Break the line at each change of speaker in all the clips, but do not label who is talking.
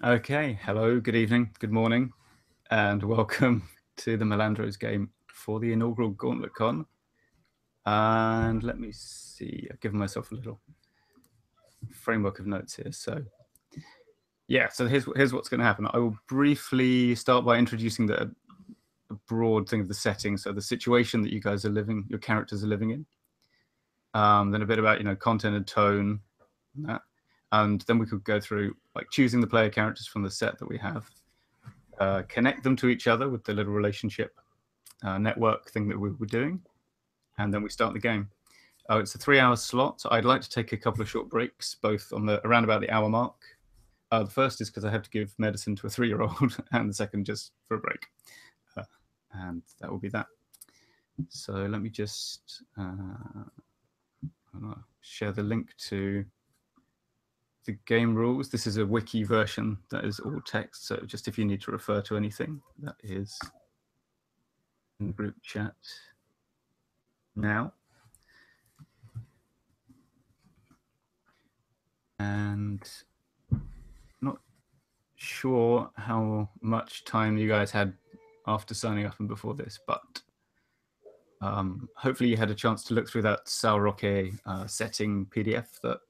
Okay, hello, good evening, good morning, and welcome to the Malandros game for the inaugural Gauntlet Con. And let me see, I've given myself a little framework of notes here. So, yeah, so here's what's going to happen. I will briefly start by introducing the broad thing of the setting, so the situation that you guys are living, your characters are living in. Then a bit about content and tone, and that. And then we could go through like choosing the player characters from the set that we have, connect them to each other with the little relationship network thing that we were doing, and then we start the game. Oh, it's a 3-hour slot. So I'd like to take a couple of short breaks, both on the around about the hour mark. The first is because I have to give medicine to a 3-year-old, and the second just for a break. And that will be that. So let me just share the link to the game rules. This is a wiki version that is all text. So just if you need to refer to anything, that is in the group chat now. And not sure how much time you guys had after signing up and before this, but hopefully you had a chance to look through that Sal Roque setting PDF that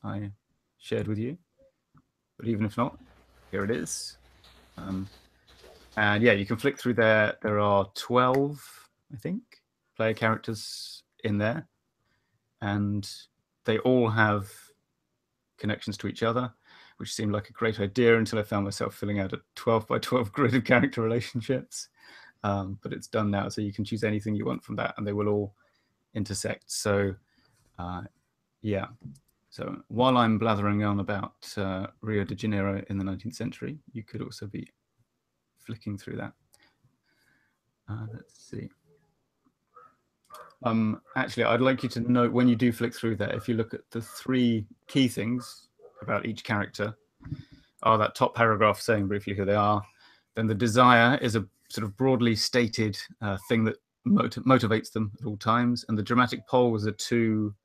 I shared with you. But even if not, here it is. And yeah, you can flick through there. There are 12, I think, player characters in there. And they all have connections to each other, which seemed like a great idea until I found myself filling out a 12 by 12 grid of character relationships. But it's done now, so you can choose anything you want from that, and they will all intersect. So, yeah. So while I'm blathering on about Rio de Janeiro in the 19th century, you could also be flicking through that. Let's see. Actually, I'd like you to note when you do flick through that, if you look at the 3 key things about each character, that top paragraph saying briefly who they are, then the desire is a sort of broadly stated thing that motivates them at all times, and the dramatic poles are 2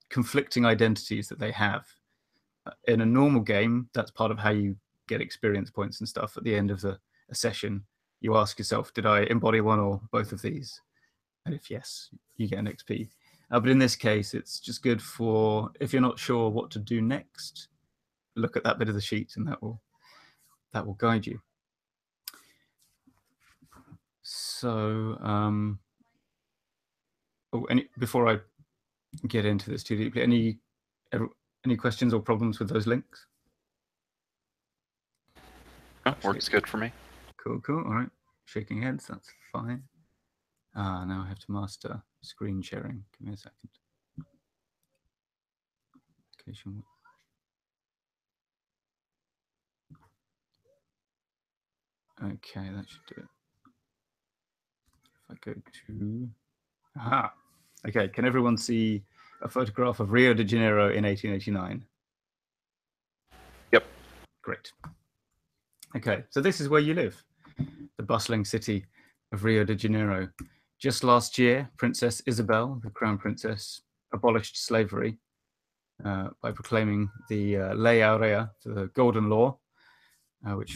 conflicting identities that they have. In a normal game, that's part of how you get experience points and stuff. At the end of a session, you ask yourself, did I embody one or both of these? And if yes, you get an XP. But in this case, it's just good for if you're not sure what to do next, look at that bit of the sheet, and that will guide you. So, before I get into this too deeply, any questions or problems with those links?
Oh, works good for me.
Cool. All right. Shaking heads, that's fine. Now I have to master screen sharing. Give me a second. Okay, that should do it. If I go to... Aha! Okay, can everyone see a photograph of Rio de Janeiro in 1889?
Yep.
Great. Okay, so this is where you live, the bustling city of Rio de Janeiro. Just last year, Princess Isabel, the Crown Princess, abolished slavery by proclaiming the Lei Aurea, the Golden Law, which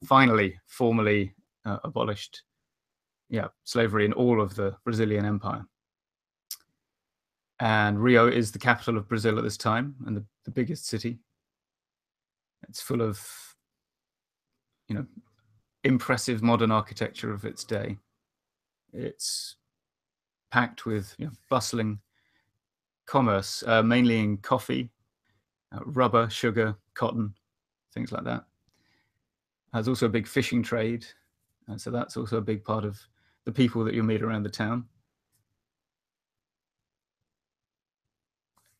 finally, formally abolished slavery in all of the Brazilian Empire. And Rio is the capital of Brazil at this time, and the biggest city. It's full of, impressive modern architecture of its day. It's packed with bustling commerce, mainly in coffee, rubber, sugar, cotton, things like that. There's also a big fishing trade, so that's also a big part of the people that you'll meet around the town.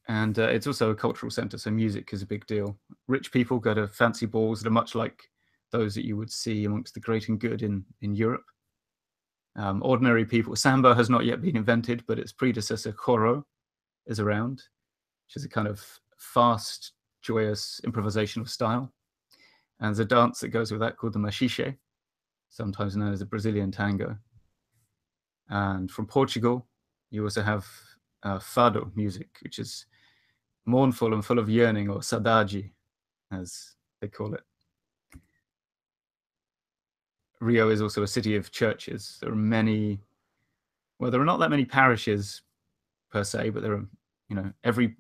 And it's also a cultural center, so music is a big deal. Rich people go to fancy balls that are much like those that you would see amongst the great and good in Europe. Ordinary people, samba has not yet been invented, but its predecessor, choro, is around, which is a kind of fast, joyous improvisational style. And there's a dance that goes with that called the machixe, sometimes known as the Brazilian tango. And from Portugal, you also have fado music, which is mournful and full of yearning, or saudade, as they call it. Rio is also a city of churches. There are many, well, there are not that many parishes per se, but there are, every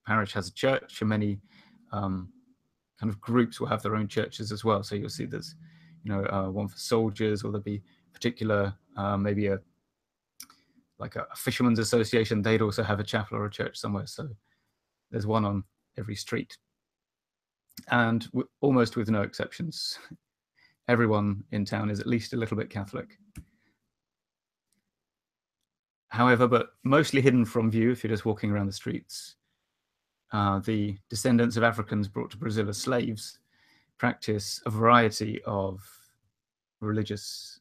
parish has a church, and many kind of groups will have their own churches as well. So you'll see there's, one for soldiers, or there'll be particular, maybe a fisherman's association. They'd also have a chapel or a church somewhere. So there's one on every street. And almost with no exceptions, everyone in town is at least a little bit Catholic. However, but mostly hidden from view if you're just walking around the streets, the descendants of Africans brought to Brazil as slaves practice a variety of religious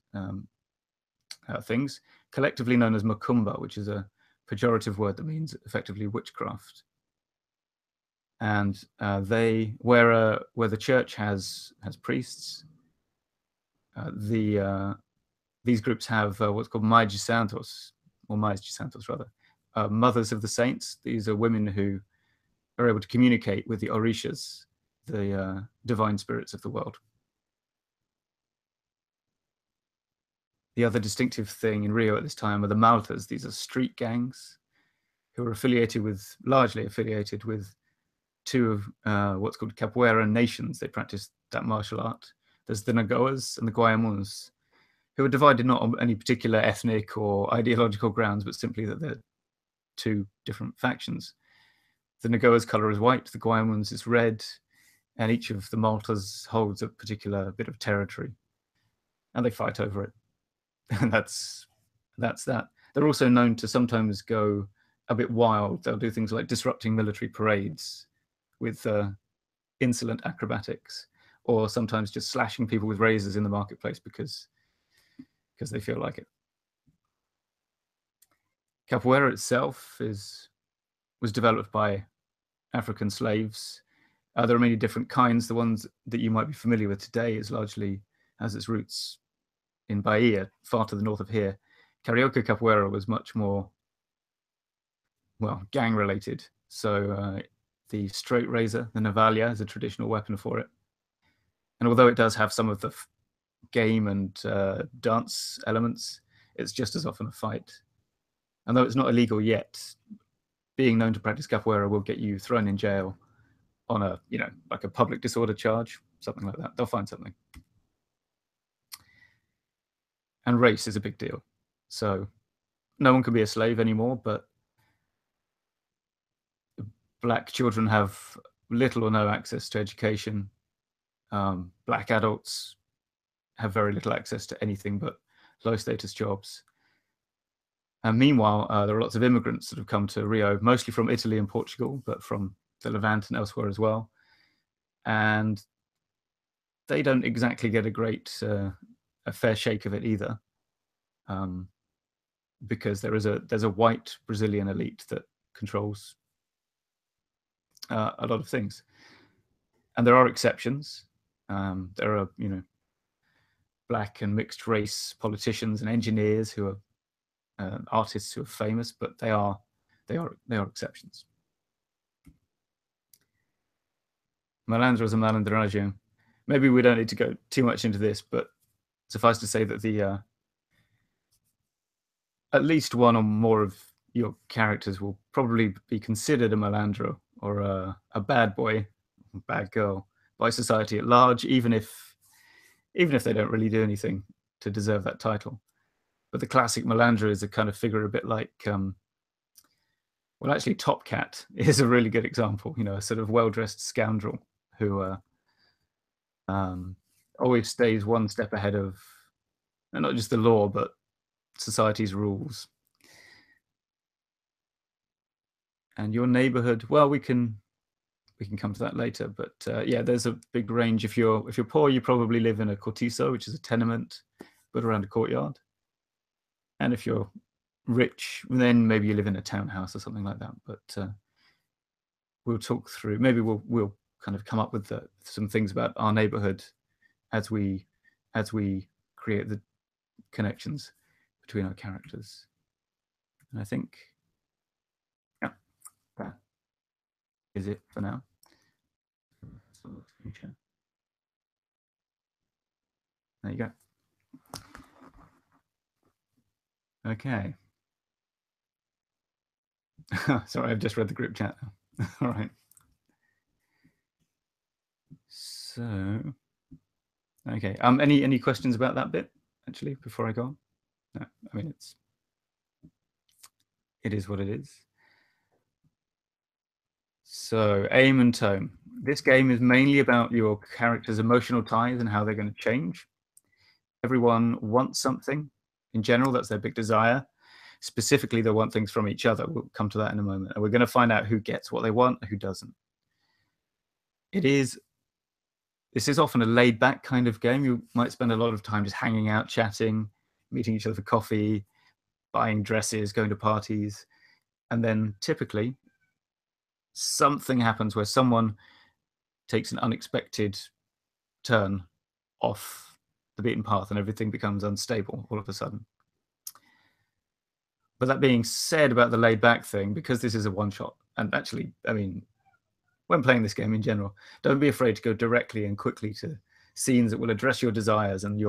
things, collectively known as macumba, which is a pejorative word that means effectively witchcraft. And where the church has priests, these groups have what's called Mães de Santos, or Mães de Santos rather, mothers of the saints. These are women who are able to communicate with the orishas, the divine spirits of the world. The other distinctive thing in Rio at this time are the maltas. These are street gangs who are largely affiliated with two of what's called capoeira nations. They practice that martial art. There's the Nagoas and the Guaiamuns, who are divided not on any particular ethnic or ideological grounds, but simply that they're two different factions. The Nagoa's color is white, the Guaiamuns is red, and each of the maltas holds a particular bit of territory, and they fight over it. And that's that. They're also known to sometimes go a bit wild. They'll do things like disrupting military parades with insolent acrobatics, or sometimes just slashing people with razors in the marketplace because they feel like it. Capoeira itself was developed by African slaves. There are many different kinds. The ones that you might be familiar with today has its roots in Bahia, far to the north of here. Carioca capoeira was much more, gang related. So the straight razor, the navalha, is a traditional weapon for it. And although it does have some of the game and dance elements, it's just as often a fight. And though it's not illegal yet, being known to practice capoeira will get you thrown in jail on a public disorder charge, something like that. They'll find something. And race is a big deal. So no one can be a slave anymore, but black children have little or no access to education. Black adults have very little access to anything but low-status jobs. And meanwhile, there are lots of immigrants that have come to Rio, mostly from Italy and Portugal, but from the Levant and elsewhere as well. And they don't exactly get a fair shake of it either, because there's a white Brazilian elite that controls a lot of things. And there are exceptions. There are, black and mixed race politicians and engineers who are artists who are famous, but they are exceptions. Malandros and malandragem. Maybe we don't need to go too much into this, but suffice to say that the at least one or more of your characters will probably be considered a malandro or a bad boy, bad girl by society at large, even if they don't really do anything to deserve that title. But the classic malandro is a kind of figure a bit like, actually Top Cat is a really good example, a sort of well-dressed scoundrel who always stays one step ahead of, not just the law, but society's rules. And your neighborhood, well, we can come to that later, but yeah, there's a big range. If you're poor, you probably live in a cortiço, which is a tenement, but around a courtyard. And if you're rich, then maybe you live in a townhouse or something like that. But we'll talk through. Maybe we'll kind of come up with some things about our neighborhood as we create the connections between our characters. And I think, yeah, that is it for now. There you go. Okay. Sorry, I've just read the group chat now. All right. So, okay. Any questions about that bit actually before I go on? No, I mean it is what it is. So, aim and tone. This game is mainly about your character's emotional ties and how they're going to change. Everyone wants something. In general, that's their big desire. Specifically, they want things from each other. We'll come to that in a moment. And we're going to find out who gets what they want and who doesn't. This is often a laid-back kind of game. You might spend a lot of time just hanging out, chatting, meeting each other for coffee, buying dresses, going to parties. And then typically, something happens where someone takes an unexpected turn off the beaten path and everything becomes unstable all of a sudden. But that being said about the laid back thing, because this is a one shot, and actually, I mean, when playing this game in general, don't be afraid to go directly and quickly to scenes that will address your desires and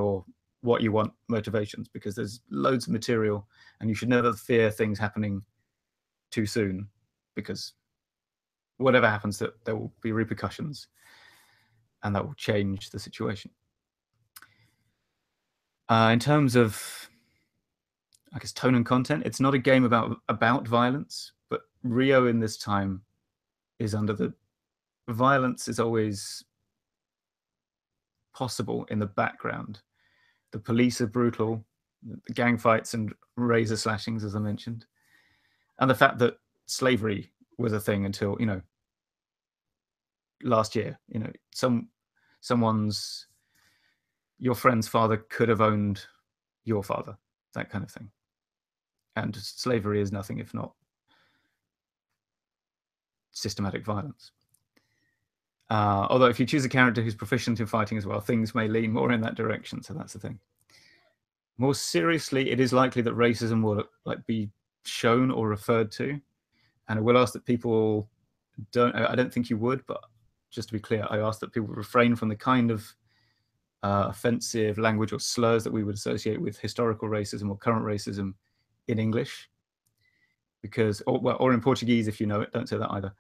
what you want motivations, because there's loads of material and you should never fear things happening too soon, because whatever happens, there will be repercussions and that will change the situation. In terms of, I guess, tone and content, it's not a game about violence, but Rio in this time is under the violence is always possible in the background. The police are brutal, the gang fights and razor slashings, as I mentioned, and the fact that slavery was a thing until last year. Your friend's father could have owned your father, that kind of thing. And slavery is nothing if not systematic violence. Although if you choose a character who's proficient in fighting as well, things may lean more in that direction. So that's the thing. More seriously, it is likely that racism will be shown or referred to. And I will ask that people I don't think you would, but just to be clear, I ask that people refrain from the kind of offensive language or slurs that we would associate with historical racism or current racism in English. Or in Portuguese, if you know it, don't say that either.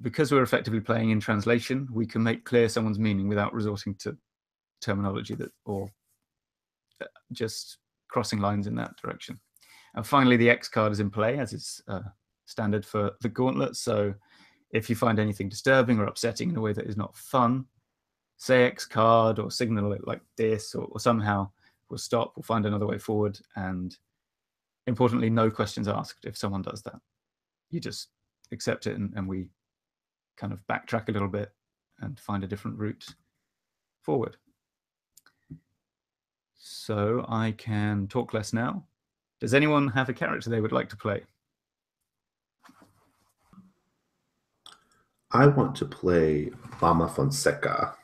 Because we're effectively playing in translation, we can make clear someone's meaning without resorting to terminology or just crossing lines in that direction. And finally, the X card is in play, as is standard for the Gauntlet. So if you find anything disturbing or upsetting in a way that is not fun, say X card or signal it like this, or somehow we'll stop, we'll find another way forward. And importantly, no questions asked if someone does that. You just accept it and we kind of backtrack a little bit and find a different route forward. So I can talk less now. Does anyone have a character they would like to play?
I want to play Mama Fonseca.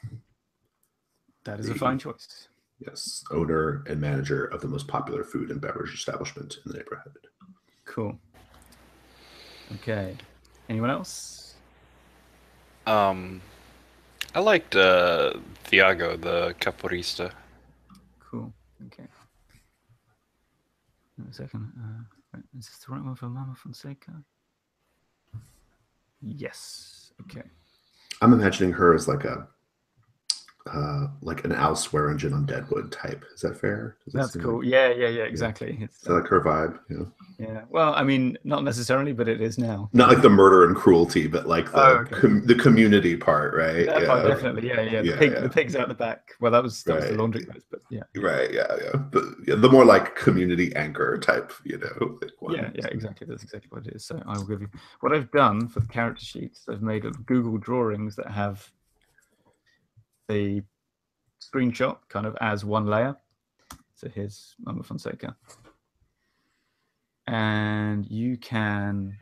That is a fine choice.
Yes, owner and manager of the most popular food and beverage establishment in the neighborhood.
Cool. Okay. Anyone else?
I liked Thiago, the capoeirista.
Cool. Okay. Wait a second. Is this the right one for Mama Fonseca? Yes. Okay.
I'm imagining her as like an Al Swearingen on Deadwood type. Is that fair?
That's cool. Yeah, exactly.
Is that like her vibe?
Yeah. Well, I mean, not necessarily, but it is now.
Not like the murder and cruelty, but like the community part, right?
That part, definitely. Yeah. The pig's out the back. Well, that was the laundry place, but yeah.
Right. Yeah. But the more like community anchor type, one.
Yeah, exactly. That's exactly what it is. So I will give you what I've done for the character sheets. I've made Google drawings that have the screenshot kind of as one layer. So here's Mama Fonseca. And you can,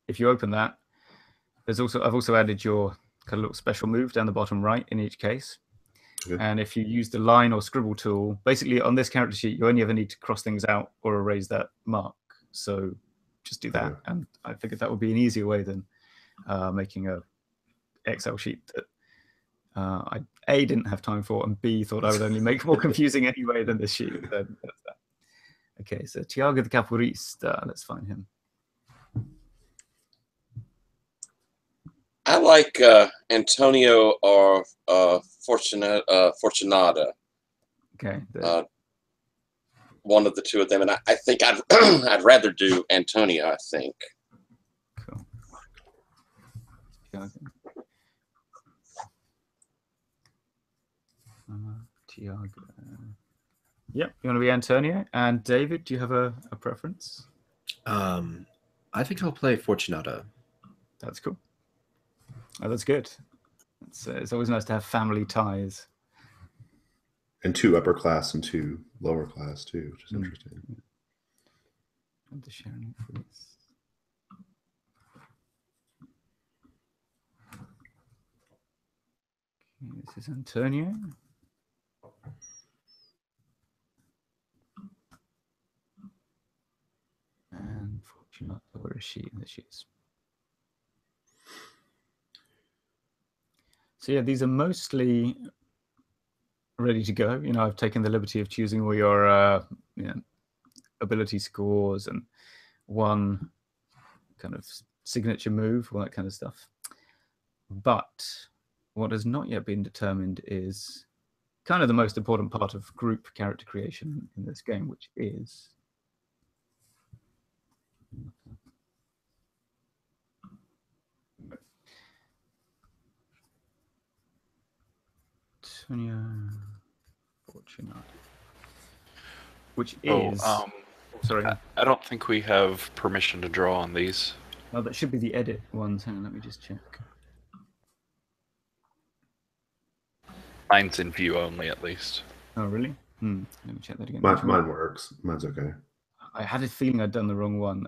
if you open that, I've also added your kind of little special move down the bottom right in each case. Okay. And if you use the line or scribble tool, basically on this character sheet, you only ever need to cross things out or erase that mark. So just do that. Okay. And I figured that would be an easier way than making a Excel sheet that I A, didn't have time for, and B, thought I would only make more confusing anyway than this sheet. Then that's that. Okay, so Tiago the Caporista. Let's find him.
I like Antonio or Fortunata.
Okay.
One of the two of them, and I think I'd I'd rather do Antonio. I think.
Cool. Tiago. Yep, you want to be Antonio? And David, do you have a preference?
I think I'll play Fortunata.
That's cool. Oh, that's good. It's always nice to have family ties.
And 2 upper class and 2 lower class too, which is interesting.
And the sharing for this. Okay, this is Antonio. And Fortunata, where is she? There she is. So yeah, these are mostly ready to go. You know, I've taken the liberty of choosing all your ability scores and one kind of signature move, all that kind of stuff. But what has not yet been determined is kind of the most important part of group character creation in this game, which is Fortunata, which is sorry.
I don't think we have permission to draw on these.
Oh, that should be the edit ones. Hang on, let me just check.
Mine's in view only, at least.
Oh, really? Let me check that again.
Mine works. Mine's okay.
I had a feeling I'd done the wrong one.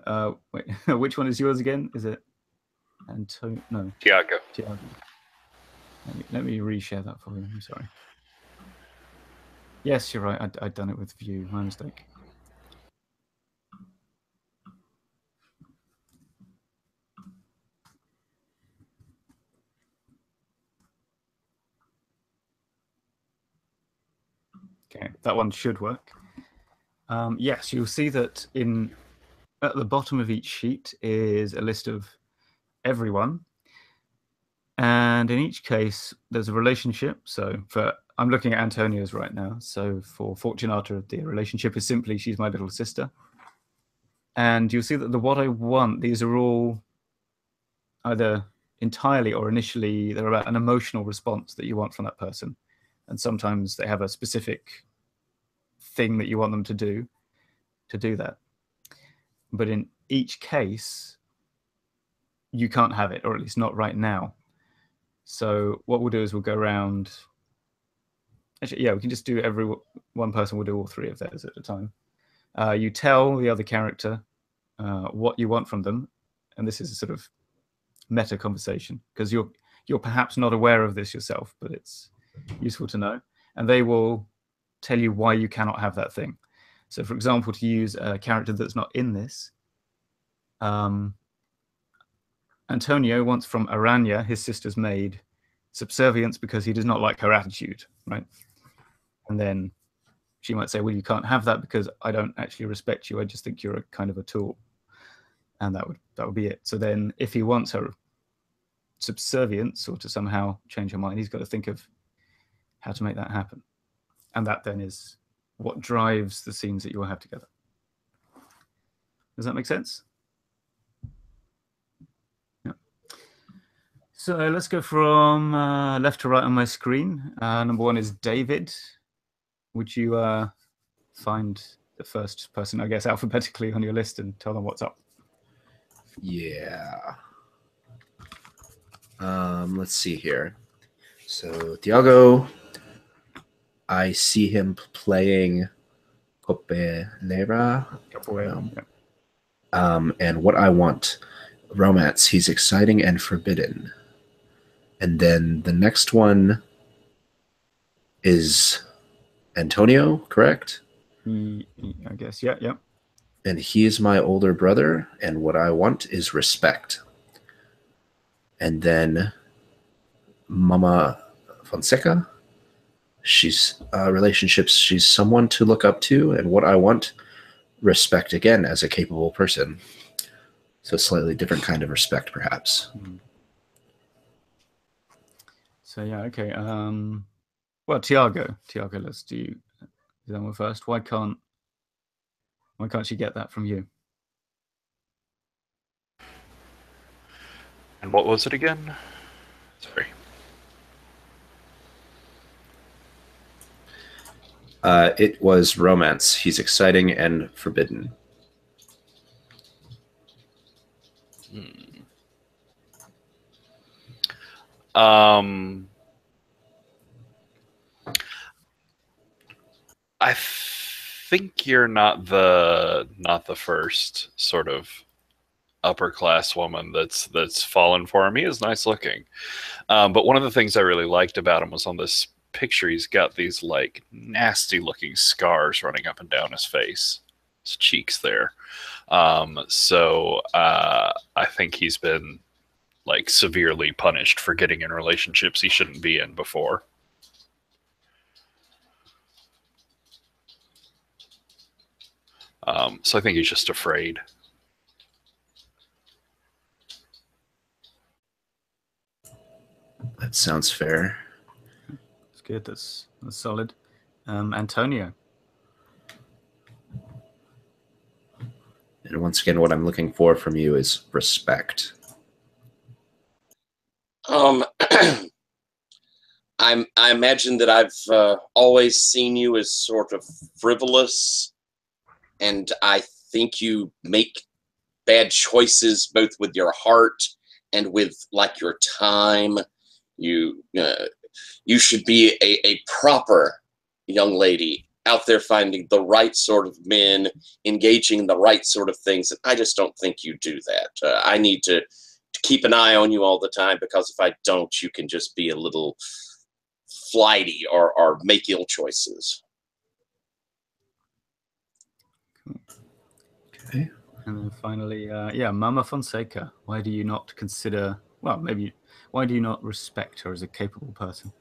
Wait, which one is yours again? Is it Antonio? No.
Tiago.
Tiago. Let me reshare that for you. I'm sorry. Yes, you're right. I'd done it with view. My mistake. Okay, that one should work. Yes, you'll see that at the bottom of each sheet is a list of everyone. And in each case, there's a relationship. So I'm looking at Antonio's right now. So for Fortunata, the relationship is simply she's my little sister. And you'll see that the what I want, these are all either entirely or initially, they're about an emotional response that you want from that person. And sometimes they have a specific thing that you want them to do that. But in each case, you can't have it, or at least not right now. So what we'll do is we'll go around. Actually, yeah, we can just do one person will do all 3 of those at a time. You tell the other character what you want from them, and this is a sort of meta conversation because you're perhaps not aware of this yourself, but it's useful to know. And they will tell you why you cannot have that thing. So, for example, to use a character that's not in this, Antonio wants from Aranya, his sister's maid, subservience because he does not like her attitude, right? And then she might say, well, you can't have that because I don't actually respect you. I just think you're a kind of a tool. And that would be it. So then if he wants her subservience or to somehow change her mind, he's got to think of how to make that happen. And that then is what drives the scenes that you will have together. Does that make sense? Yeah. So let's go from left to right on my screen. Number 1 is David. Would you find the first person, I guess, alphabetically on your list and tell them what's up?
Yeah. Let's see here. So Tiago, I see him playing Capoeira. And what I want, romance. He's exciting and forbidden. And then the next one is Antonio, correct?
I guess, yeah.
And he is my older brother, and what I want is respect. And then Mama Fonseca, She's relationships. She's someone to look up to, and what I want, respect again as a capable person. So slightly different kind of respect, perhaps.
So yeah, okay. Well, Tiago, let's do that one first. Why can't she get that from you?
And what was it again? Sorry.
It was romance. He's exciting and forbidden.
I think you're not the first sort of upper class woman that's fallen for him. He is nice looking, but one of the things I really liked about him was on this picture. He's got these like nasty looking scars running up and down his face, his cheeks there. So I think he's been like severely punished for getting in relationships he shouldn't be in before. So I think he's just afraid.
That sounds fair.
That's good. That's solid. Antonio.
And once again, what I'm looking for from you is respect.
I imagine that I've always seen you as sort of frivolous, and I think you make bad choices both with your heart and with like your time. You should be a proper young lady out there finding the right sort of men, engaging in the right sort of things, and I just don't think you do that. I need to keep an eye on you all the time, because if I don't, you can just be a little flighty or make ill choices.
Okay.
And then finally, Mama Fonseca. Why do you not consider? Well, maybe why do you not respect her as a capable person?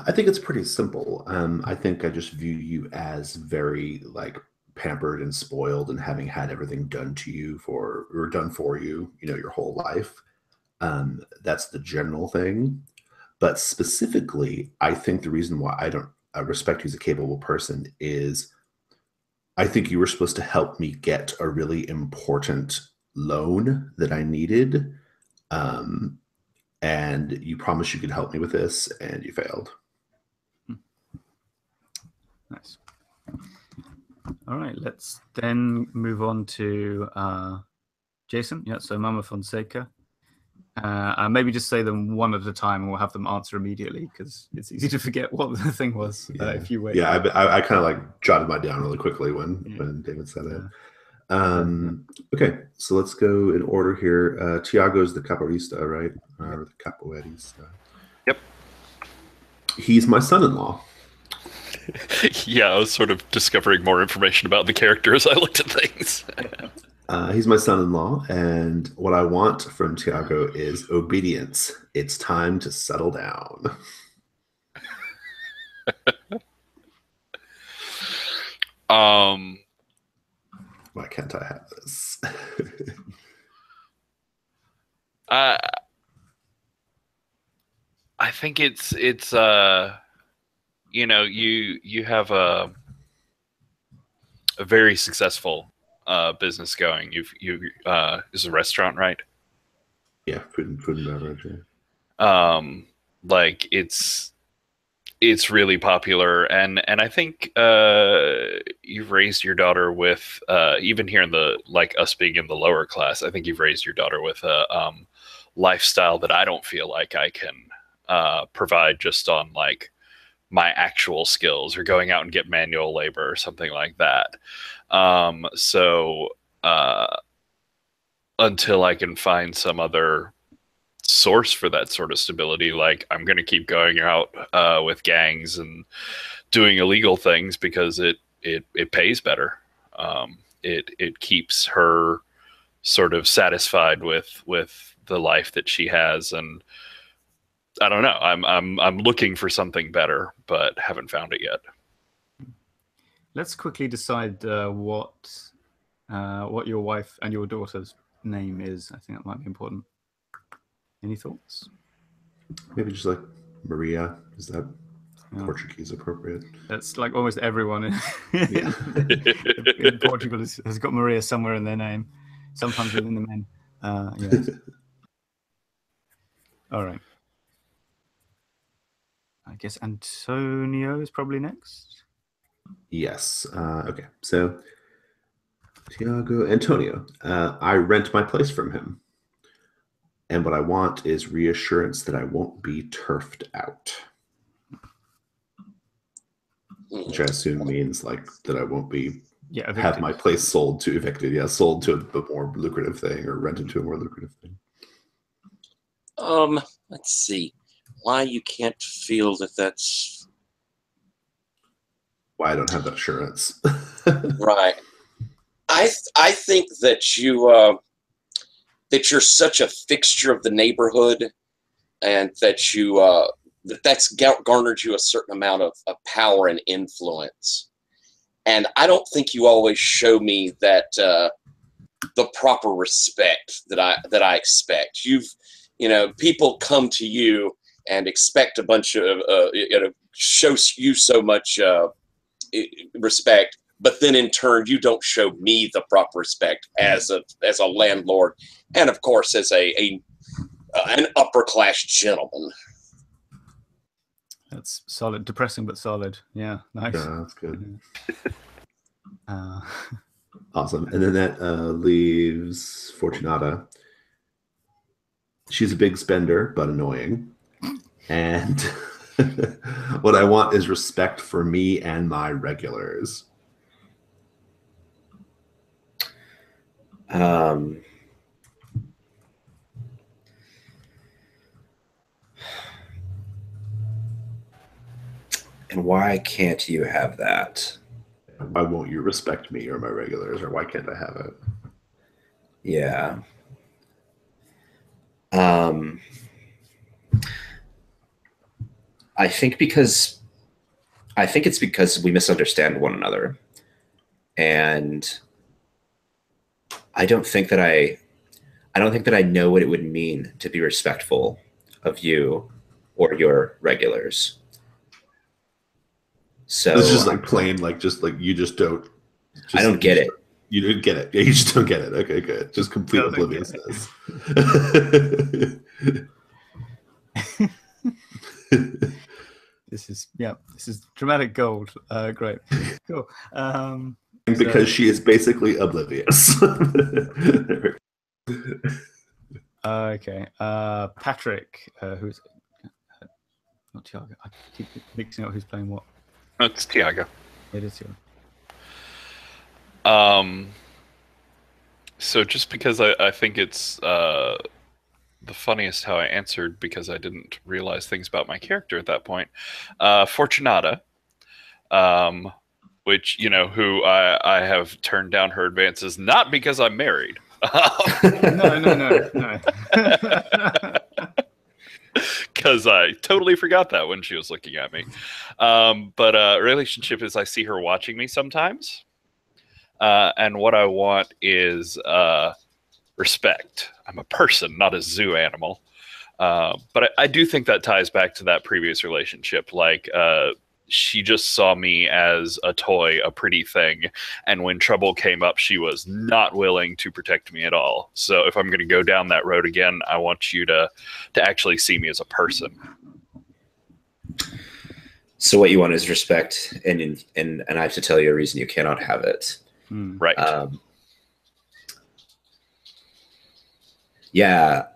I think it's pretty simple. I think I just view you as very like pampered and spoiled, and having had everything done to you done for you, your whole life. That's the general thing. But specifically, I think the reason why I don't respect you as a capable person is I think you were supposed to help me get a really important loan that I needed. And you promised you could help me with this, and you failed.
Nice. All right, let's then move on to Jason. Yeah, so Mama Fonseca. And maybe just say them one at a time, and we'll have them answer immediately, because it's easy to forget what the thing was if you wait.
Yeah, I kind of like jotted mine down really quickly when David said it. Okay, so let's go in order here. Tiago's the capoeirista, right? Or the capoeirista.
Yep.
He's my son-in-law.
Yeah, I was sort of discovering more information about the character as I looked at things.
He's my son-in-law, and what I want from Tiago is obedience. It's time to settle down. Why can't I have this?
I think it's you have a very successful business going. Is a restaurant, right?
Yeah, food and beverage. Yeah.
Like it's really popular, and I think you've raised your daughter with even here in the like us being in the lower class. I think you've raised your daughter with a lifestyle that I don't feel like I can provide just on like my actual skills or going out and get manual labor or something like that. So until I can find some other source for that sort of stability, like I'm going to keep going out with gangs and doing illegal things because it pays better. It keeps her sort of satisfied with the life that she has, and I don't know. I'm looking for something better, but haven't found it yet.
Let's quickly decide what your wife and your daughter's name is. I think that might be important. Any thoughts?
Maybe just like Maria. Is that Portuguese appropriate?
That's like almost everyone in,
Yeah.
in Portugal has got Maria somewhere in their name. Sometimes within the men. Yes. All right. I guess Antonio is probably next.
Yes. Okay. So, Antonio. I rent my place from him. And what I want is reassurance that I won't be turfed out. Which I assume means like that I won't be have my place sold to evicted. Yeah, sold to a more lucrative thing or rented to a more lucrative thing.
Let's see. Why you can't feel that's
why I don't have that assurance.
Right. I think that you're such a fixture of the neighborhood, and that that's garnered you a certain amount of power and influence. And I don't think you always show me that the proper respect that I expect. People come to you and expect a bunch of show you so much respect, but then in turn you don't show me the proper respect as a landlord, and of course as an upper class gentleman.
That's solid. Depressing but solid. Yeah, nice.
Yeah, that's good. Awesome. And then that leaves Fortunata. She's a big spender, but annoying. And what I want is respect for me and my regulars.
And why can't you have that?
Why won't you respect me or my regulars, or why can't I have it?
Yeah. I think it's because we misunderstand one another. And I don't think that I know what it would mean to be respectful of you or your regulars. So
it's just like plain, you just don't.
I don't get it.
You didn't get it. Yeah, you just don't get it. Okay, good. Just complete obliviousness.
This is dramatic gold. Great. Cool.
Because she is basically oblivious.
Okay. Patrick, who's not Tiago. I keep mixing up who's playing what.
It's Tiago.
It is Tiago.
So just because I think it's the funniest how I answered, because I didn't realize things about my character at that point. Fortunata, which, who I have turned down her advances, not because I'm married.
No.
Because I totally forgot that when she was looking at me. But relationship is I see her watching me sometimes. And what I want is respect. I'm a person, not a zoo animal. But I do think that ties back to that previous relationship. Like, she just saw me as a toy, a pretty thing. And when trouble came up, she was not willing to protect me at all. So if I'm going to go down that road again, I want you to actually see me as a person.
So what you want is respect, and I have to tell you a reason you cannot have it.
Right.
Yeah.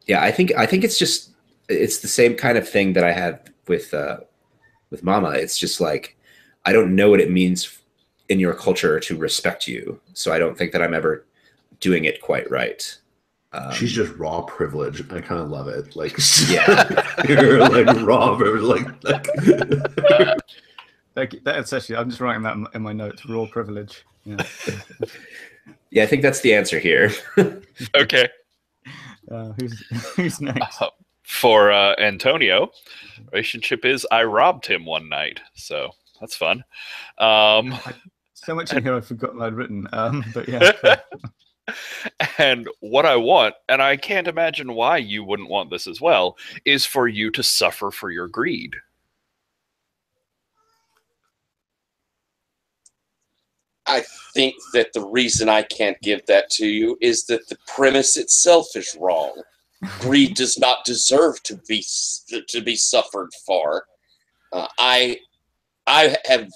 I think it's the same kind of thing that I have with Mama. It's just like, I don't know what it means in your culture to respect you, so I don't think that I'm ever doing it quite right.
She's just raw privilege. I kind of love it. Like,
yeah,
you're like raw privilege.
That's actually, I'm just writing that in my notes. Raw privilege. Yeah.
Yeah, I think that's the answer here.
Okay.
Who's next?
For Antonio, relationship is I robbed him one night, so that's fun.
So much in here I forgot what I'd written, but yeah. Cool.
And what I want, and I can't imagine why you wouldn't want this as well, is for you to suffer for your greed.
I think that the reason I can't give that to you is that the premise itself is wrong. Greed does not deserve to be suffered for. I have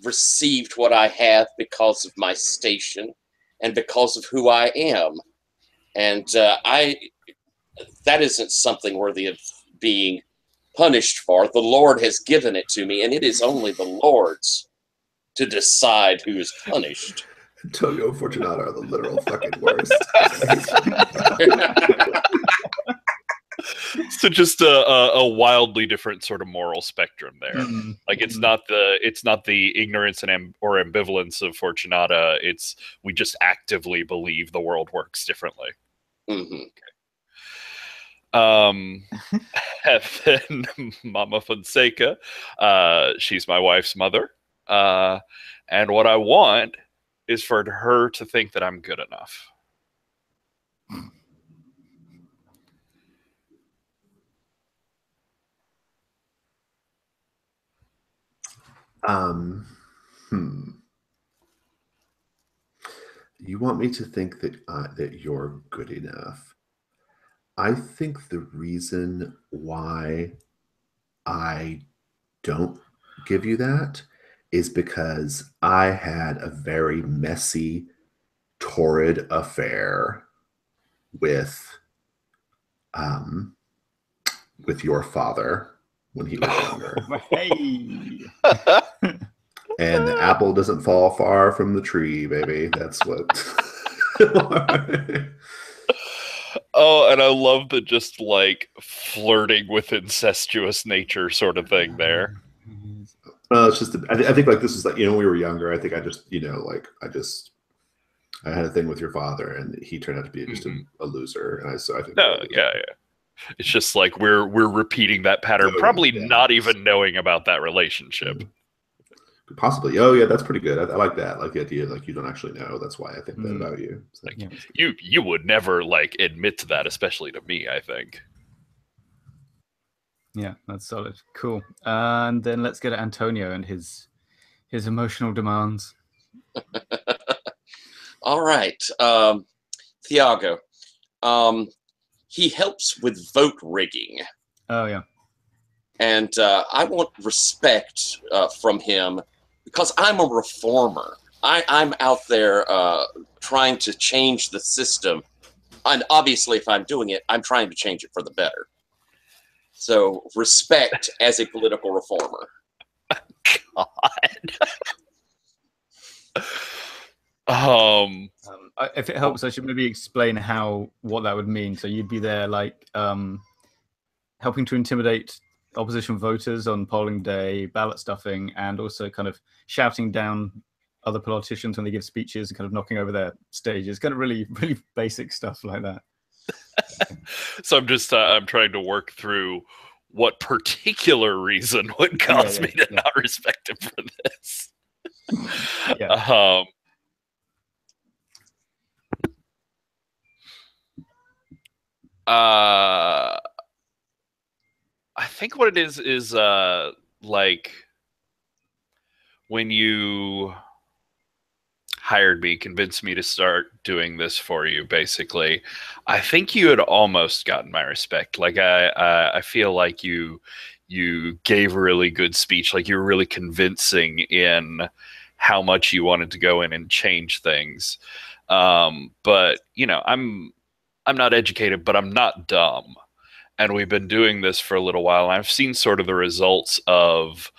received what I have because of my station and because of who I am, and that isn't something worthy of being punished for. The Lord has given it to me, and it is only the Lord's to decide who is punished.
Antonio and Fortunato are the literal fucking worst.
So just a wildly different sort of moral spectrum there. Like it's not the ignorance and or ambivalence of Fortunata. It's we just actively believe the world works differently. And then Mama Fonseca, she's my wife's mother. And what I want is for her to think that I'm good enough.
You want me to think that that you're good enough. I think the reason why I don't give you that is because I had a very messy, torrid affair with your father when he was younger.
Hey.
And the apple doesn't fall far from the tree, baby. That's what.
Oh, and I love the just like flirting with incestuous nature sort of thing there.
It's just, I think like this is like, when we were younger, I think I just, I had a thing with your father and he turned out to be just a loser. And I think.
No, yeah. It's just like we're repeating that pattern, probably not even knowing about that relationship.
Possibly. Oh yeah, that's pretty good. I like that. Like the idea, like you don't actually know. That's why I think that about you.
Like, you would never like admit to that, especially to me, I think.
Yeah, that's solid. Cool. And then let's get at Antonio and his emotional demands.
All right. Thiago. He helps with vote rigging.
Oh yeah.
And I want respect from him because I'm a reformer. I'm out there trying to change the system. And obviously, if I'm doing it, I'm trying to change it for the better. So respect as a political reformer.
God.
If it helps, I should maybe explain what that would mean. So you'd be there like helping to intimidate opposition voters on polling day, ballot stuffing, and also kind of shouting down other politicians when they give speeches and kind of knocking over their stages. Kind of really, really basic stuff like that.
So I'm trying to work through what particular reason would cause me to not respect him for this. I think what it is like when you hired me, convinced me to start doing this for you, basically, I think you had almost gotten my respect. Like I feel like you gave a really good speech. Like you were really convincing in how much you wanted to go in and change things. But I'm not educated, but I'm not dumb. And we've been doing this for a little while. And I've seen sort of the results of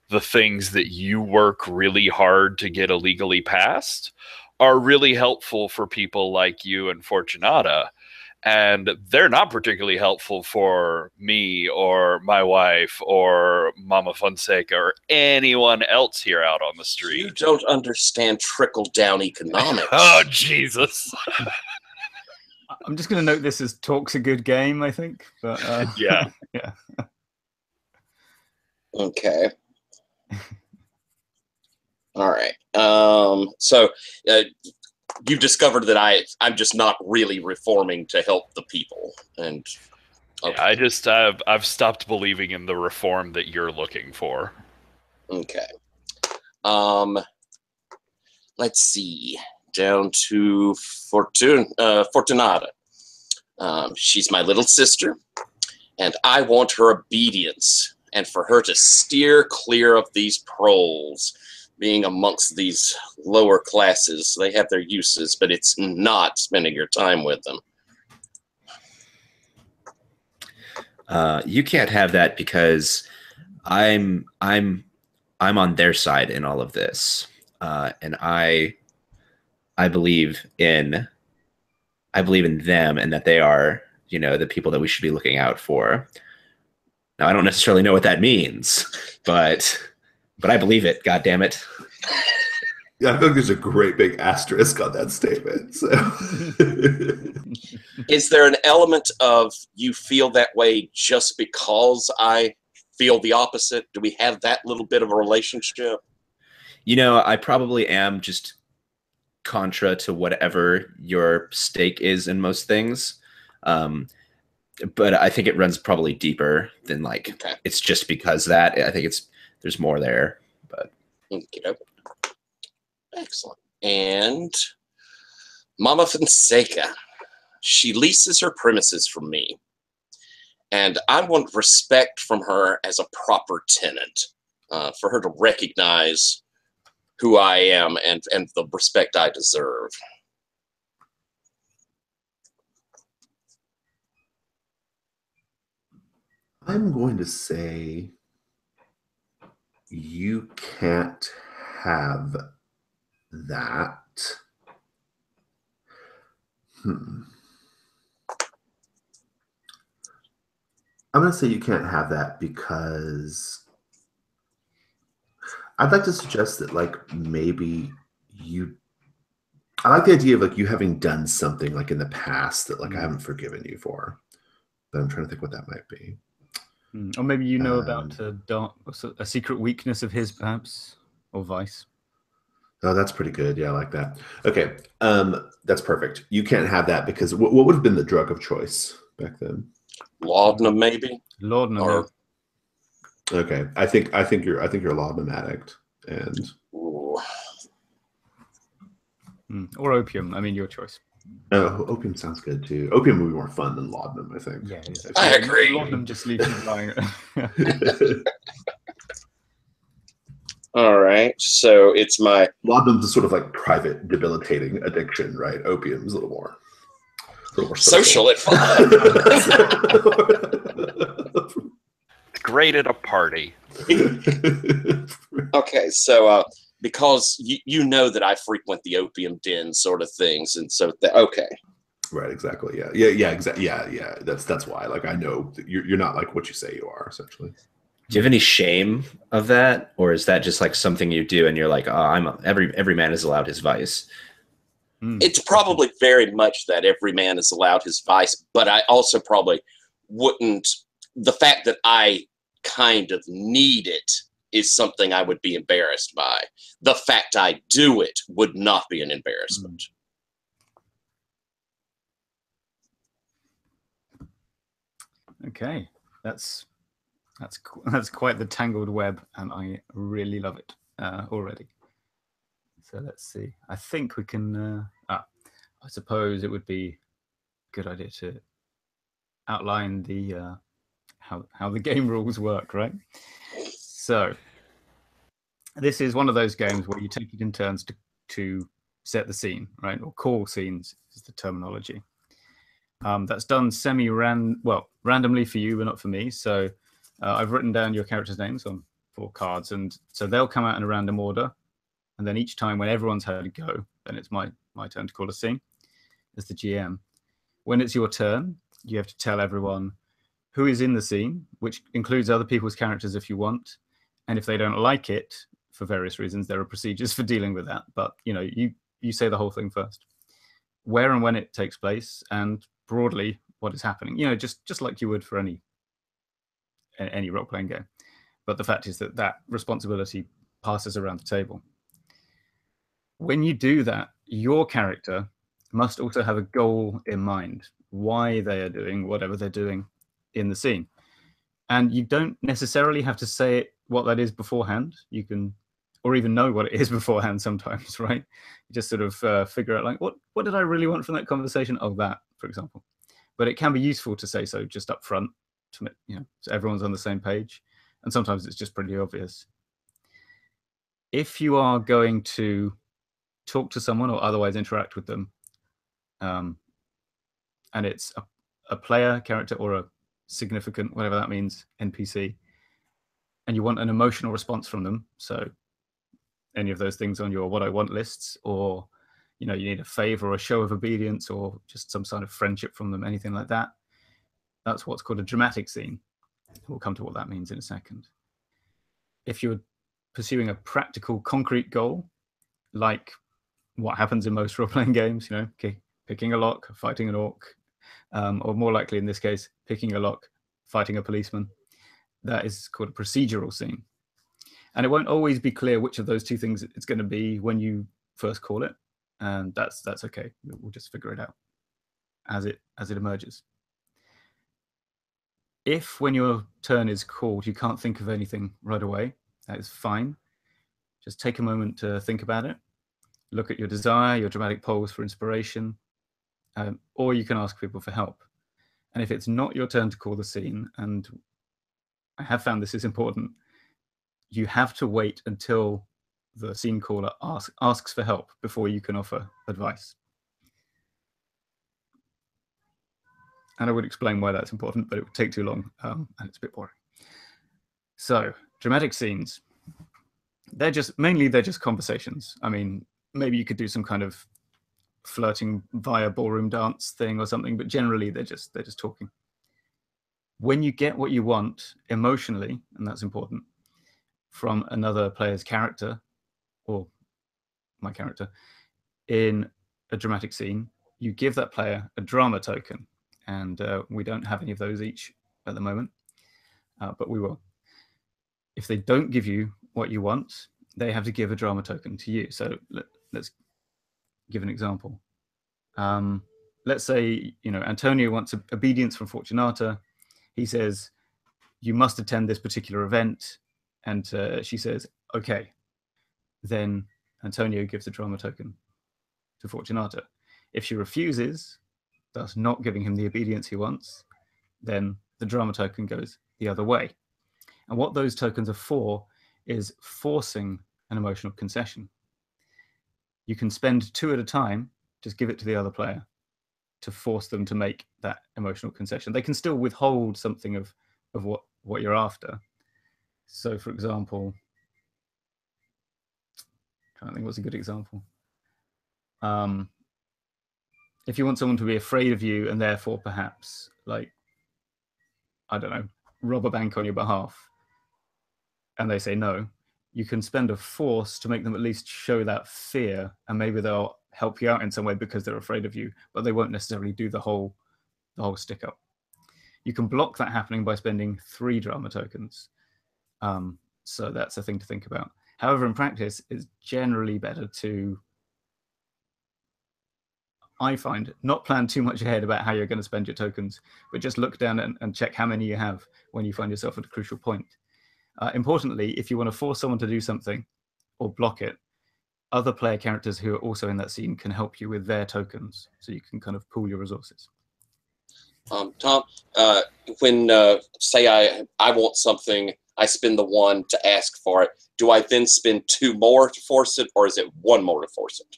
the things that you work really hard to get illegally passed are really helpful for people like you and Fortunata. And they're not particularly helpful for me or my wife or Mama Fonseca or anyone else here out on the street.
You don't understand trickle-down economics.
Oh, Jesus.
I'm just going to note this as talk's a good game, I think. But
Yeah.
yeah.
Okay. All right. So you've discovered that I'm just not really reforming to help the people, and okay.
Yeah, I've stopped believing in the reform that you're looking for.
Okay. Let's see. Down to Fortunata. She's my little sister, and I want her obedience, and for her to steer clear of these proles. Being amongst these lower classes, they have their uses, but it's not spending your time with them.
You can't have that because I'm on their side in all of this, and I believe in them and that they are, the people that we should be looking out for. Now, I don't necessarily know what that means, but I believe it. God damn it!
Yeah, I feel like there's a great big asterisk on that statement. So.
Is there an element of you feel that way just because I feel the opposite? Do we have that little bit of a relationship?
I probably am just contra to whatever your stake is in most things. But I think it runs probably deeper than It's just because that. I think there's more there. But
okay. Excellent. And Mama Fonseca, she leases her premises from me, and I want respect from her as a proper tenant, for her to recognize who I am and the respect I deserve.
I'm going to say you can't have that. I'm going to say you can't have that because I'd like to suggest that maybe I like the idea of you having done something in the past that I haven't forgiven you for. But I'm trying to think what that might be.
Or maybe you know about a secret weakness of his, perhaps, or vice.
Oh, that's pretty good. Yeah, I like that. Okay, that's perfect. You can't have that because what would have been the drug of choice back then?
Laudanum, maybe.
Laudanum.
Or,
okay, I think you're a laudanum addict, and
or opium. I mean, your choice.
Oh, opium sounds good too. Opium would be more fun than laudanum, I think.
Yeah,
I agree.
Laudanum just leaves you lying.
All right, so it's my
laudanum's a sort of private debilitating addiction, right? Opium's a little more
social advice.
It's great at a party.
Okay, so because you know that I frequent the opium den sort of things, and so okay.
Right, exactly. Yeah, exactly. Yeah. That's why. I know that you're not what you say you are, essentially.
Do you have any shame of that, or is that just something you do and you're every man is allowed his vice?
It's probably very much that every man is allowed his vice, but I also probably wouldn't. The fact that I kind of need it is something I would be embarrassed by. The fact I do it would not be an embarrassment.
Okay, that's quite the tangled web, and I really love it already. So let's see. I think we can. I suppose it would be a good idea to outline the how the game rules work, right? So this is one of those games where you take it in turns to set the scene, right? Or call scenes is the terminology. That's done randomly for you, but not for me. So I've written down your characters' names on 4 cards, and so they'll come out in a random order. And then each time when everyone's had a go, then it's my turn to call a scene as the GM. When it's your turn, you have to tell everyone who is in the scene, which includes other people's characters if you want. And if they don't like it, for various reasons, there are procedures for dealing with that. But you say the whole thing first. where and when it takes place, and broadly what is happening. You know, just like you would for any role-playing game. But the fact is that that responsibility passes around the table. When you do that, your character must also have a goal in mind, why they are doing whatever they're doing in the scene. And you don't necessarily have to say it, what that is beforehand. You can, or even know what it is beforehand sometimes, right? You just sort of figure out, like, what did I really want from that conversation? Oh, that, for example. But it can be useful to say so just up front, to, you know, so everyone's on the same page. And sometimes it's just pretty obvious. If you are going to talk to someone or otherwise interact with them, and it's a player character or a significant, whatever that means, NPC, and you want an emotional response from them, so any of those things on your what I want lists, or you know, you need a favor or a show of obedience or just some sign of friendship from them, anything like that, that's what's called a dramatic scene. We'll come to what that means in a second. If you're pursuing a practical, concrete goal, like what happens in most role-playing games, you know, picking a lock, fighting an orc, or more likely in this case, picking a lock, fighting a policeman, that is called a procedural scene. And it won't always be clear which of those two things it's going to be when you first call it, and that's okay. We'll just figure it out as it emerges. If when your turn is called, you can't think of anything right away, that is fine. Just take a moment to think about it. Look at your desire, your dramatic pulse for inspiration, or you can ask people for help. And if it's not your turn to call the scene, and I have found this is important, you have to wait until the scene caller asks for help before you can offer advice. And I would explain why that's important, but it would take too long, and it's a bit boring. So, dramatic scenes. They're just conversations. I mean, maybe you could do some kind of flirting via ballroom dance thing or something, but generally they're just talking. When you get what you want emotionally, and that's important, from another player's character or my character in a dramatic scene, you give that player a drama token. And we don't have any of those each at the moment, but we will. If they don't give you what you want, they have to give a drama token to you. So let's give an example. Let's say, you know, Antonio wants obedience from Fortunata. He says, you must attend this particular event. And she says, okay. Then Antonio gives a drama token to Fortunata. If she refuses, thus not giving him the obedience he wants, then the drama token goes the other way. And what those tokens are for is forcing an emotional concession. You can spend 2 at a time, just give it to the other player to force them to make that emotional concession. They can still withhold something of what you're after. So, for example, I'm trying to think what's a good example. If you want someone to be afraid of you and therefore perhaps, like, I don't know, rob a bank on your behalf, and they say no, you can spend a force to make them at least show that fear, and maybe they'll help you out in some way because they're afraid of you, but they won't necessarily do the whole stick up. You can block that happening by spending 3 drama tokens. So that's a thing to think about. However, in practice, it's generally better to, I find, not plan too much ahead about how you're going to spend your tokens, but just look down and check how many you have when you find yourself at a crucial point. Importantly, if you want to force someone to do something or block it, other player characters who are also in that scene can help you with their tokens, so you can kind of pool your resources.
Tom, when say I want something, I spend the 1 to ask for it. Do I then spend 2 more to force it, or is it 1 more to force it?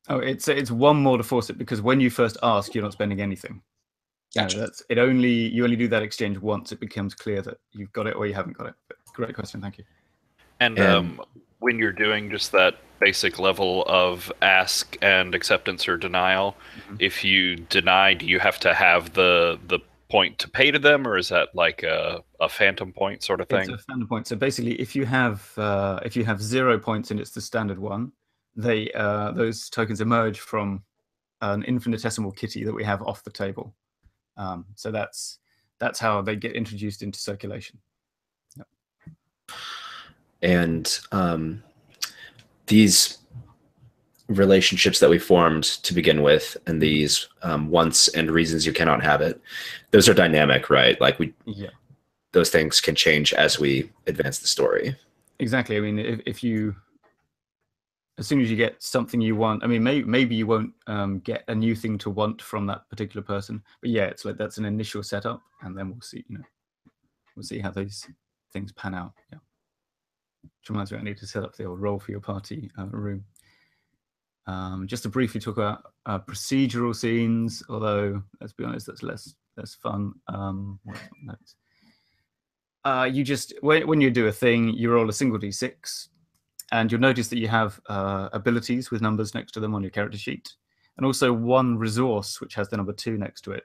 Oh, it's 1 more to force it, because when you first ask, you're not spending anything.
Gotcha.
You only do that exchange once. It becomes clear that you've got it or you haven't got it. But great question, thank you.
And when you're doing just that basic level of ask and acceptance or denial, if you deny, do you have to have the point to pay to them, or is that like a phantom point sort of thing?
It's a phantom point. So basically, if you have 0 points and it's the standard one, those tokens emerge from an infinitesimal kitty that we have off the table. So that's how they get introduced into circulation. Yep.
And these relationships that we formed to begin with, and these wants and reasons you cannot have it, those are dynamic, right? Like those things can change as we advance the story.
Exactly. I mean, if you, as soon as you get something you want, I mean, maybe you won't get a new thing to want from that particular person, but yeah, it's like that's an initial setup, and then we'll see. We'll see how those things pan out. Yeah. Which reminds me, I need to set up the old roll for your party room. Just to briefly talk about procedural scenes, although let's be honest, that's less fun. You just when you do a thing, you roll a single d6, and you'll notice that you have abilities with numbers next to them on your character sheet, and also one resource which has the number 2 next to it,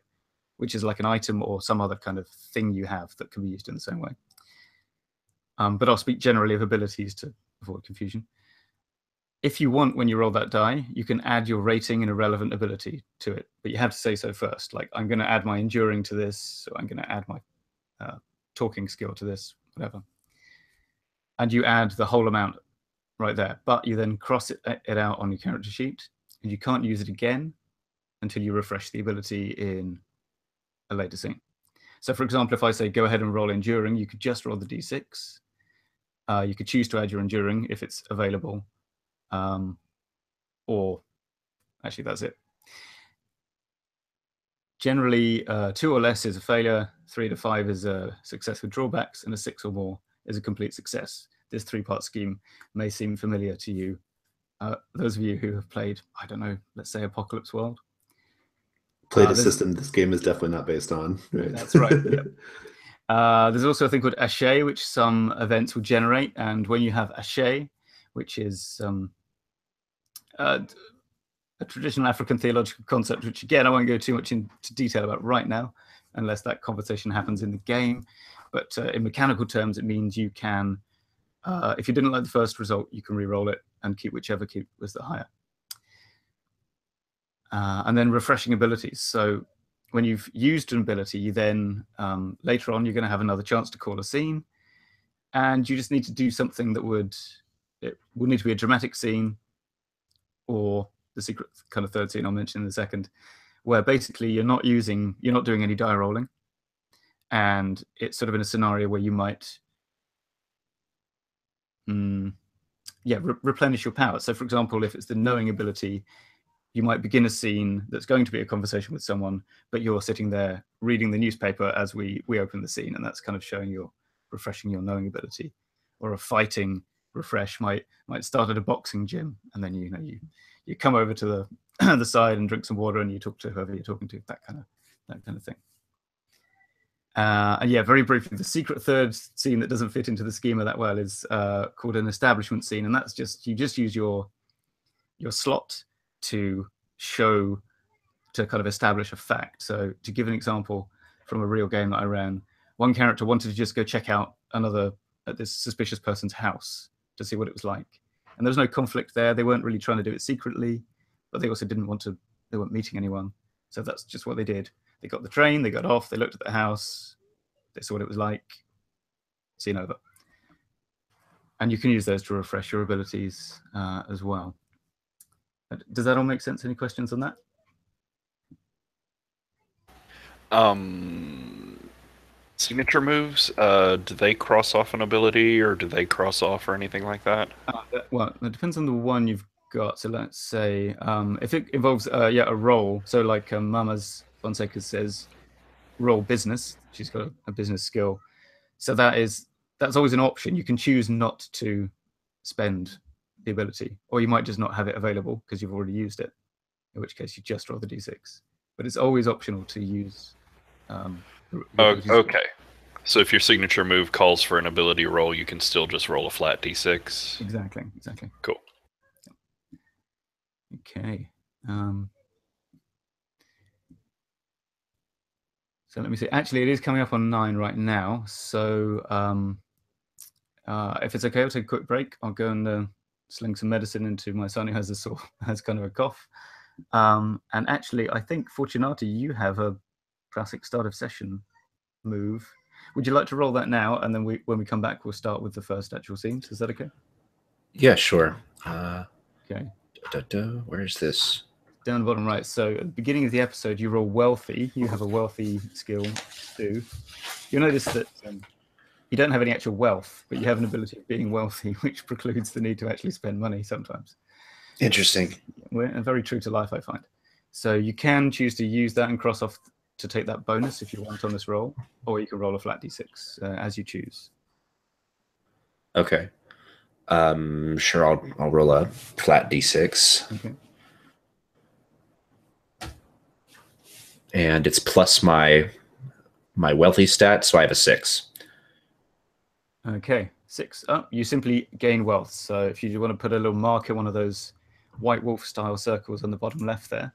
which is like an item or some other kind of thing you have that can be used in the same way. But I'll speak generally of abilities to avoid confusion. If you want, when you roll that die, you can add your rating and a relevant ability to it, but you have to say so first. Like, I'm going to add my enduring to this, so I'm going to add my talking skill to this, whatever. And you add the whole amount right there, but you then cross it out on your character sheet, and you can't use it again until you refresh the ability in a later scene. So, for example, if I say go ahead and roll enduring, you could just roll the d6. You could choose to add your enduring if it's available. Or actually, that's it. Generally, 2 or less is a failure, 3 to 5 is a success with drawbacks, and a 6 or more is a complete success. This 3-part scheme may seem familiar to you. Those of you who have played, I don't know, let's say Apocalypse World.
Played a system this game is definitely not based on. Right?
That's right. Yep. There's also a thing called Ashe, which some events will generate, and when you have Ashe, which is a traditional African theological concept, which again I won't go too much into detail about right now, unless that conversation happens in the game. But in mechanical terms, it means you can, if you didn't like the first result, you can re-roll it and keep whichever was the higher. And then refreshing abilities. So when you've used an ability, you then later on you're going to have another chance to call a scene, and you just need to do something that would need to be a dramatic scene, or the secret kind of third scene I'll mention in a second, where basically you're not doing any die rolling, and it's sort of in a scenario where you might replenish your power. So for example, if it's the knowing ability, you might begin a scene that's going to be a conversation with someone, but you're sitting there reading the newspaper as we open the scene, and that's kind of showing you're refreshing your knowing ability. Or a fighting refresh might start at a boxing gym, and then you come over to the side and drink some water, and you talk to whoever you're talking to, that kind of thing. And yeah, very briefly, the secret third scene that doesn't fit into the schema that well is called an establishment scene, and that's you just use your slot to kind of establish a fact. So to give an example from a real game that I ran, one character wanted to just go check out this suspicious person's house to see what it was like, and there was no conflict there. They weren't really trying to do it secretly, but they also they weren't meeting anyone, so that's just what they did. They got the train, they got off, they looked at the house, they saw what it was like, scene over. And you can use those to refresh your abilities as well. Does that all make sense? Any questions on that?
Signature moves, do they cross off an ability, or do they cross off or anything like that?
Well, it depends on the one you've got. So let's say if it involves a role, so like Mama's Fonseca says, roll business. She's got a business skill, so that's always an option. You can choose not to spend the ability, or you might just not have it available because you've already used it, in which case you just roll the d6. But it's always optional to use.
Okay, so if your signature move calls for an ability roll, you can still just roll a flat d6.
Exactly.
Cool.
Okay. So let me see. Actually, it is coming up on 9 right now. So if it's okay, I'll take a quick break. I'll go and sling some medicine into my son who has has kind of a cough. And actually, I think Fortunato, you have a classic start of session move. Would you like to roll that now? And then when we come back, we'll start with the first actual scenes. Is that okay?
Yeah, sure.
Okay.
Where is this?
Down the bottom right. So at the beginning of the episode, you roll wealthy. You have a wealthy skill too. You'll notice that you don't have any actual wealth, but you have an ability of being wealthy, which precludes the need to actually spend money sometimes.
Interesting.
We're very true to life, I find. So you can choose to use that and cross off to take that bonus if you want on this roll, or you can roll a flat d6 as you choose.
Okay. Sure. I'll roll a flat d6.
Okay.
And it's plus my wealthy stat, so I have a 6.
Okay, 6. You simply gain wealth. So if you want to put a little marker, one of those White Wolf style circles on the bottom left there.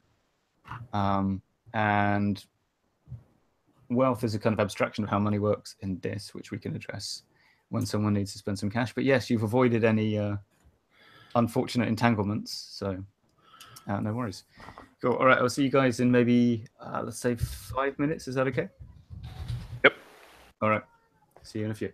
And wealth is a kind of abstraction of how money works in this, which we can address when someone needs to spend some cash. But yes, you've avoided any unfortunate entanglements. So no worries. Cool. All right, I'll see you guys in maybe, let's say 5 minutes. Is that okay?
Yep.
All right. See you in a few.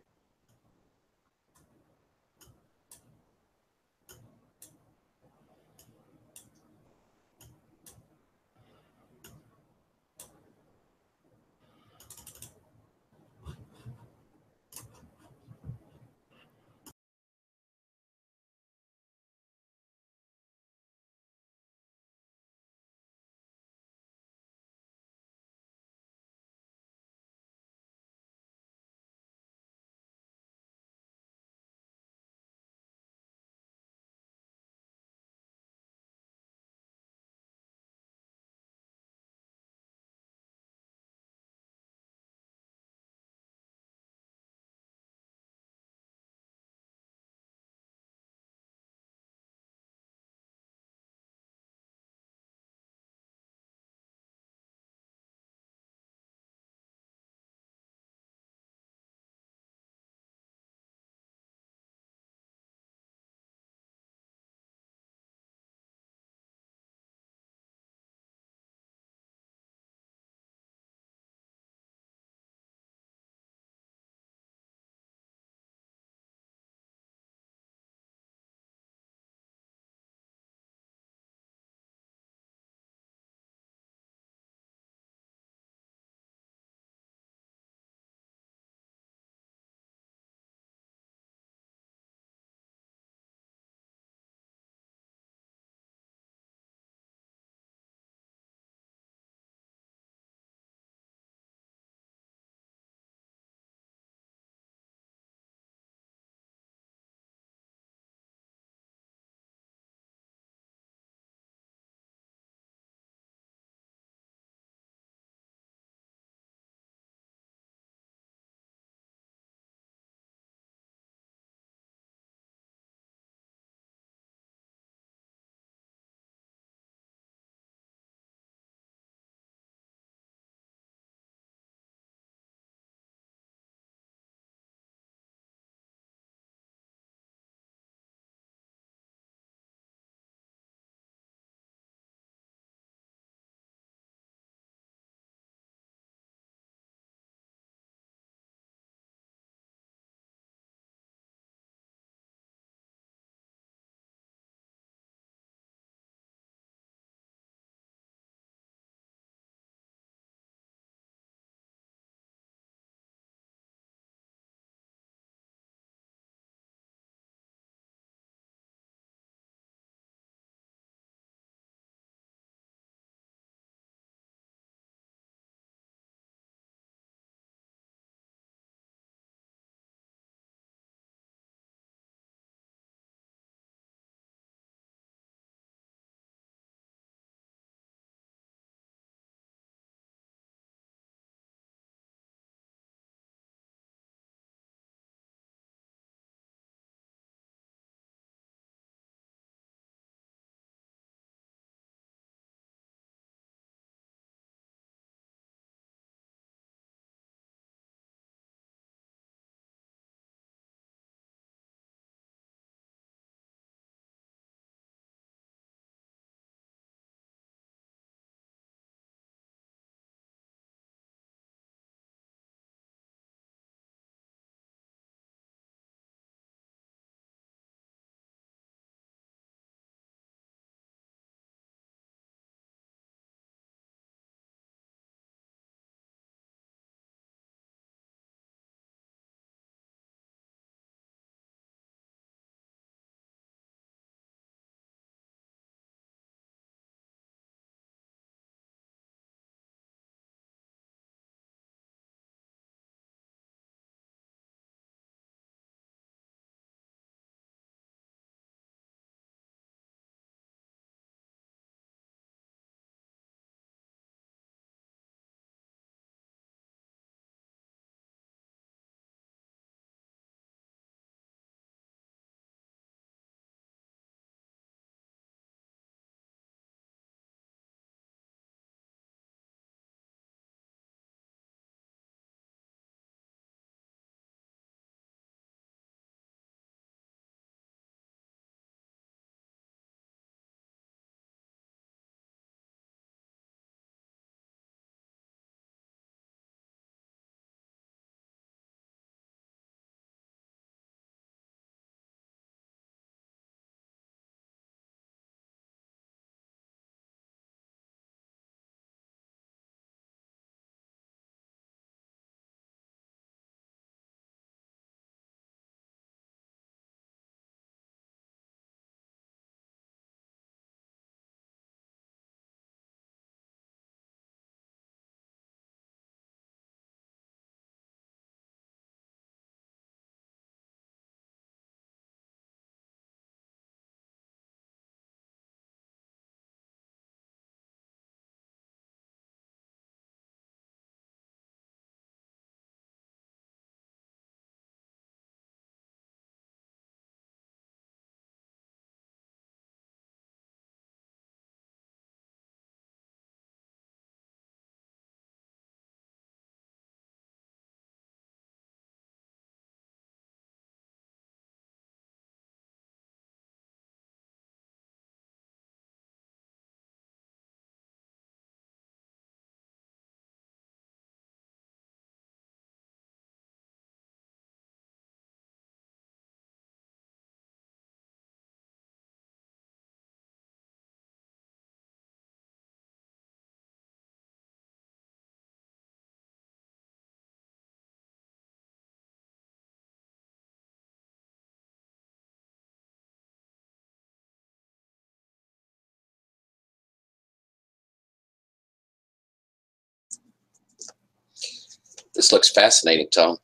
This looks fascinating, Tom.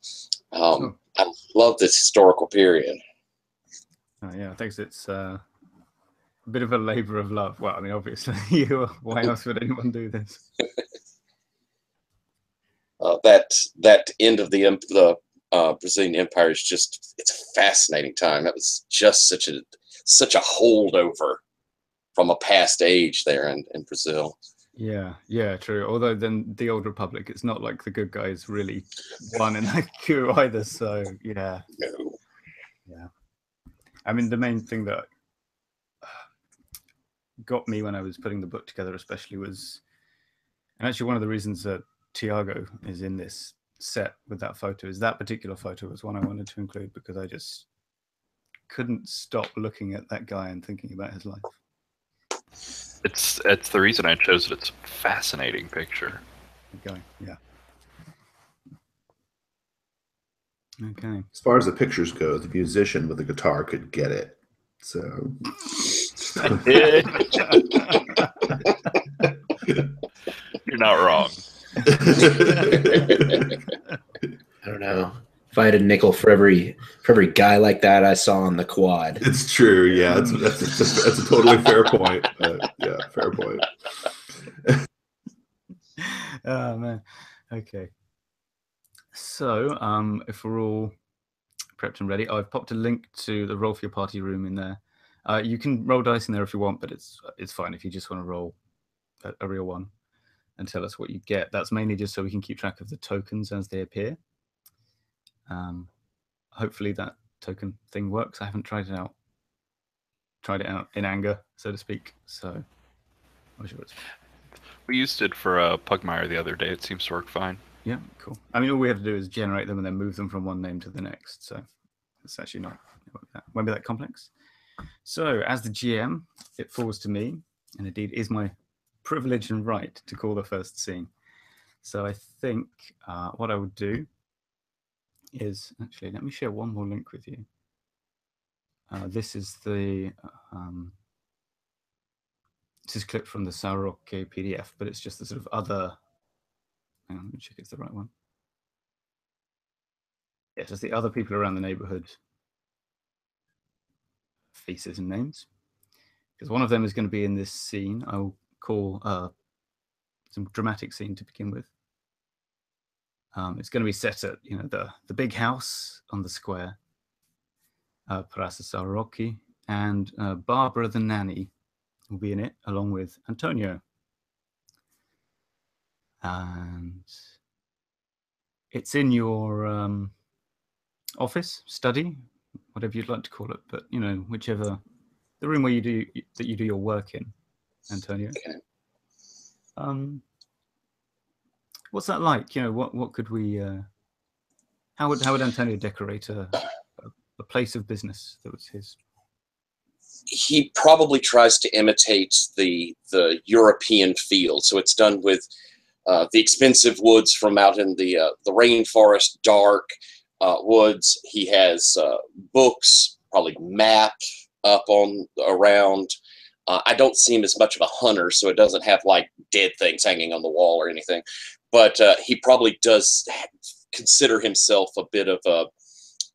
Sure.
I love this historical period.
Oh, yeah, I think it's a bit of a labor of love. Well, I mean, obviously, why else would anyone do this?
That end of the Brazilian Empire is it's a fascinating time. That was just such a holdover from a past age there in Brazil.
Yeah, true. Although then the old republic, it's not like the good guys really won in that coup either. So yeah,
No.
yeah. I mean, the main thing that got me when I was putting the book together, especially, was, and actually one of the reasons that Tiago is in this set with that photo is that particular photo was one I wanted to include because I just couldn't stop looking at that guy and thinking about his life.
It's the reason I chose it. It's a fascinating picture.
Guy, yeah. Okay.
As far as the pictures go, the musician with the guitar could get it. So
You're not wrong.
I don't know. If I had a nickel for every guy like that I saw on the quad.
It's true. Yeah, that's a totally fair point. Yeah, fair point.
Oh man. Okay. So, if we're all prepped and ready, I've popped a link to the Roll for Your Party room in there. You can roll dice in there if you want, but it's fine if you just want to roll a real one and tell us what you get. That's mainly just so we can keep track of the tokens as they appear. Hopefully that token thing works. I haven't tried it out in anger, so to speak. So I'm sure it's fine.
We used it for Pugmire the other day. It seems to work fine.
Yeah, cool. I mean, all we have to do is generate them and then move them from one name to the next. So it's actually won't be that complex. So as the GM, it falls to me, and indeed is my privilege and right to call the first scene. So I think what I would do is, actually, let me share one more link with you. This is the this is clipped from the Sauroke PDF, but it's just the sort of other. Hang on, let me check it's the right one. Yeah, just the other people around the neighborhood faces and names, because one of them is going to be in this scene. I will call some dramatic scene to begin with. It's going to be set at the big house on the square, Praça Sauroke, and Barbara the nanny will be in it along with Antonio. And it's in your office, study, whatever you'd like to call it, but whichever, the room where you do your work in, Antonio.
Okay.
What's that like? What could we? How would Antonio decorate a place of business that was his?
He probably tries to imitate the European feel, so it's done with the expensive woods from out in the rainforest, dark woods. He has books, probably map up around. I don't see him as much of a hunter, so it doesn't have like dead things hanging on the wall or anything. But he probably does consider himself a bit of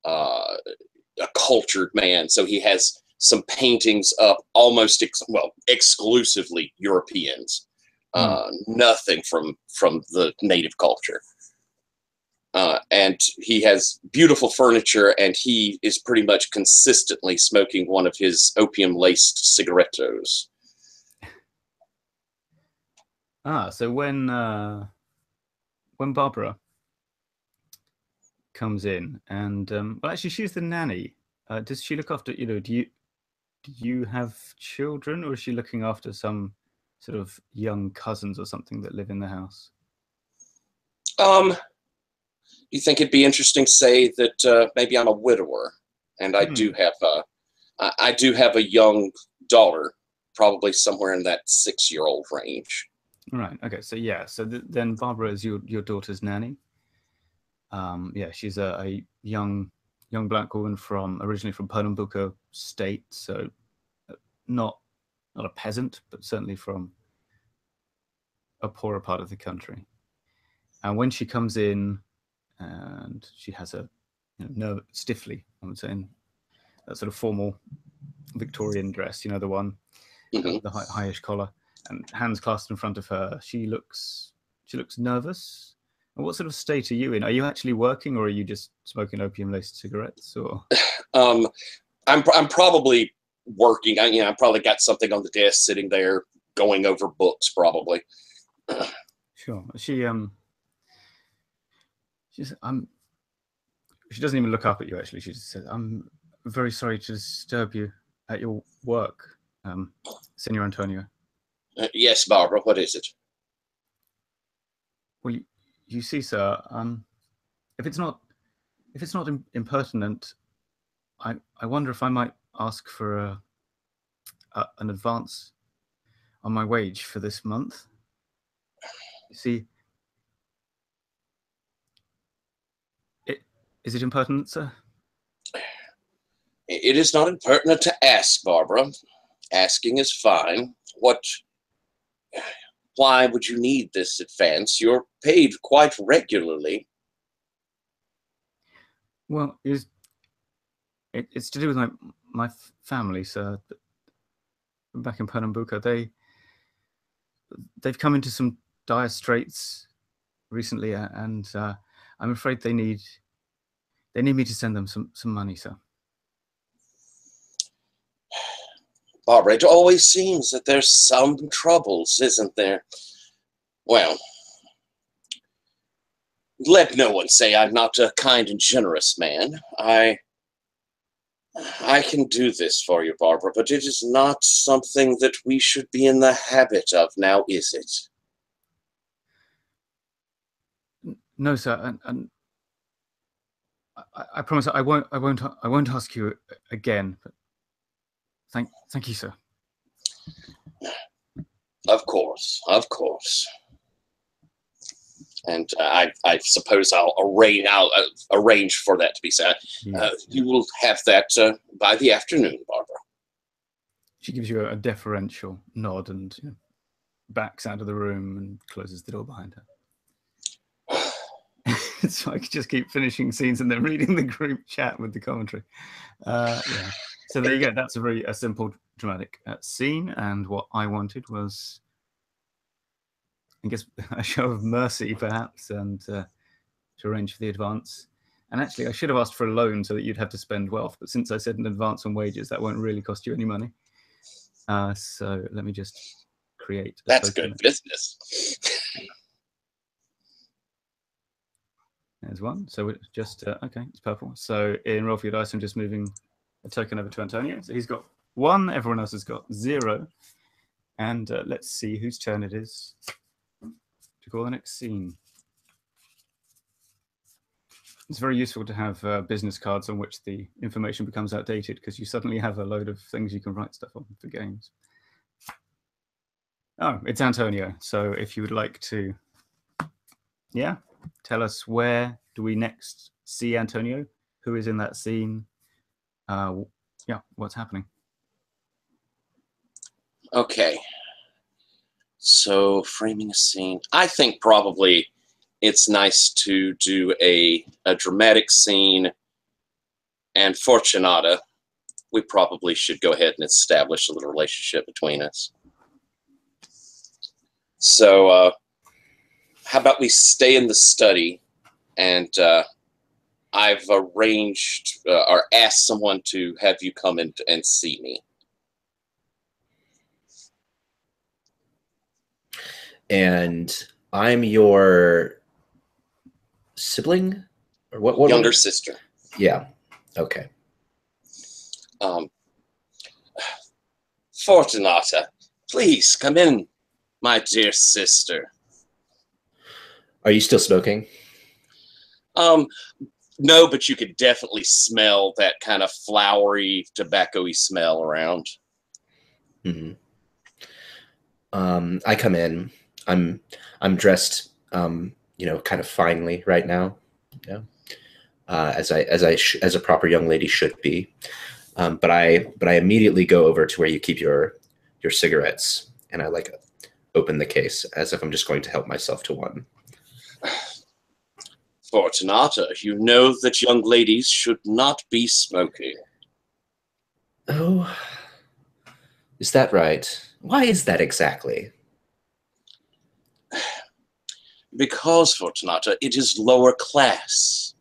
a cultured man. So he has some paintings up, almost exclusively Europeans. Nothing from the native culture. And he has beautiful furniture, and he is pretty much consistently smoking one of his opium-laced cigarettos.
So when Barbara comes in, and well, actually, she's the nanny. Does she look after? Do you have children, or is she looking after some sort of young cousins or something that live in the house?
You think it'd be interesting to say that maybe I'm a widower, and I do have a young daughter, probably somewhere in that 6-year-old range.
Right. Okay. So yeah. So then Barbara is your daughter's nanny. Yeah, she's a young black woman originally from Pernambuco State, so not a peasant, but certainly from a poorer part of the country. And when she comes in, and she has a nerve stiffly, I would say, in that sort of formal Victorian dress, the one
Mhm.
with the highish collar, and hands clasped in front of her. She looks nervous. And what sort of state are you in? Are you actually working, or are you just smoking opium-laced cigarettes? Or
I'm probably working. I probably got something on the desk sitting there, going over books, probably.
sure, she doesn't even look up at you. Actually, she just says, "I'm very sorry to disturb you at your work, Senor Antonio."
Yes, Barbara. What is it?
Well, you see, sir, if it's not impertinent, I wonder if I might ask for an advance on my wage for this month. You see, is it impertinent, sir?
It is not impertinent to ask, Barbara. Asking is fine. Why would you need this advance? You're paid quite regularly.
Well, it's to do with my family, sir. Back in Pernambuco, they've come into some dire straits recently, and I'm afraid they need me to send them some money, sir.
Barbara, it always seems that there's some troubles, isn't there? Well, let no one say I'm not a kind and generous man. I can do this for you, Barbara, but it is not something that we should be in the habit of now, is it?
No, sir, and I promise I won't ask you again. But thank you, sir.
Of course. And I suppose I'll arrange for that to be said.
Yes.
You will have that by the afternoon, Barbara.
She gives you a deferential nod and backs out of the room and closes the door behind her. So I could just keep finishing scenes and then reading the group chat with the commentary. Yeah. So there you go. That's a simple dramatic scene. And what I wanted was, I guess, a show of mercy, perhaps, and to arrange for the advance. And actually, I should have asked for a loan so that you'd have to spend wealth. But since I said an advance on wages, that won't really cost you any money. So let me just create.
That's good business.
There's one. So it's just, okay, it's purple. So in roll for your dice, I'm just moving a token over to Antonio. So he's got 1, everyone else has got 0. And let's see whose turn it is to call the next scene. It's very useful to have business cards on which the information becomes outdated, because you suddenly have a load of things you can write stuff on for games. Oh, it's Antonio. So if you would like to, tell us, where do we next see Antonio? Who is in that scene? What's happening?
Okay. So framing a scene. I think probably it's nice to do a dramatic scene. And Fortunata, we probably should go ahead and establish a little relationship between us. So how about we stay in the study, and I've arranged or asked someone to have you come in and see me.
And I'm your sibling? Or what
Younger sister.
Yeah. Okay.
Fortunata, please come in, my dear sister.
Are you still smoking?
No, but you could definitely smell that kind of flowery, tobacco-y smell around.
Mm-hmm. I come in. I'm dressed, kind of finely right now, as a proper young lady should be. But I immediately go over to where you keep your cigarettes, and I open the case as if I'm just going to help myself to one.
Fortunata, you know that young ladies should not be smoking.
Oh, is that right? Why is that exactly?
Because, Fortunata, it is lower class.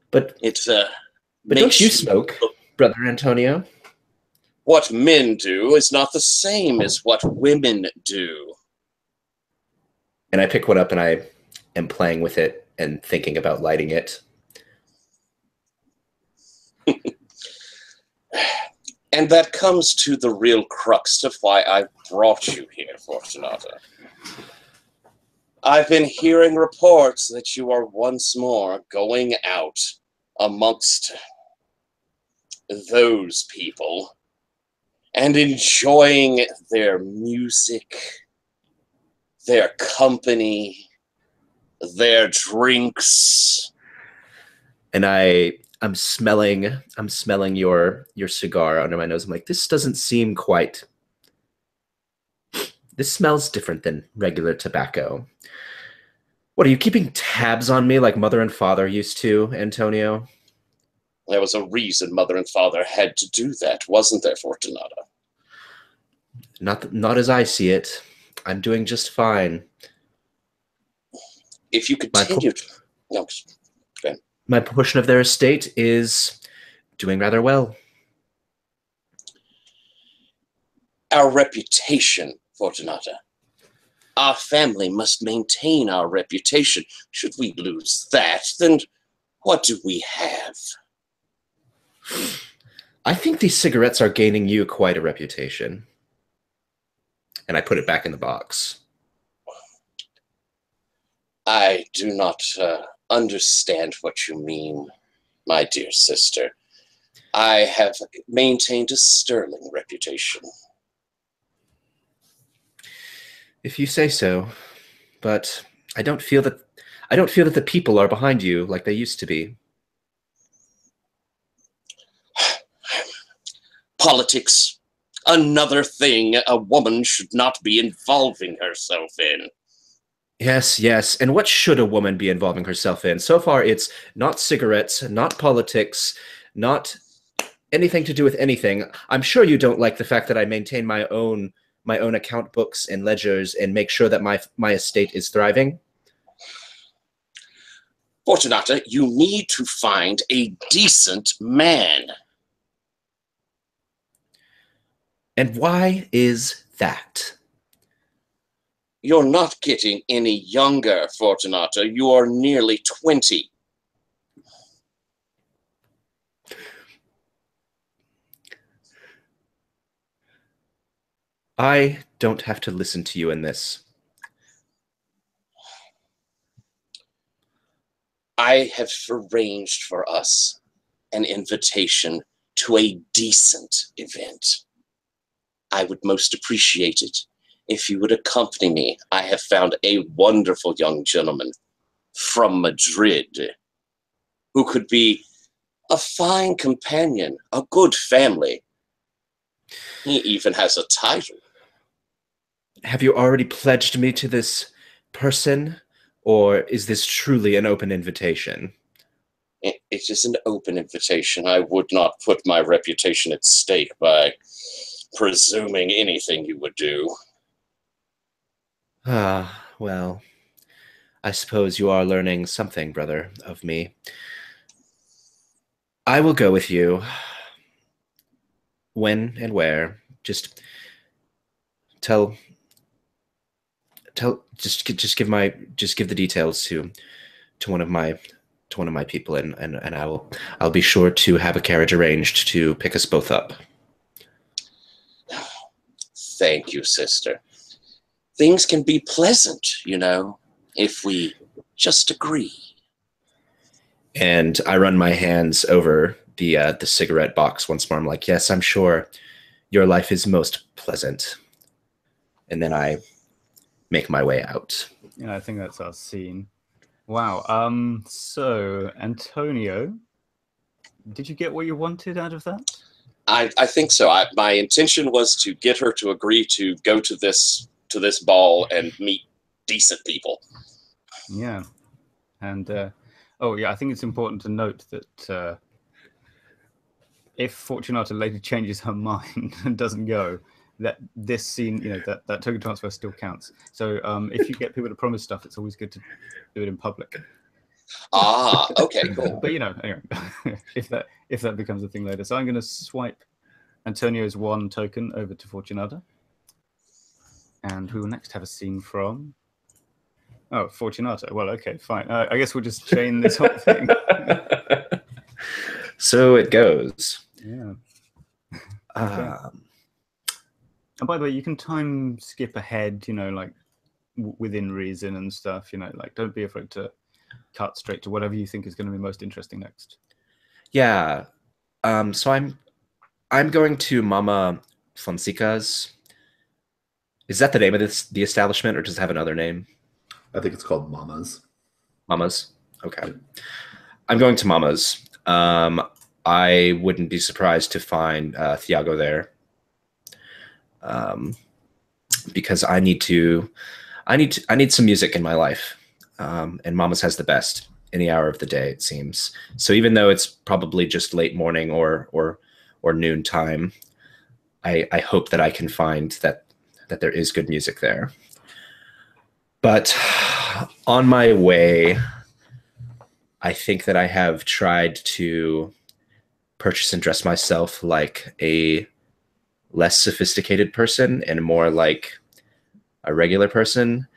But
It
don't
makes
you smoke, Brother Antonio?
What men do is not the same as what women do.
And I pick one up and I am playing with it and thinking about lighting it.
And that comes to the real crux of why I brought you here, Fortunata. I've been hearing reports that you are once more going out amongst those people and enjoying their music, their company, their drinks.
And I'm smelling your cigar under my nose. I'm like, this doesn't seem quite. This smells different than regular tobacco. What, are you keeping tabs on me like mother and father used to, Antonio?
There was a reason mother and father had to do that, wasn't there, Fortunata?
Not as I see it. I'm doing just fine.
If you continue to... No, go ahead.
My portion of their estate is doing rather well.
Our reputation, Fortunata. Our family must maintain our reputation. Should we lose that, then what do we have?
I think these cigarettes are gaining you quite a reputation. And I put it back in the box.
I do not understand what you mean, my dear sister. I have maintained a sterling reputation.
If you say so, but I don't feel that the people are behind you like they used to be.
Politics, another thing a woman should not be involving herself in.
Yes. And what should a woman be involving herself in? So far, it's not cigarettes, not politics, not anything to do with anything. I'm sure you don't like the fact that I maintain my own account books and ledgers and make sure that my estate is thriving.
Fortunata, you need to find a decent man.
And why is that?
You're not getting any younger, Fortunata. You are nearly 20.
I don't have to listen to you in this.
I have arranged for us an invitation to a decent event. I would most appreciate it if you would accompany me. I have found a wonderful young gentleman from Madrid who could be a fine companion, a good family. He even has a title.
Have you already pledged me to this person, or is this truly an open invitation?
It is an open invitation. I would not put my reputation at stake by presuming anything you would do.
Ah, well, I suppose you are learning something, brother, of me. I will go with you. When and where? Just just give the details to one of my people, and I'll be sure to have a carriage arranged to pick us both up.
Thank you, sister. Things can be pleasant, if we just agree.
And I run my hands over the cigarette box once more. I'm like, yes, I'm sure your life is most pleasant. And then I make my way out.
Yeah, I think that's our scene. Wow. So, Antonio, did you get what you wanted out of that?
I think so. My intention was to get her to agree to go to this ball and meet decent people.
Yeah. And Oh yeah, I think it's important to note that if Fortunata later changes her mind and doesn't go, that this scene, that token transfer still counts. So if you get people to promise stuff, it's always good to do it in public.
Ah, okay, cool.
But anyway, if that becomes a thing later, so I'm going to swipe Antonio's 1 token over to Fortunata, and we will next have a scene from. Oh, Fortunato. Well, okay, fine. I guess we'll just chain this whole thing.
So it goes.
Yeah. And by the way, you can time skip ahead, like within reason and stuff. Like don't be afraid to cut straight to whatever you think is going to be most interesting next.
Yeah. So I'm going to Mama Fonseca's. Is that the name of the establishment, or does it have another name?
I think it's called Mama's.
Mama's. Okay. I'm going to Mama's. I wouldn't be surprised to find Thiago there, because I need some music in my life, and Mama's has the best any hour of the day, it seems. So even though it's probably just late morning or noon time, I hope that I can find that there is good music there. But on my way, I think that I have tried to purchase and dress myself like a less sophisticated person and more like a regular person.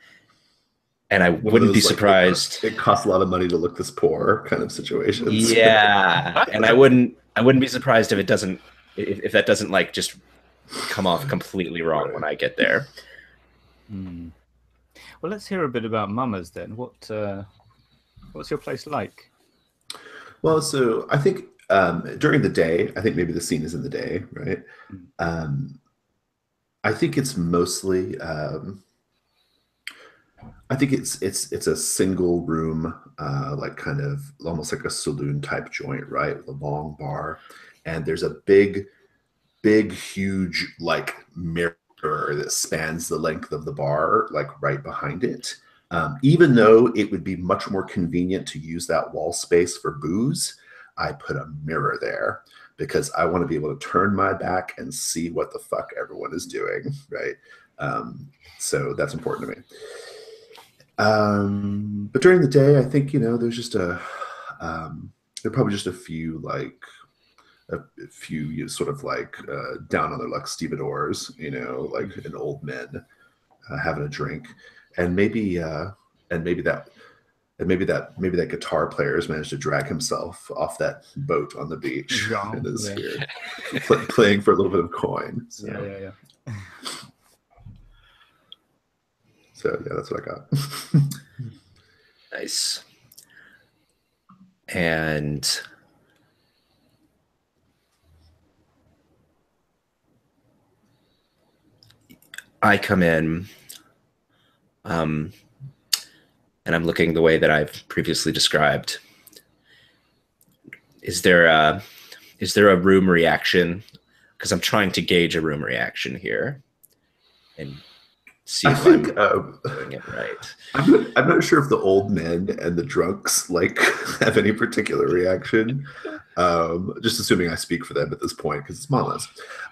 And I wouldn't be surprised.
It costs a lot of money to look this poor kind of situations.
Yeah. And I wouldn't be surprised if that doesn't like just come off completely wrong when I get there.
Well, let's hear a bit about Mama's then. What's your place like?
Well, so I think during the day, I think maybe the scene is in the day, right? I think it's mostly. I think it's a single room, like kind of almost like a saloon type joint, right? With a long bar, and there's a big, huge like mirror that spans the length of the bar, like right behind it. Even though it would be much more convenient to use that wall space for booze, I put a mirror there because I want to be able to turn my back and see what the fuck everyone is doing, right? So that's important to me. But during the day, I think, there's just there are probably just a few sort of like down on their luck stevedores, like an old men having a drink, and maybe that guitar player has managed to drag himself off that boat on the beach and is here playing for a little bit of coin. So.
Yeah.
So yeah, that's what I got.
Nice. And I come in, and I'm looking the way that I've previously described. Is there a room reaction? Because I'm trying to gauge a room reaction here and see if I'm doing it right.
I'm not sure if the old men and the drunks have any particular reaction. Just assuming I speak for them at this point because it's Mama's.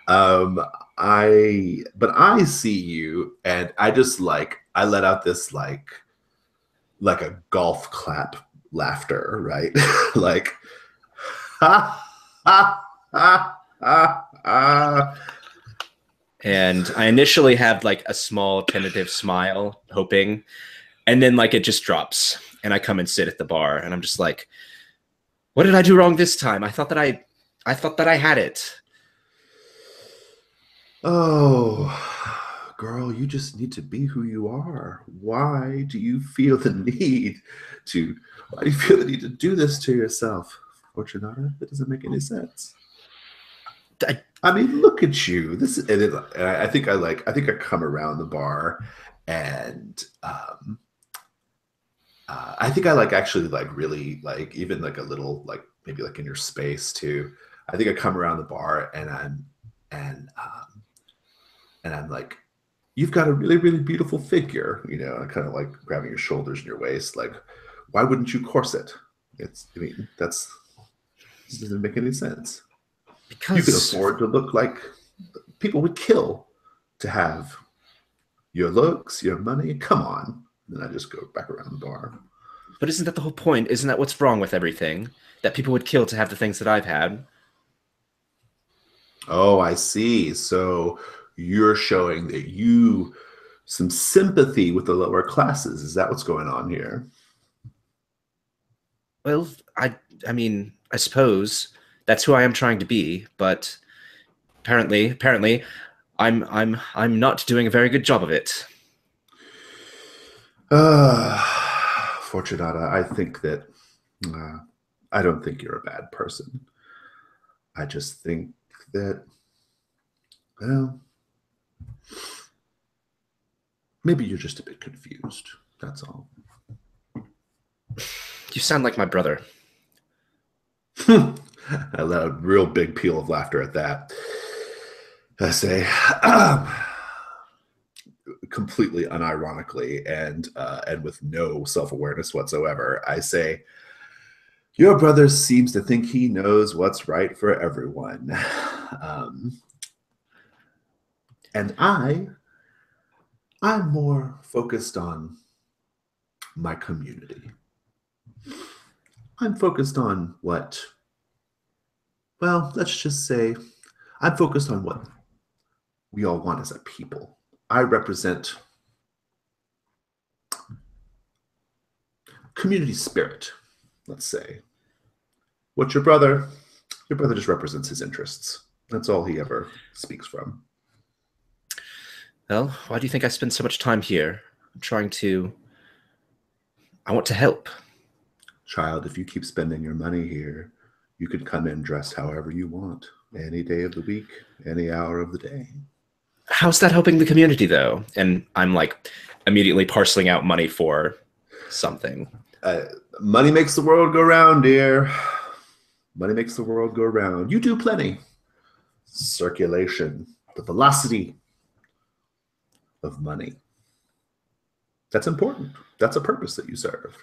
But I see you, and I just I let out this like a golf clap laughter, right? Like ha ha ha ha ha.
And I initially have like a small tentative smile, hoping, and then it just drops, and I come and sit at the bar, and I'm just like, what did I do wrong this time? I thought that I had it.
Oh, girl, you just need to be who you are. Why do you feel the need to do this to yourself? Fortunata, that doesn't make any sense. I mean, look at you. I think I come around the bar, and I think I actually really even a little maybe in your space too. I think I come around the bar, and I'm like, you've got a really, really beautiful figure, I kind of grabbing your shoulders and your waist, why wouldn't you corset? This doesn't make any sense.
Because
You can afford to look like people would kill to have your looks, your money. Come on. Then I just go back around the bar.
But isn't that the whole point? Isn't that what's wrong with everything? That people would kill to have the things that I've had?
Oh, I see. So you're showing that some sympathy with the lower classes. Is that what's going on here?
Well, I mean, I suppose that's who I am trying to be, but apparently, I'm not doing a very good job of it.
Fortunata, I think that I don't think you're a bad person. I just think that, well, maybe you're just a bit confused. That's all.
You sound like my brother.
I let a real big peal of laughter at that. I say, completely unironically and with no self-awareness whatsoever, I say, your brother seems to think he knows what's right for everyone. And I'm more focused on my community. I'm focused on what, well, let's just say I'm focused on what we all want as a people. I represent community spirit, let's say. What's your brother? Your brother just represents his interests. That's all he ever speaks from.
Well, why do you think I spend so much time here? I want to help.
Child, if you keep spending your money here, you can come in dressed however you want, any day of the week, any hour of the day.
How's that helping the community, though? And I'm like immediately parceling out money for something.
Money makes the world go round, dear. Money makes the world go round. You do plenty. Circulation, the velocity of money. That's important. That's a purpose that you serve.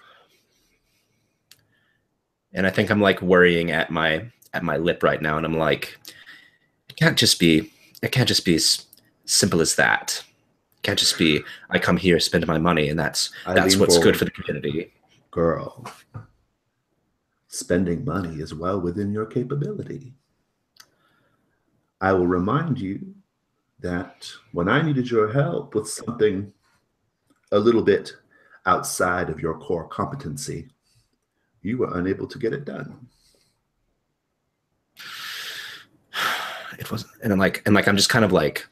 And I think I'm like worrying at my lip right now, and I'm like, it can't just be as simple as that. It can't just be I come here, spend my money, and that's what's good for the community.
Girl, spending money is well within your capability. I will remind you that when I needed your help with something a little bit outside of your core competency, you were unable to get it done.
It wasn't, and I'm just kind of like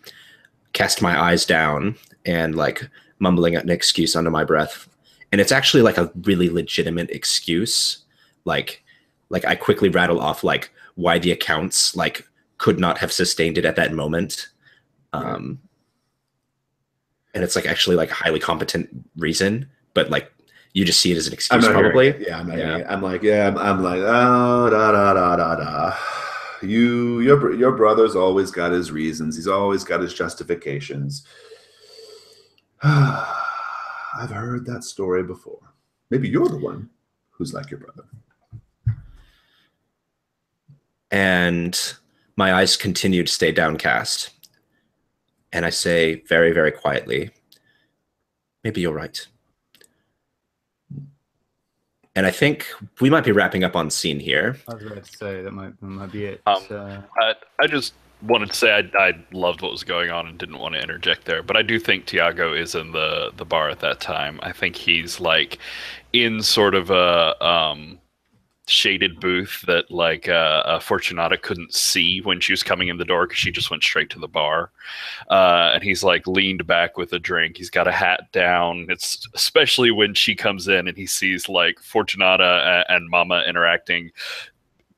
cast my eyes down and like mumbling an excuse under my breath. And it's actually like a really legitimate excuse. Like I quickly rattle off like why the accounts like could not have sustained it at that moment. And it's like actually like a highly competent reason, but like you just see it as an excuse probably.
Yeah, I'm not hearing it. I'm like, oh, da da da da da. Your brother's always got his reasons. He's always got his justifications. I've heard that story before. Maybe you're the one who's like your brother.
And my eyes continue to stay downcast. And I say very, very quietly, maybe you're right. And I think we might be wrapping up on scene here.
I was about to say that might be it.
I just wanted to say I loved what was going on and didn't want to interject there, but I do think Tiago is in the bar at that time. I think he's like in sort of a shaded booth that like Fortunata couldn't see when she was coming in the door because she just went straight to the bar, and he's like leaned back with a drink. He's got a hat down. It's especially when she comes in and he sees like Fortunata and Mama interacting.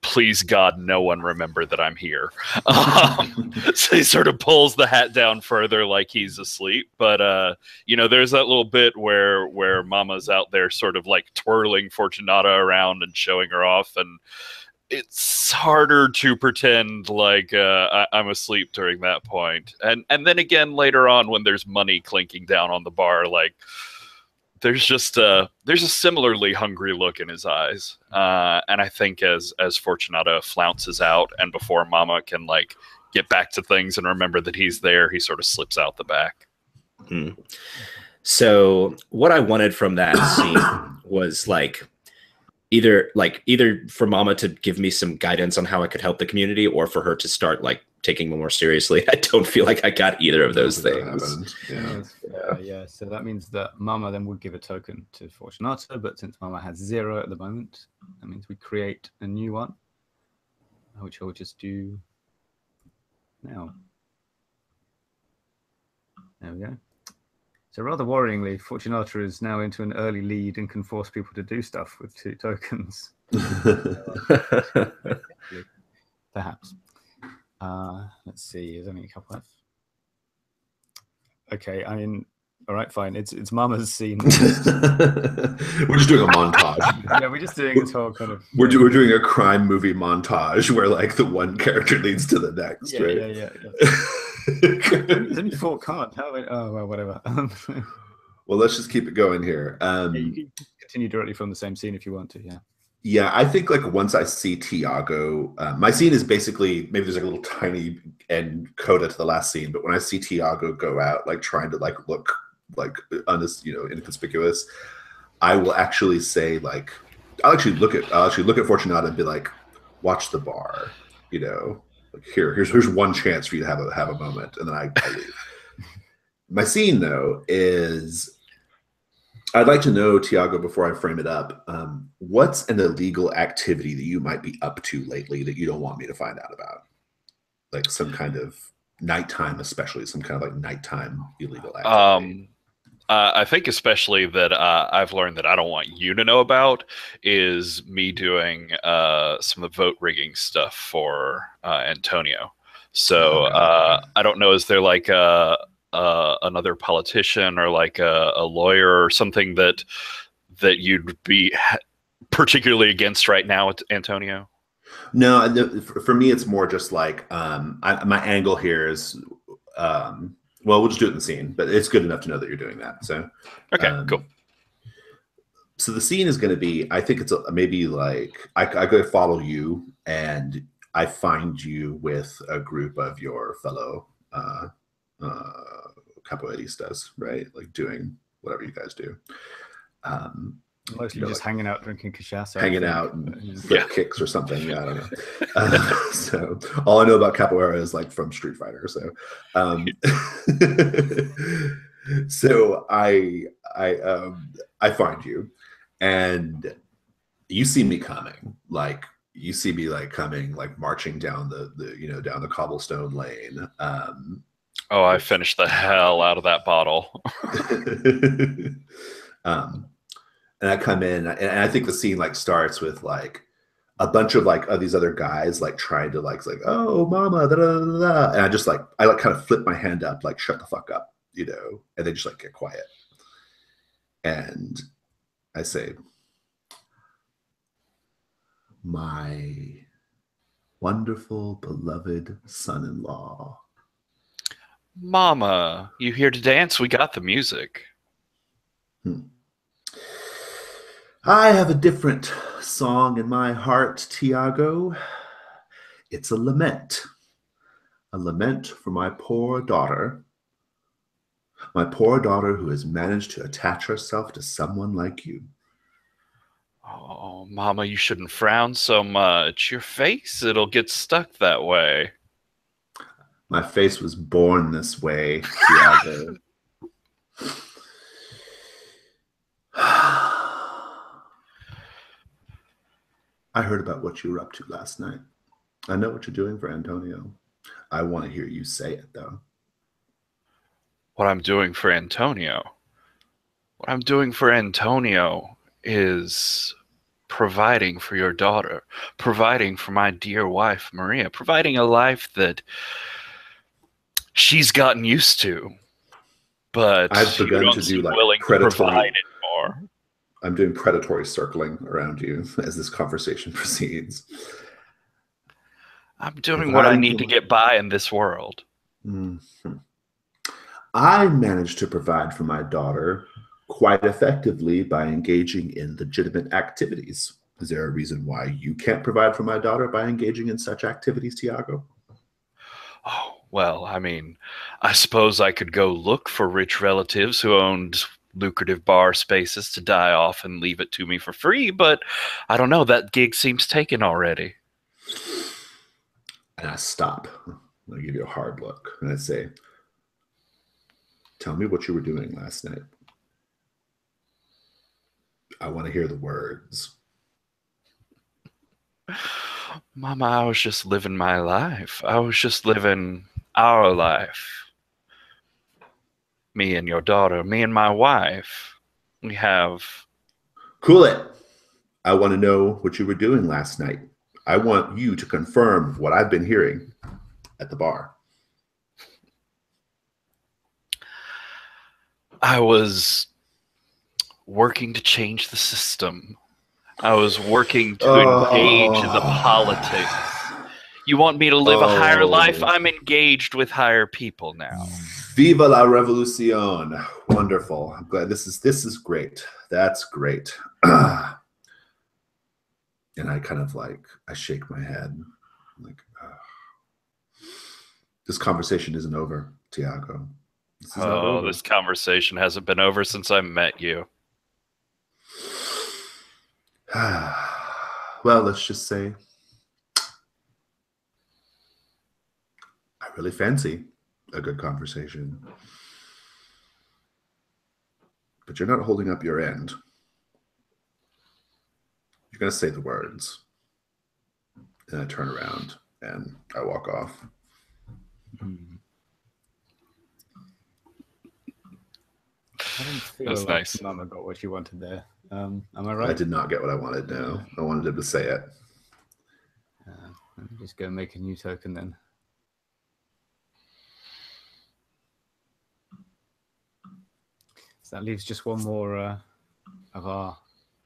Please God, no one remember that I'm here. So he sort of pulls the hat down further like he's asleep. But, you know, there's that little bit where Mama's out there sort of like twirling Fortunata around and showing her off. And it's harder to pretend like I'm asleep during that point. And then again, later on when there's money clinking down on the bar, like there's just there's a similarly hungry look in his eyes, and I think as Fortunata flounces out, and before Mama can like get back to things and remember that he's there, he sort of slips out the back.
Hmm. So what I wanted from that scene was either for Mama to give me some guidance on how I could help the community, or for her to start like taking me more seriously. I don't feel like I got either of those things.
Yeah. So that means that Mama then would give a token to Fortunata, but since Mama has 0 at the moment, that means we create a new one, which I'll just do now. There we go. So rather worryingly, Fortunata is now into an early lead and can force people to do stuff with 2 tokens. Perhaps. Let's see. There's only a couple left. Okay. I mean, all right, fine. It's Mama's scene.
We're just doing a montage.
Yeah, we're just doing this whole kind of.
We're doing a crime movie montage where like the one character leads to the next.
Yeah,
right?
yeah. There's only 4 cards. Oh well, whatever.
Well, let's just keep it going here.
You can continue directly from the same scene if you want to. Yeah.
Yeah, I think like once I see Tiago, my scene is basically maybe there's like a little tiny end coda to the last scene, but when I see Tiago go out like trying to like look like inconspicuous, I will actually say like I'll actually look at Fortunata and be like, watch the bar, like here's one chance for you to have a moment, and then I leave. My scene though is I'd like to know, Tiago, before I frame it up, what's an illegal activity that you might be up to lately that you don't want me to find out about? Like some kind of nighttime, especially some kind of like nighttime illegal activity.
I think especially that I've learned that I don't want you to know about is me doing some of the vote rigging stuff for Antonio. So I don't know, is there like another politician or like a lawyer or something that you'd be particularly against right now, Antonio?
No, for me, it's more just like my angle here is, well, we'll just do it in the scene, but it's good enough to know that you're doing that. So,
okay, cool.
So the scene is going to be, I think it's maybe like I go follow you and I find you with a group of your fellow capoeiristas, right? Like doing whatever you guys do.
Mostly just hanging out, drinking cachaça.
Hanging out and flip kicks or something. Yeah, I don't know. So all I know about capoeira is like from Street Fighter. So, so I find you, and you see me coming. Like you see me like coming, like marching down the down the cobblestone lane.
Oh, I finished the hell out of that bottle.
And I come in, and I think the scene like starts with like a bunch of like these other guys like trying to like oh mama da, da, da, da. And I like kind of flip my hand up like shut the fuck up, and they just like get quiet. And I say, my wonderful beloved son-in-law.
Mama, you here to dance? We got the music.
I have a different song in my heart, Tiago. It's a lament for my poor daughter who has managed to attach herself to someone like you.
Oh, Mama, you shouldn't frown so much. Your face, it'll get stuck that way.
My face was born this way, Tiago. I heard about what you were up to last night. I know what you're doing for Antonio. I want to hear you say it, though.
What I'm doing for Antonio? What I'm doing for Antonio is providing for your daughter, providing for my dear wife, Maria, providing a life that she's gotten used to. But
I've begun to do like predatory. I'm doing predatory circling around you as this conversation proceeds.
I'm doing what I need to get by in this world.
Mm-hmm. I managed to provide for my daughter quite effectively by engaging in legitimate activities. Is there a reason why you can't provide for my daughter by engaging in such activities, Tiago?
Oh, well, I mean, I suppose I could go look for rich relatives who owned lucrative bar spaces to die off and leave it to me for free, but I don't know, that gig seems taken already.
And I stop. I give you a hard look and I say, tell me what you were doing last night. I want to hear the words.
Mama, I was just living my life. I was just living our life. Me and your daughter, me and my wife. We have...
Cool it. I want to know what you were doing last night. I want you to confirm what I've been hearing at the bar.
I was working to change the system. I was working to engage in the politics. You want me to live a higher life? I'm engaged with higher people now.
Viva la revolucion. Wonderful. I'm glad this is great. That's great. And I kind of like, I shake my head. I'm like, this conversation isn't over, Tiago. This is not over.
This conversation hasn't been over since I met you.
Well, let's just say I really fancy a good conversation. But you're not holding up your end. You're going to say the words. And I turn around and I walk off.
I don't feel
That's
like
nice.
Mama got what she wanted there. Am I right?
I did not get what I wanted, no. I wanted him to say it.
Let me just go make a new token then. So that leaves just one more of our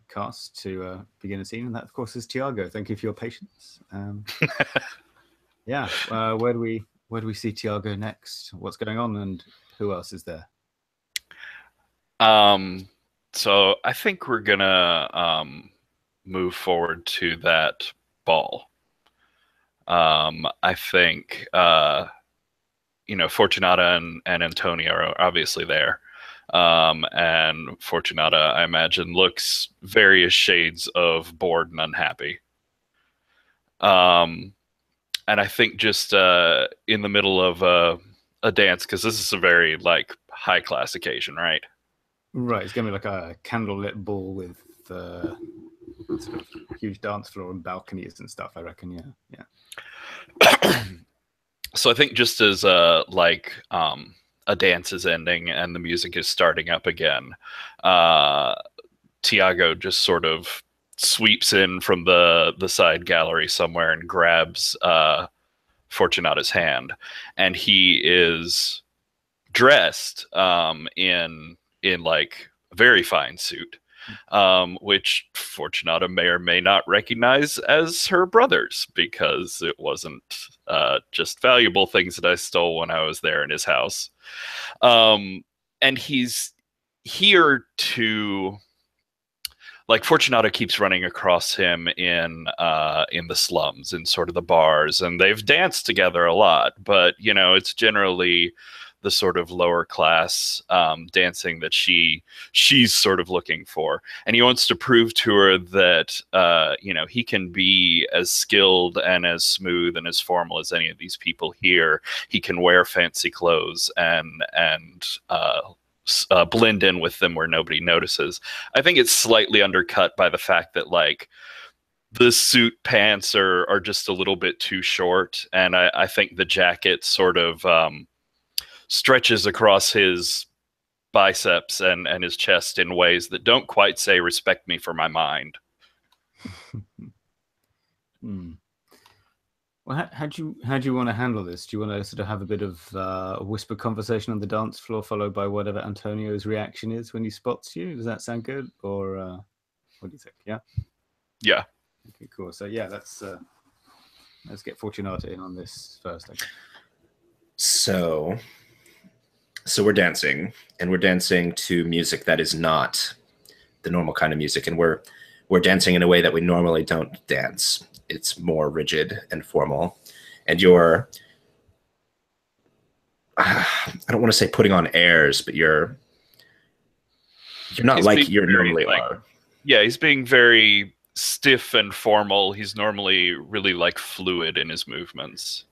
cast to begin a scene, and that, of course, is Tiago. Thank you for your patience. Yeah, where do we see Tiago next? What's going on, and who else is there?
So I think we're gonna move forward to that ball. I think Fortunata and Antonia are obviously there. And Fortunata, I imagine, looks various shades of bored and unhappy. And I think just in the middle of a dance, because this is a very high class occasion, right?
Right, it's gonna be like a candlelit ball with sort of huge dance floor and balconies and stuff. I reckon, yeah.
So I think just as a dance is ending and the music is starting up again, Tiago just sort of sweeps in from the side gallery somewhere and grabs Fortunata's hand, and he is dressed in a very fine suit, which Fortunata may or may not recognize as her brother's, because it wasn't just valuable things that I stole when I was there in his house. And he's here to, Fortunata keeps running across him in the slums, in sort of the bars, and they've danced together a lot, but it's generally the sort of lower class dancing that she's sort of looking for. And he wants to prove to her that, he can be as skilled and as smooth and as formal as any of these people here. He can wear fancy clothes and blend in with them where nobody notices. I think it's slightly undercut by the fact that the suit pants are just a little bit too short. And I think the jacket sort of stretches across his biceps and his chest in ways that don't quite say respect me for my mind.
Well, how do you want to handle this? Do you want to sort of have a bit of a whisper conversation on the dance floor, followed by whatever Antonio's reaction is when he spots you? Does that sound good, or what do you think? Yeah.
Yeah.
Okay, cool. So yeah, let's get Fortunata in on this first. Okay.
So So we're dancing, and we're dancing to music that is not the normal kind of music, and we're dancing in a way that we normally don't dance. It's more rigid and formal, and you're I don't want to say putting on airs, but you're not
He's
like
being
you
very,
normally
like,
are.
Yeah, he's being very stiff and formal. He's normally really like fluid in his movements.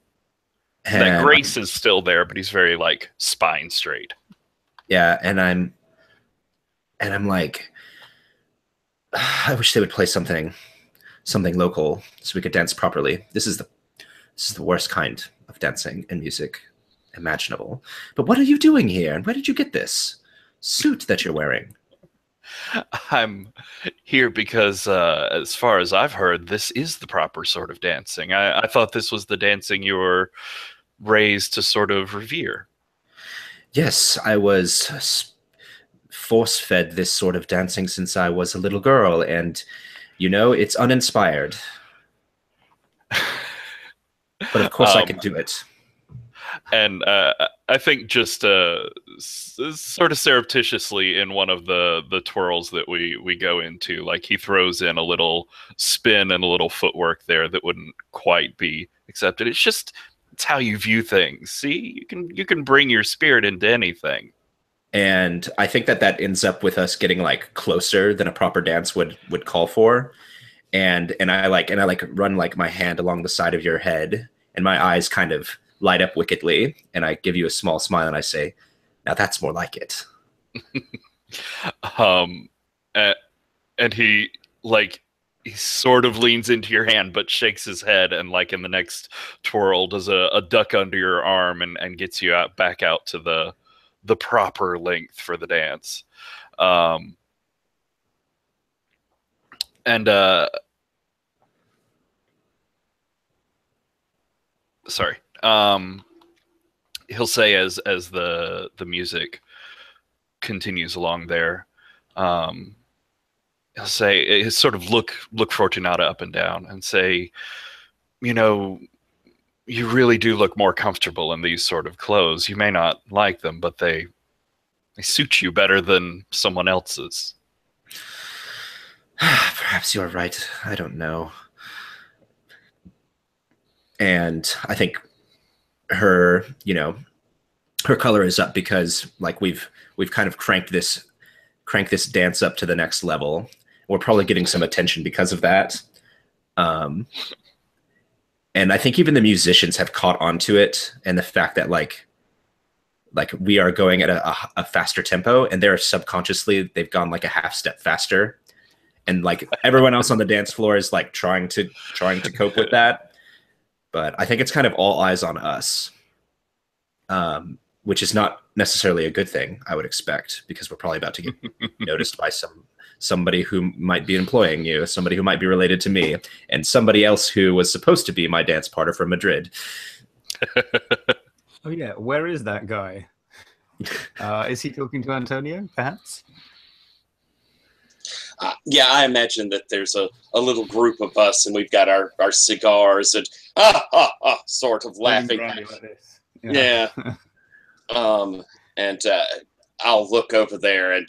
That
And
grace is still there, but he's very like spine straight.
yeah, and I'm like, I wish they would play something local so we could dance properly. This is the worst kind of dancing and music imaginable. But what are you doing here? And where did you get this suit that you're wearing?
I'm here because, as far as I've heard, this is the proper sort of dancing. I thought this was the dancing you were raised to sort of revere.
Yes, I was force-fed this sort of dancing since I was a little girl, and it's uninspired. But of course I can do it.
And I think just sort of surreptitiously in one of the twirls that we go into, like he throws in a little spin and a little footwork there that wouldn't quite be accepted. It's how you view things. See, you can bring your spirit into anything.
And I think that ends up with us getting like closer than a proper dance would call for. And I run like my hand along the side of your head, and my eyes kind of light up wickedly, and I give you a small smile and I say, now that's more like it.
And he sort of leans into your hand but shakes his head, and like in the next twirl does a duck under your arm and gets you back out to the proper length for the dance. Sorry. He'll say as the music continues along there, he'll say, he'll sort of look Fortunata up and down and say, you really do look more comfortable in these sort of clothes. You may not like them, but they suit you better than someone else's.
Perhaps you're right. I don't know. And I think her color is up because like we've kind of cranked this dance up to the next level. We're probably getting some attention because of that. And I think even the musicians have caught on to it, and the fact that like we are going at a faster tempo, and they're subconsciously, they've gone like a half step faster. And like everyone else on the dance floor is like trying to cope with that. But I think it's kind of all eyes on us, which is not necessarily a good thing, I would expect, because we're probably about to get noticed by somebody who might be employing you, somebody who might be related to me, and somebody else who was supposed to be my dance partner from Madrid.
Oh yeah, where is that guy? Is he talking to Antonio, perhaps?
Yeah, I imagine that there's a little group of us, and we've got our cigars and sort of laughing.
Like this.
Yeah. And I'll look over there, and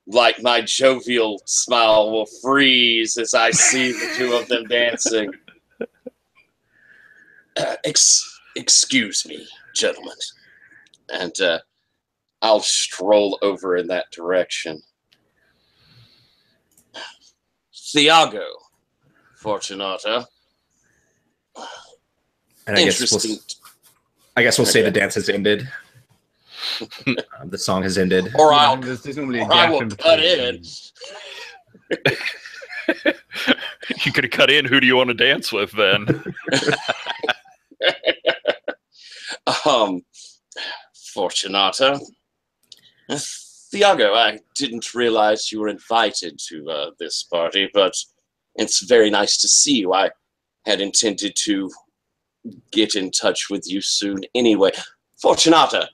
like my jovial smile will freeze as I see the two of them dancing. Excuse me, gentlemen. And I'll stroll over in that direction. Thiago, Fortunata.
And I guess we'll say the dance has ended. The song has ended.
Or
Yeah,
I will cut in.
You could have cut in. Who do you want to dance with then?
Fortunata. Thiago, I didn't realize you were invited to this party, but it's very nice to see you. I had intended to get in touch with you soon anyway. Fortunata,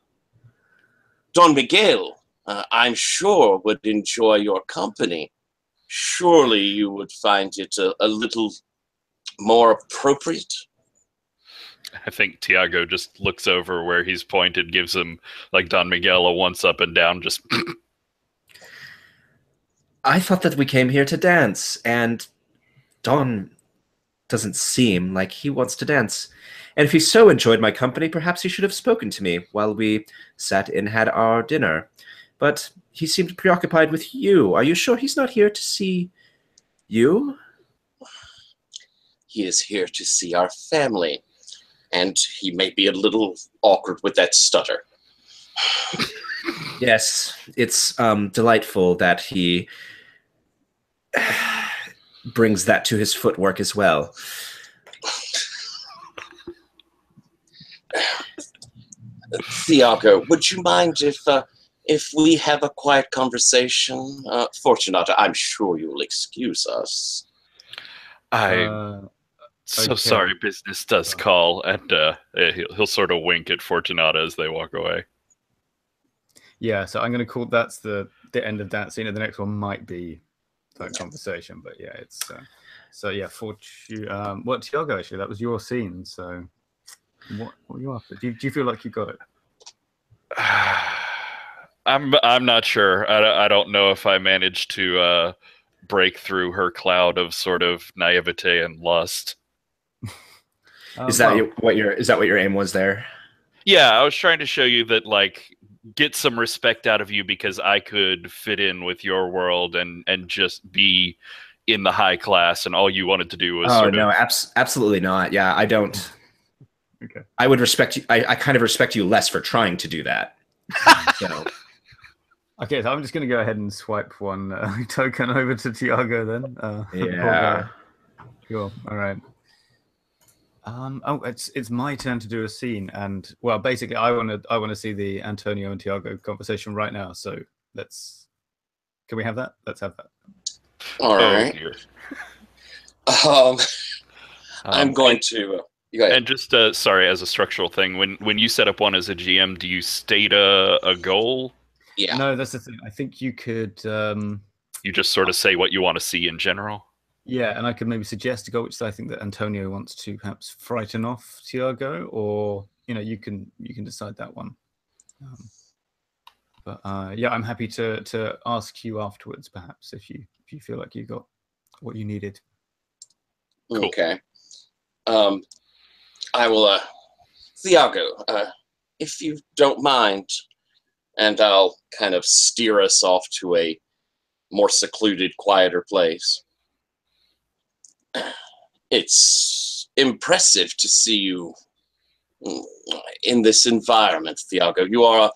Don Miguel, I'm sure would enjoy your company. Surely you would find it a little more appropriate?
I think Tiago just looks over where he's pointed, gives him, like Don Miguel, a once up and down, just...
I thought that we came here to dance, and Don doesn't seem like he wants to dance. And if he so enjoyed my company, perhaps he should have spoken to me while we sat and had our dinner. But he seemed preoccupied with you. Are you sure he's not here to see you?
He is here to see our family, and he may be a little awkward with that stutter.
Yes, it's delightful that he brings that to his footwork as well.
Tiago, would you mind if we have a quiet conversation? Fortunato, I'm sure you'll excuse us.
I'm so
okay.
sorry, business does call, and he'll sort of wink at Fortunata as they walk away.
Yeah, so I'm going to call that's the end of that scene, and the next one might be that conversation. But yeah, it's so yeah. What Tiago, actually, that was your scene. So what are you after? Do you feel like you got it?
I'm not sure. I don't know if I managed to break through her cloud of sort of naivete and lust.
Is that what your aim was there?
Yeah, I was trying to show you that, like, get some respect out of you because I could fit in with your world and just be in the high class, and all you wanted to do was
absolutely not. Yeah, I don't.
Okay.
I would respect you. I kind of respect you less for trying to do that. So.
Okay, so I'm just going to go ahead and swipe one token over to Tiago then.
Yeah.
Cool. All right. It's my turn to do a scene, and well, basically, I want to see the Antonio and Tiago conversation right now. So can we have that? Let's have that.
All right. I'm going to. Go ahead.
And just sorry, as a structural thing, when you set up one as a GM, do you state a goal?
Yeah.
No, that's the thing. I think you could.
You just sort of say what you want to see in general.
Yeah, and I could maybe suggest a goal, which I think that Antonio wants to perhaps frighten off Tiago, or you can decide that one. But yeah, I'm happy to ask you afterwards, perhaps if you feel like you got what you needed.
Cool.
Okay. I will, Tiago, if you don't mind, and I'll kind of steer us off to a more secluded, quieter place. It's impressive to see you in this environment, Tiago. You are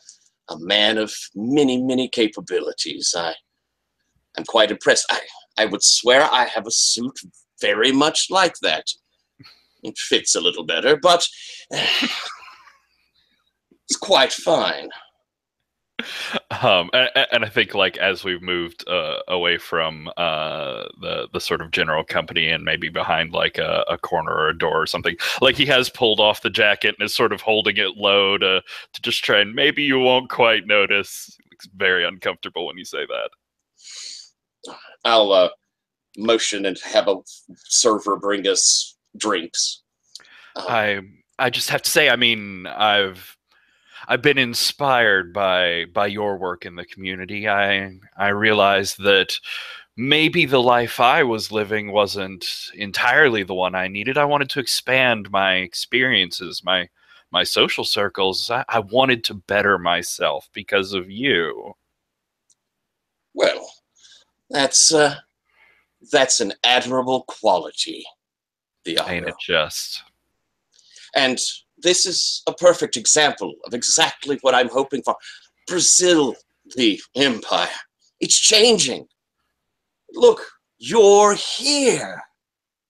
a man of many, many capabilities. I'm quite impressed. I would swear I have a suit very much like that. It fits a little better, but it's quite fine.
And I think, like, as we've moved away from the sort of general company and maybe behind like a corner or a door or something, like he has pulled off the jacket and is sort of holding it low to just try and maybe you won't quite notice. It's very uncomfortable when you say that.
I'll motion and have a server bring us drinks.
I just have to say, I mean, I've been inspired by your work in the community. I realized that maybe the life I was living wasn't entirely the one I needed. I wanted to expand my experiences, my social circles. I wanted to better myself because of you.
Well, that's an admirable quality, Tiago.
Ain't it just?
And this is a perfect example of exactly what I'm hoping for. Brazil, the empire, it's changing. Look, you're here.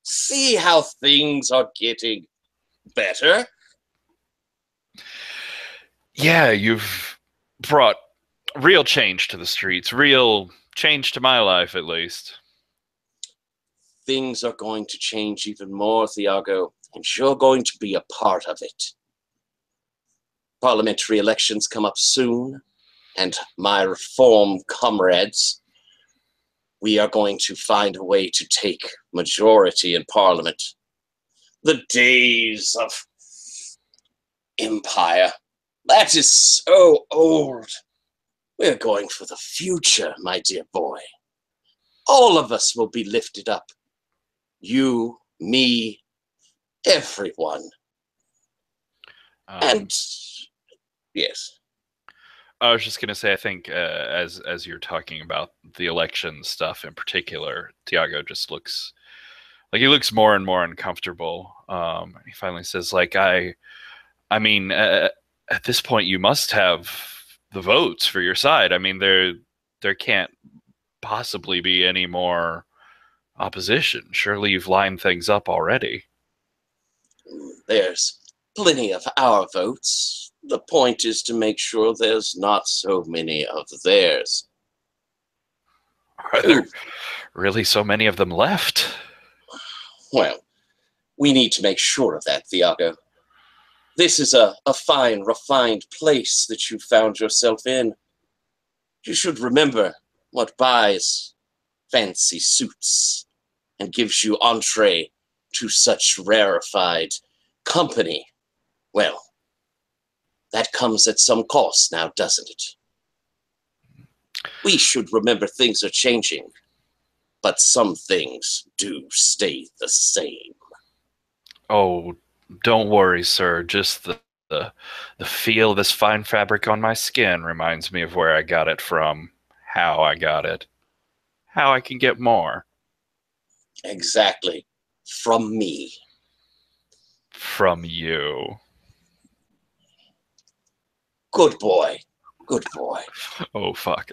See how things are getting better?
Yeah, you've brought real change to the streets, real change to my life, at least.
Things are going to change even more, Tiago, and you're going to be a part of it. Parliamentary elections come up soon, and my reform comrades, we are going to find a way to take majority in Parliament. The days of Empire. That is so old. We're going for the future, my dear boy. All of us will be lifted up. You, me, everyone. And yes.
I was just gonna say, I think as you're talking about the election stuff in particular, Tiago just looks like he looks more and more uncomfortable. He finally says, like, I mean, at this point, you must have the votes for your side. I mean, there can't possibly be any more opposition. Surely you've lined things up already.
There's plenty of our votes. The point is to make sure there's not so many of theirs.
Are there really so many of them left?
Well, we need to make sure of that, Thiago. This is a fine, refined place that you found yourself in. You should remember what buys fancy suits and gives you entree to such rarefied company. Well, that comes at some cost now, doesn't it? We should remember things are changing, but some things do stay the same.
Oh, don't worry, sir. Just the feel of this fine fabric on my skin reminds me of where I got it from, how I got it, how I can get more.
Exactly. From me.
From you.
Good boy. Good boy.
Oh, fuck.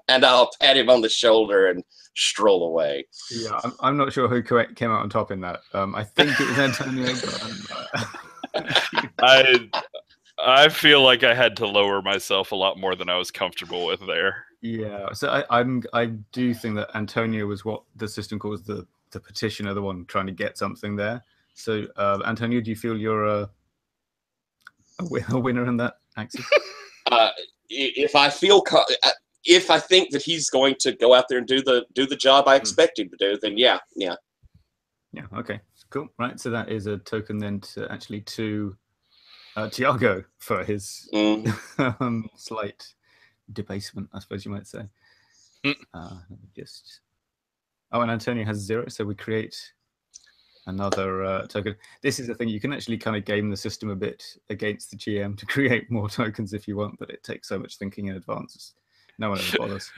And I'll pat him on the shoulder and stroll away.
Yeah, I'm not sure who came out on top in that. I think it was Antonio. But,
I feel like I had to lower myself a lot more than I was comfortable with there.
yeah, so I do think that Antonio was what the system calls the petitioner, the one trying to get something there. So Antonio, do you feel you're a winner in that axis?
If I feel if I think that he's going to go out there and do the job I expect him to do, then yeah.
Okay, cool. Right, so that is a token then to Tiago for his slight debasement, I suppose you might say. Let me just. Oh, and Antonio has 0, so we create another token. This is the thing, you can actually kind of game the system a bit against the GM to create more tokens if you want, but it takes so much thinking in advance. No one ever bothers.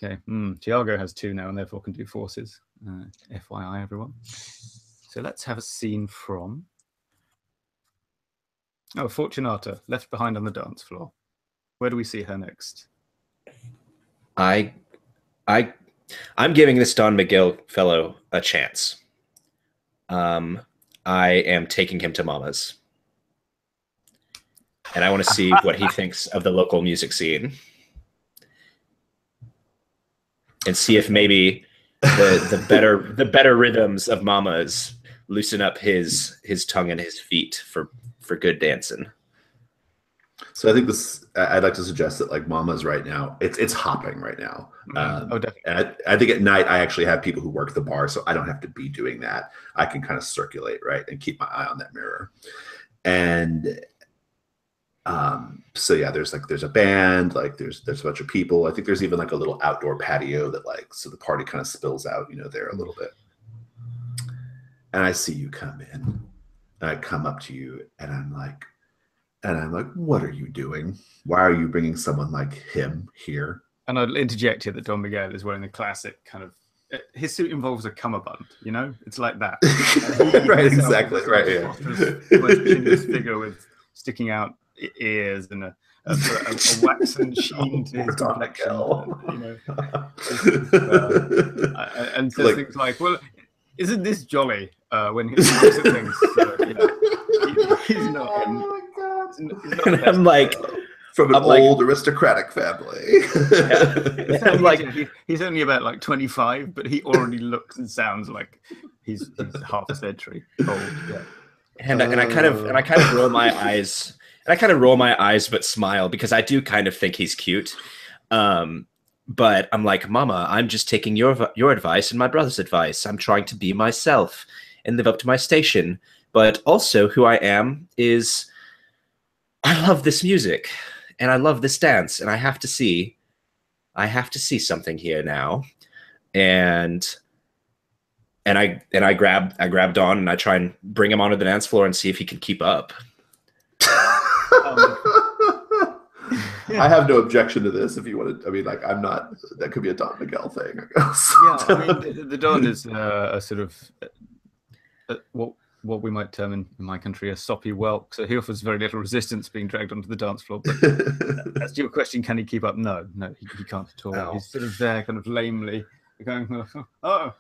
Okay, Tiago has 2 now and therefore can do forces. FYI, everyone. So let's have a scene from... Oh, Fortunata, left behind on the dance floor. Where do we see her next?
I'm giving this Don McGill fellow a chance. I am taking him to Mama's. And I want to see what he thinks of the local music scene. And see if maybe the better rhythms of Mama's loosen up his tongue and his feet for good dancing.
So I think I'd like to suggest that like Mama's right now, it's hopping right now.
Definitely.
And I think at night I actually have people who work the bar, so I don't have to be doing that. I can kind of circulate, right, and keep my eye on that mirror. And so yeah, there's a band, like there's a bunch of people. I think there's even like a little outdoor patio that like, so the party kind of spills out, there a little bit. And I see you come in, and I come up to you, and I'm like, what are you doing? Why are you bringing someone like him here?
And I'll interject here that Don Miguel is wearing the classic kind of... His suit involves a cummerbund, It's like that.
Right, exactly. Right, yeah.
This figure with sticking out ears and a waxen sheen to his complexion. And says things like, well, isn't this jolly? When he looks at things, he's not...
Oh my God. And I'm like... From an old aristocratic family.
I'm like, he's only about like 25, but he already looks and sounds like he's half a century old. Yeah.
And I kind of roll my eyes. And I kind of roll my eyes but smile because I do kind of think he's cute. But I'm like, Mama, I'm just taking your advice and my brother's advice. I'm trying to be myself and live up to my station. but also who I am is I love this music and I love this dance, and I have to see something here now. And I grab Don and I try and bring him onto the dance floor and see if he can keep up.
I have no objection to this. If you want to, I mean, like, I'm not. That could be a Don Miguel thing, I guess.
Yeah, I mean, the Don is a sort of what we might term in my country a soppy whelk. So he offers very little resistance being dragged onto the dance floor. But as to your question, can he keep up? No, he can't at all.
No.
He's sort of there, kind of lamely going, what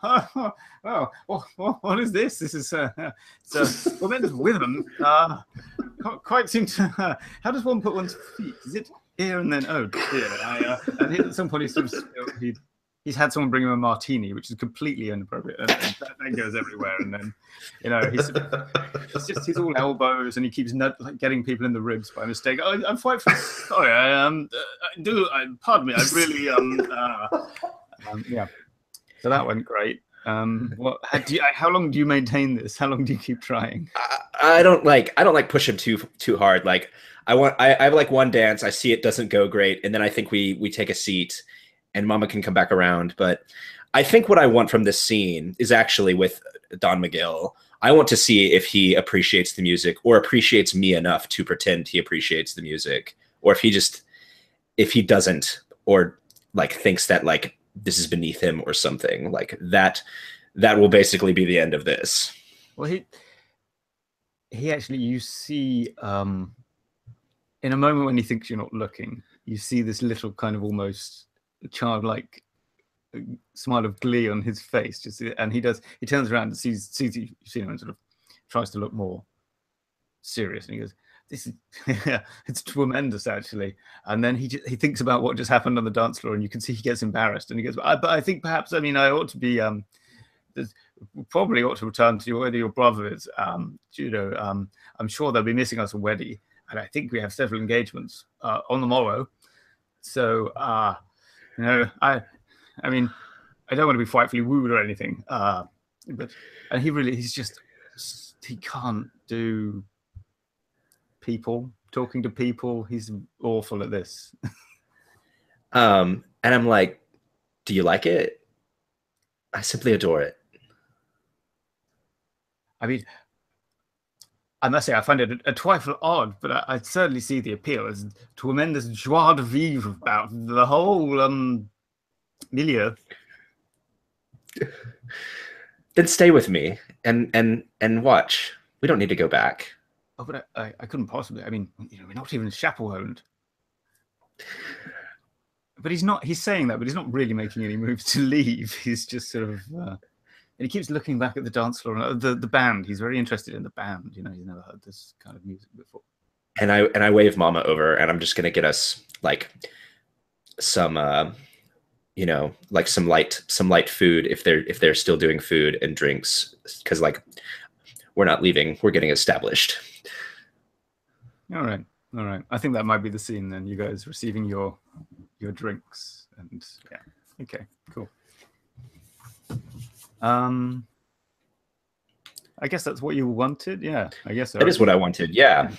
is this? This is it's a tremendous rhythm. Can't quite seem to. How does one put one's feet? Is it here and then? Oh dear! And at some point he's had someone bring him a martini, which is completely inappropriate, and that goes everywhere. And then, it's just he's all elbows, and he keeps getting people in the ribs by mistake. Oh, I'm quite sorry. Pardon me. I really yeah. So that went great. How long do you maintain this? How long do you keep trying?
I don't like push him too hard. Like I have like one dance. I see it doesn't go great, and then I think we take a seat, and Mama can come back around. But I think what I want from this scene is actually with Don Miguel. I want to see if he appreciates the music or appreciates me enough to pretend he appreciates the music, or if he doesn't, or like thinks that like this is beneath him or something like that. That will basically be the end of this.
Well, he actually, you see, in a moment when he thinks you're not looking, you see this little kind of almost childlike smile of glee on his face. And he turns around and sees you see him and sort of tries to look more serious. And he goes, "This is it's tremendous, actually." And then he thinks about what just happened on the dance floor, and you can see he gets embarrassed. And he goes, "But I think perhaps, I mean, I ought to be probably ought to return to whether your brother is Judo. I'm sure they'll be missing us already, and I think we have several engagements on the morrow. So I mean, I don't want to be frightfully rude or anything, but he can't do talking to people. He's awful at this."
And I'm like, "Do you like it?" "I simply adore it."
I mean, I must say I find it a trifle odd, but I certainly see the appeal. There's tremendous joie de vivre about the whole milieu.
Then stay with me and watch. We don't need to go back.
Oh, but I couldn't possibly. I mean, we're not even chaperoned. But he's saying that, but he's not really making any moves to leave. He's just sort of, and he keeps looking back at the dance floor and the band. He's very interested in the band. He's never heard this kind of music before.
And I wave Mama over, and I'm just gonna get us like some like some light food if they're still doing food and drinks, because like we're not leaving, we're getting established.
All right. I think that might be the scene then. You guys receiving your drinks, and yeah. Okay, cool. I guess that's what you wanted. Yeah, I guess so.
That is what I wanted. Yeah.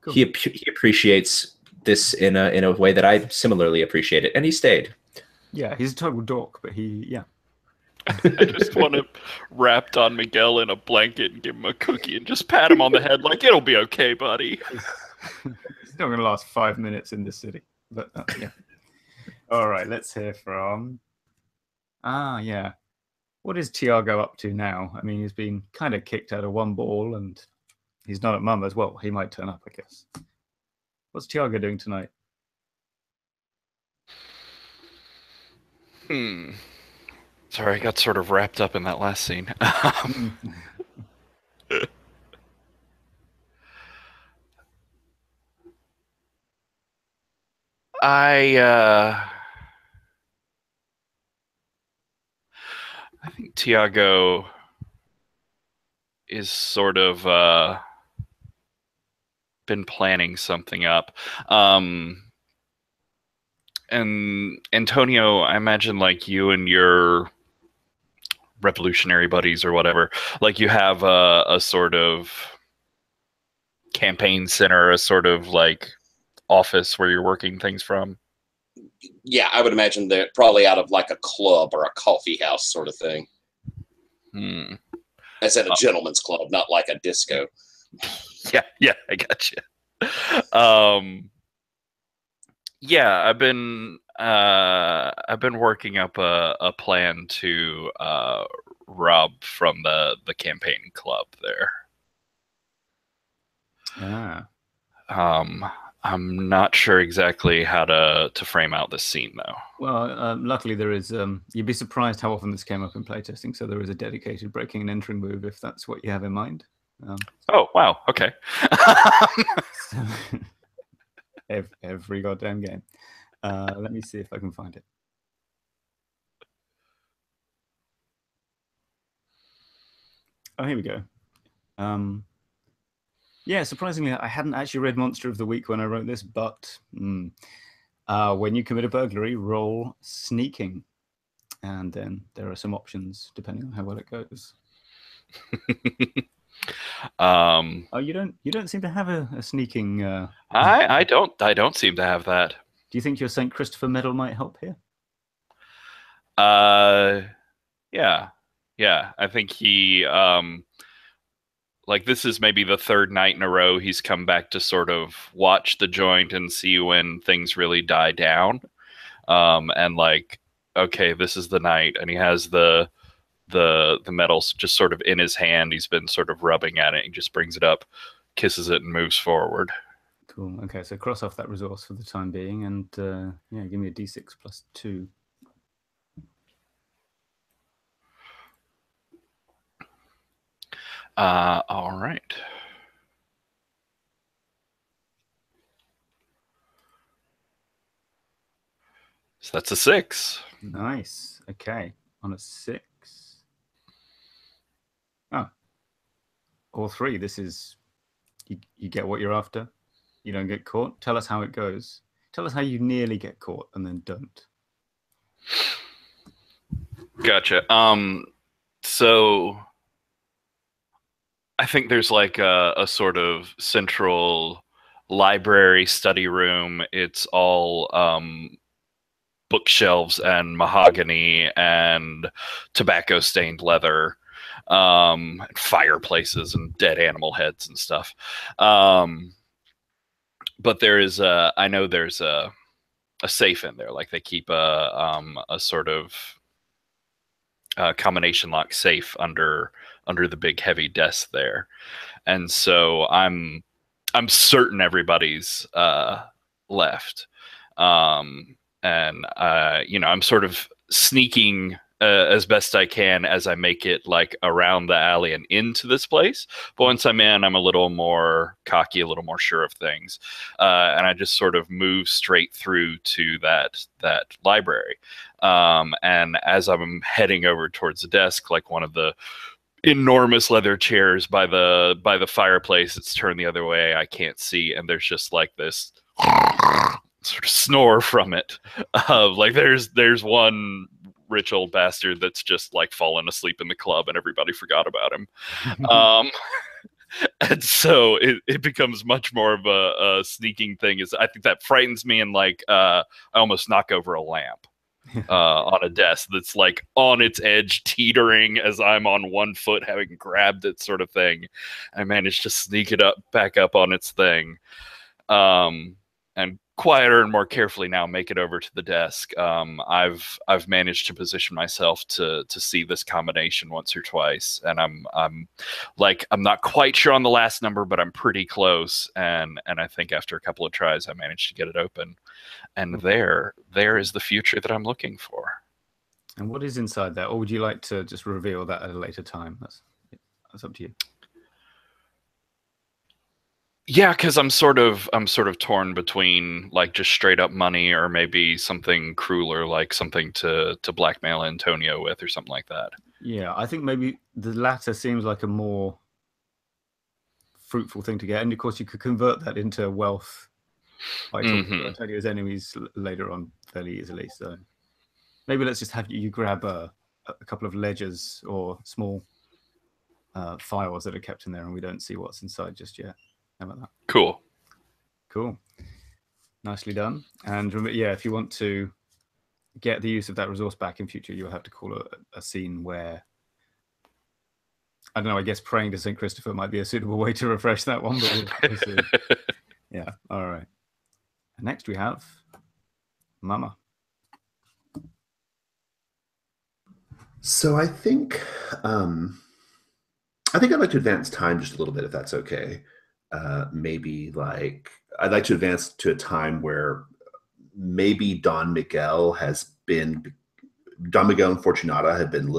Cool. He appreciates this in a way that I similarly appreciate it, and he stayed.
Yeah, he's a total dork, but yeah.
I just want to wrap Don Miguel in a blanket and give him a cookie and just pat him on the head like, "It'll be okay, buddy."
It's not going to last 5 minutes in this city, but yeah. All right, let's hear from. Yeah. What is Tiago up to now? I mean, he's been kind of kicked out of one ball, and he's not at Mama's. Well, he might turn up, I guess. What's Tiago doing tonight?
Sorry, I got sort of wrapped up in that last scene. I think Tiago is sort of been planning something up. And Antonio, I imagine like you and your revolutionary buddies or whatever. Like you have a sort of campaign center, a sort of like office where you're working things from.
Yeah, I would imagine they're probably out of like a club or a coffee house sort of thing. As in a gentleman's club, not like a disco.
Yeah, I got you. Yeah, I've been working up a plan to rob from the campaign club there. I'm not sure exactly how to frame out this scene though.
Well, luckily there is. You'd be surprised how often this came up in playtesting. So there is a dedicated breaking and entering move if that's what you have in mind.
Oh wow! Okay.
So, every goddamn game. Let me see if I can find it. Oh, here we go. Yeah, surprisingly, I hadn't actually read Monster of the Week when I wrote this, but when you commit a burglary, roll sneaking, and then there are some options depending on how well it goes. Oh, you don't seem to have a sneaking.
I don't seem to have that.
Do you think your St. Christopher medal might help here?
Yeah. I think he like this is maybe the third night in a row he's come back to sort of watch the joint and see when things really die down. And like, okay, this is the night, and he has the medal just sort of in his hand. He's been sort of rubbing at it. He just brings it up, kisses it, and moves forward.
Cool. Okay, so cross off that resource for the time being, and yeah, give me a d6 plus 2.
All right. So that's a 6.
Nice. Okay, on a 6. Oh, all 3. This is you get what you're after. You don't get caught. Tell us how it goes. Tell us how you nearly get caught and then don't.
Gotcha. So I think there's like a sort of central library study room. It's all bookshelves and mahogany and tobacco stained leather, fireplaces and dead animal heads and stuff. But there is I know there's a safe in there. Like they keep a sort of combination lock safe under the big heavy desk there, and so I'm certain everybody's left, and I'm sort of sneaking as best I can as I make it like around the alley and into this place. But once I'm in, I'm a little more cocky, a little more sure of things, and I just sort of move straight through to that library. And as I'm heading over towards the desk, like one of the enormous leather chairs by the fireplace, it's turned the other way. I can't see, and there's just like this sort of snore from it. Like there's one rich old bastard that's just like fallen asleep in the club, and everybody forgot about him. And so it becomes much more of a sneaking thing. I think that frightens me, and like I almost knock over a lamp on a desk that's like on its edge, teetering as I'm on one foot, having grabbed it, sort of thing. I managed to sneak it back up on its thing, and quieter and more carefully now make it over to the desk. I've managed to position myself to see this combination once or twice, and I'm not quite sure on the last number, but I'm pretty close. And I think after a couple of tries, I managed to get it open, and there is the future that I'm looking for.
And what is inside there, or would you like to just reveal that at a later time? That's up to you.
Yeah, because I'm sort of torn between like just straight up money, or maybe something crueler, like something to blackmail Antonio with, or something like that.
Yeah, I think maybe the latter seems like a more fruitful thing to get, and of course you could convert that into wealth by talking to Antonio's enemies later on fairly easily. So maybe let's just have you grab a couple of ledgers or small files that are kept in there, and we don't see what's inside just yet. How about that?
Cool.
Cool. Nicely done. And yeah, if you want to get the use of that resource back in future, you'll have to call a scene where, I don't know, I guess praying to St. Christopher might be a suitable way to refresh that one, but we'll see. Yeah, all right. And next we have Mama.
So I think I'd like to advance time just a little bit, if that's okay. Maybe like I'd like to advance to a time where maybe Don Miguel and Fortunata had been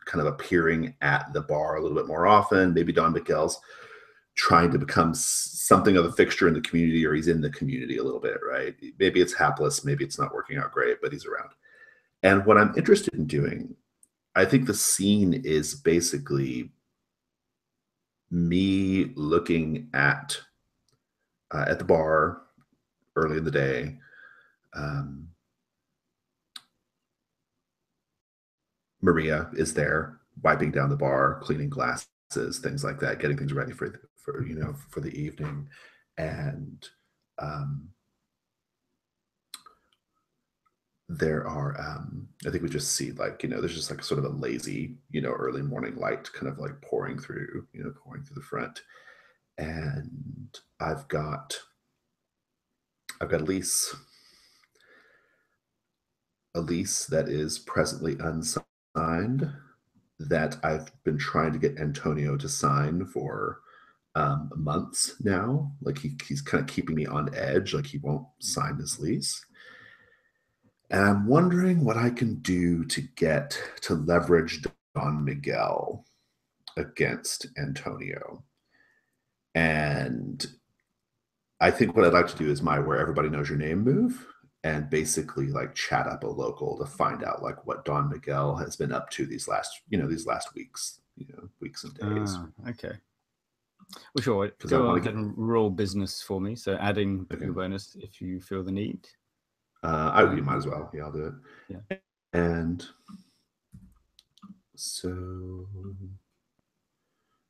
kind of appearing at the bar a little bit more often. Maybe Don Miguel's trying to become something of a fixture in the community, or he's in the community a little bit, right? Maybe it's hapless, maybe it's not working out great, but he's around. And what I'm interested in doing, I think the scene is basically me looking at the bar early in the day. Maria is there, wiping down the bar, cleaning glasses, things like that, getting things ready for the evening. And there are I think we just see there's just like sort of a lazy early morning light kind of like pouring through the front. And I've got Elise that is presently unsigned, that I've been trying to get Antonio to sign for months now. Like he's kind of keeping me on edge, like he won't sign his lease. And I'm wondering what I can do to leverage Don Miguel against Antonio. And I think what I'd like to do is my where everybody knows your name move, and basically like chat up a local to find out like what Don Miguel has been up to these last weeks, weeks and days.
Okay. Well, sure. Go ahead and roll business for me. So adding your bonus if you feel the need.
You might as well. Yeah, I'll do it.
Yeah.
And so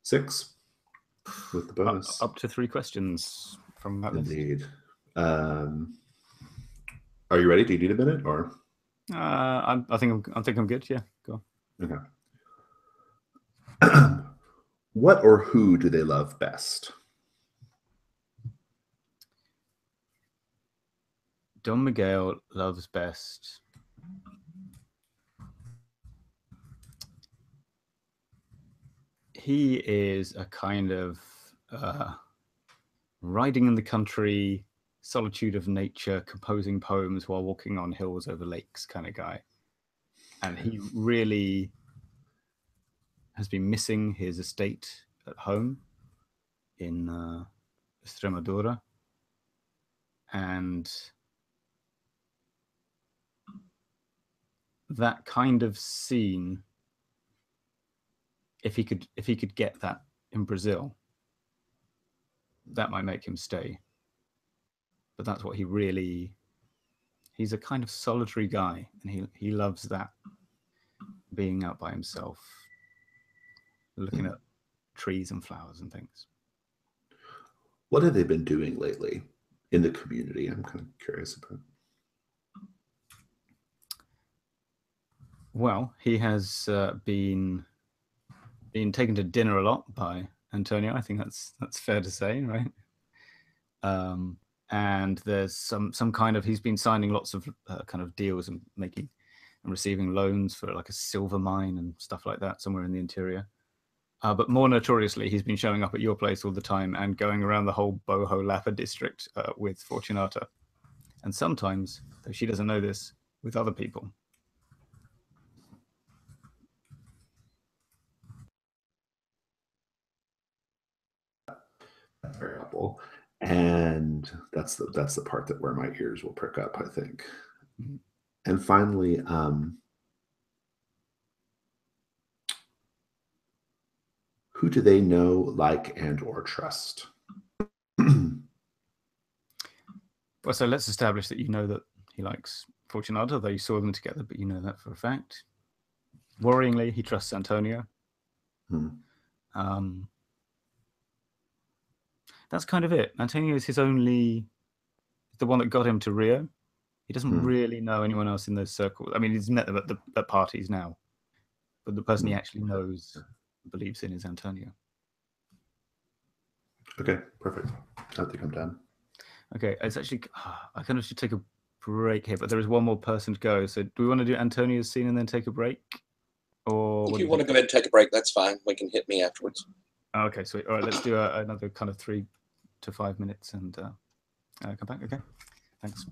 6 with the bonus.
Up to 3 questions from that list.
Indeed. Are you ready? Do you need a minute or?
I think I'm good. Yeah, go
on. Okay. What or who do they love best?
Don Miguel loves best he is a kind of riding in the country, solitude of nature, composing poems while walking on hills over lakes kind of guy. And he really has been missing his estate at home in Extremadura. And that kind of scene, if he could get that in Brazil, that might make him stay. But that's what he's a kind of solitary guy, and he loves that, being out by himself, looking at trees and flowers and things.
What have they been doing lately in the community? I'm kind of curious about.
Well, he has been taken to dinner a lot by Antonio. I think that's fair to say, right? And there's some kind of, he's been signing lots of kind of deals and making and receiving loans for like a silver mine and stuff like that somewhere in the interior. But more notoriously, he's been showing up at your place all the time and going around the whole Boho Lapa district with Fortunata. And sometimes, though she doesn't know this, with other people.
Very helpful. And that's the part that where my ears will prick up, I think. Mm-hmm. And finally, who do they know, like, and or trust?
Well, so let's establish that you know that he likes Fortunato, though you saw them together, but you know that for a fact. Worryingly, he trusts Antonio.
Hmm.
That's kind of it. Antonio is the one that got him to Rio. He doesn't really know anyone else in those circles. I mean, he's met them at parties now, but the person he actually knows, believes in, is Antonio.
Okay, perfect. I think I'm done.
Okay, it's actually, I kind of should take a break here, but there is one more person to go. So do we want to do Antonio's scene and then take a break? Or
If you want to go ahead and take a break, that's fine. We can hit me afterwards.
Okay, sweet. All right, let's do another kind of 3 to 5 minutes and come back. Okay, thanks.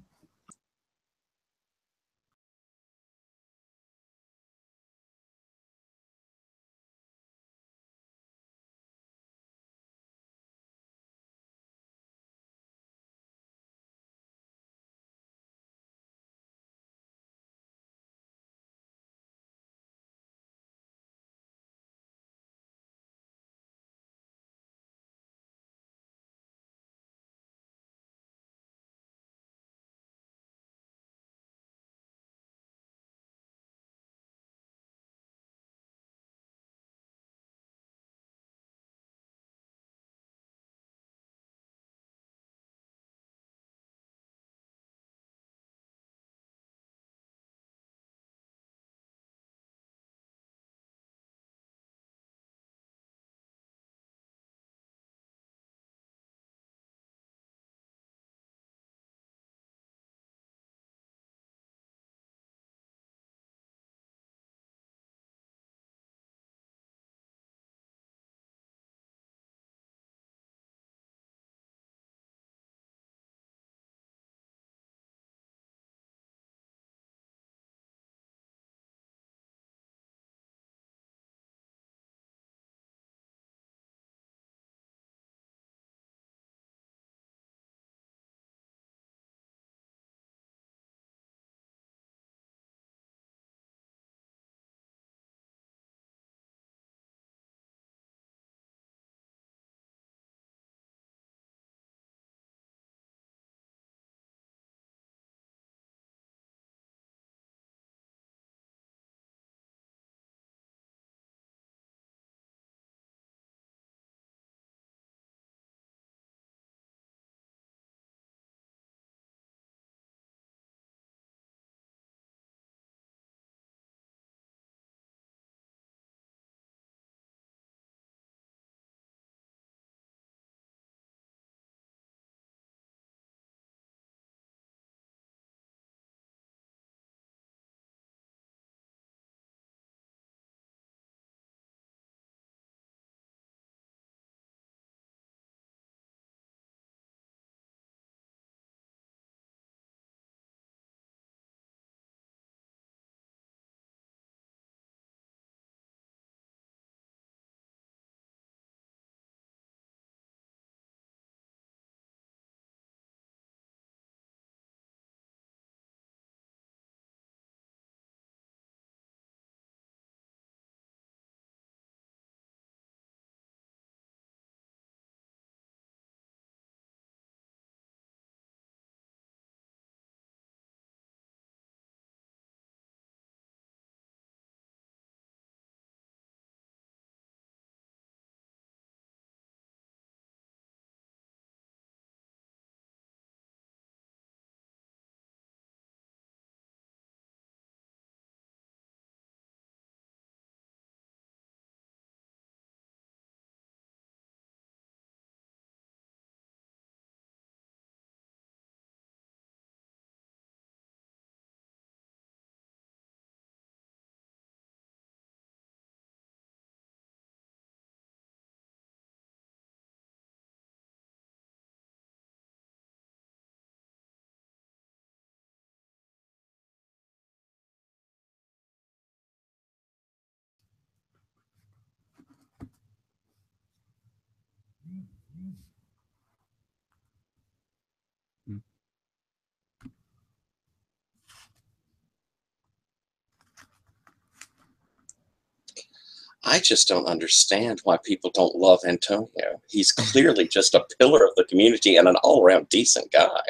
I just don't understand why people don't love Antonio. He's clearly just a pillar of the community and an all-around decent guy.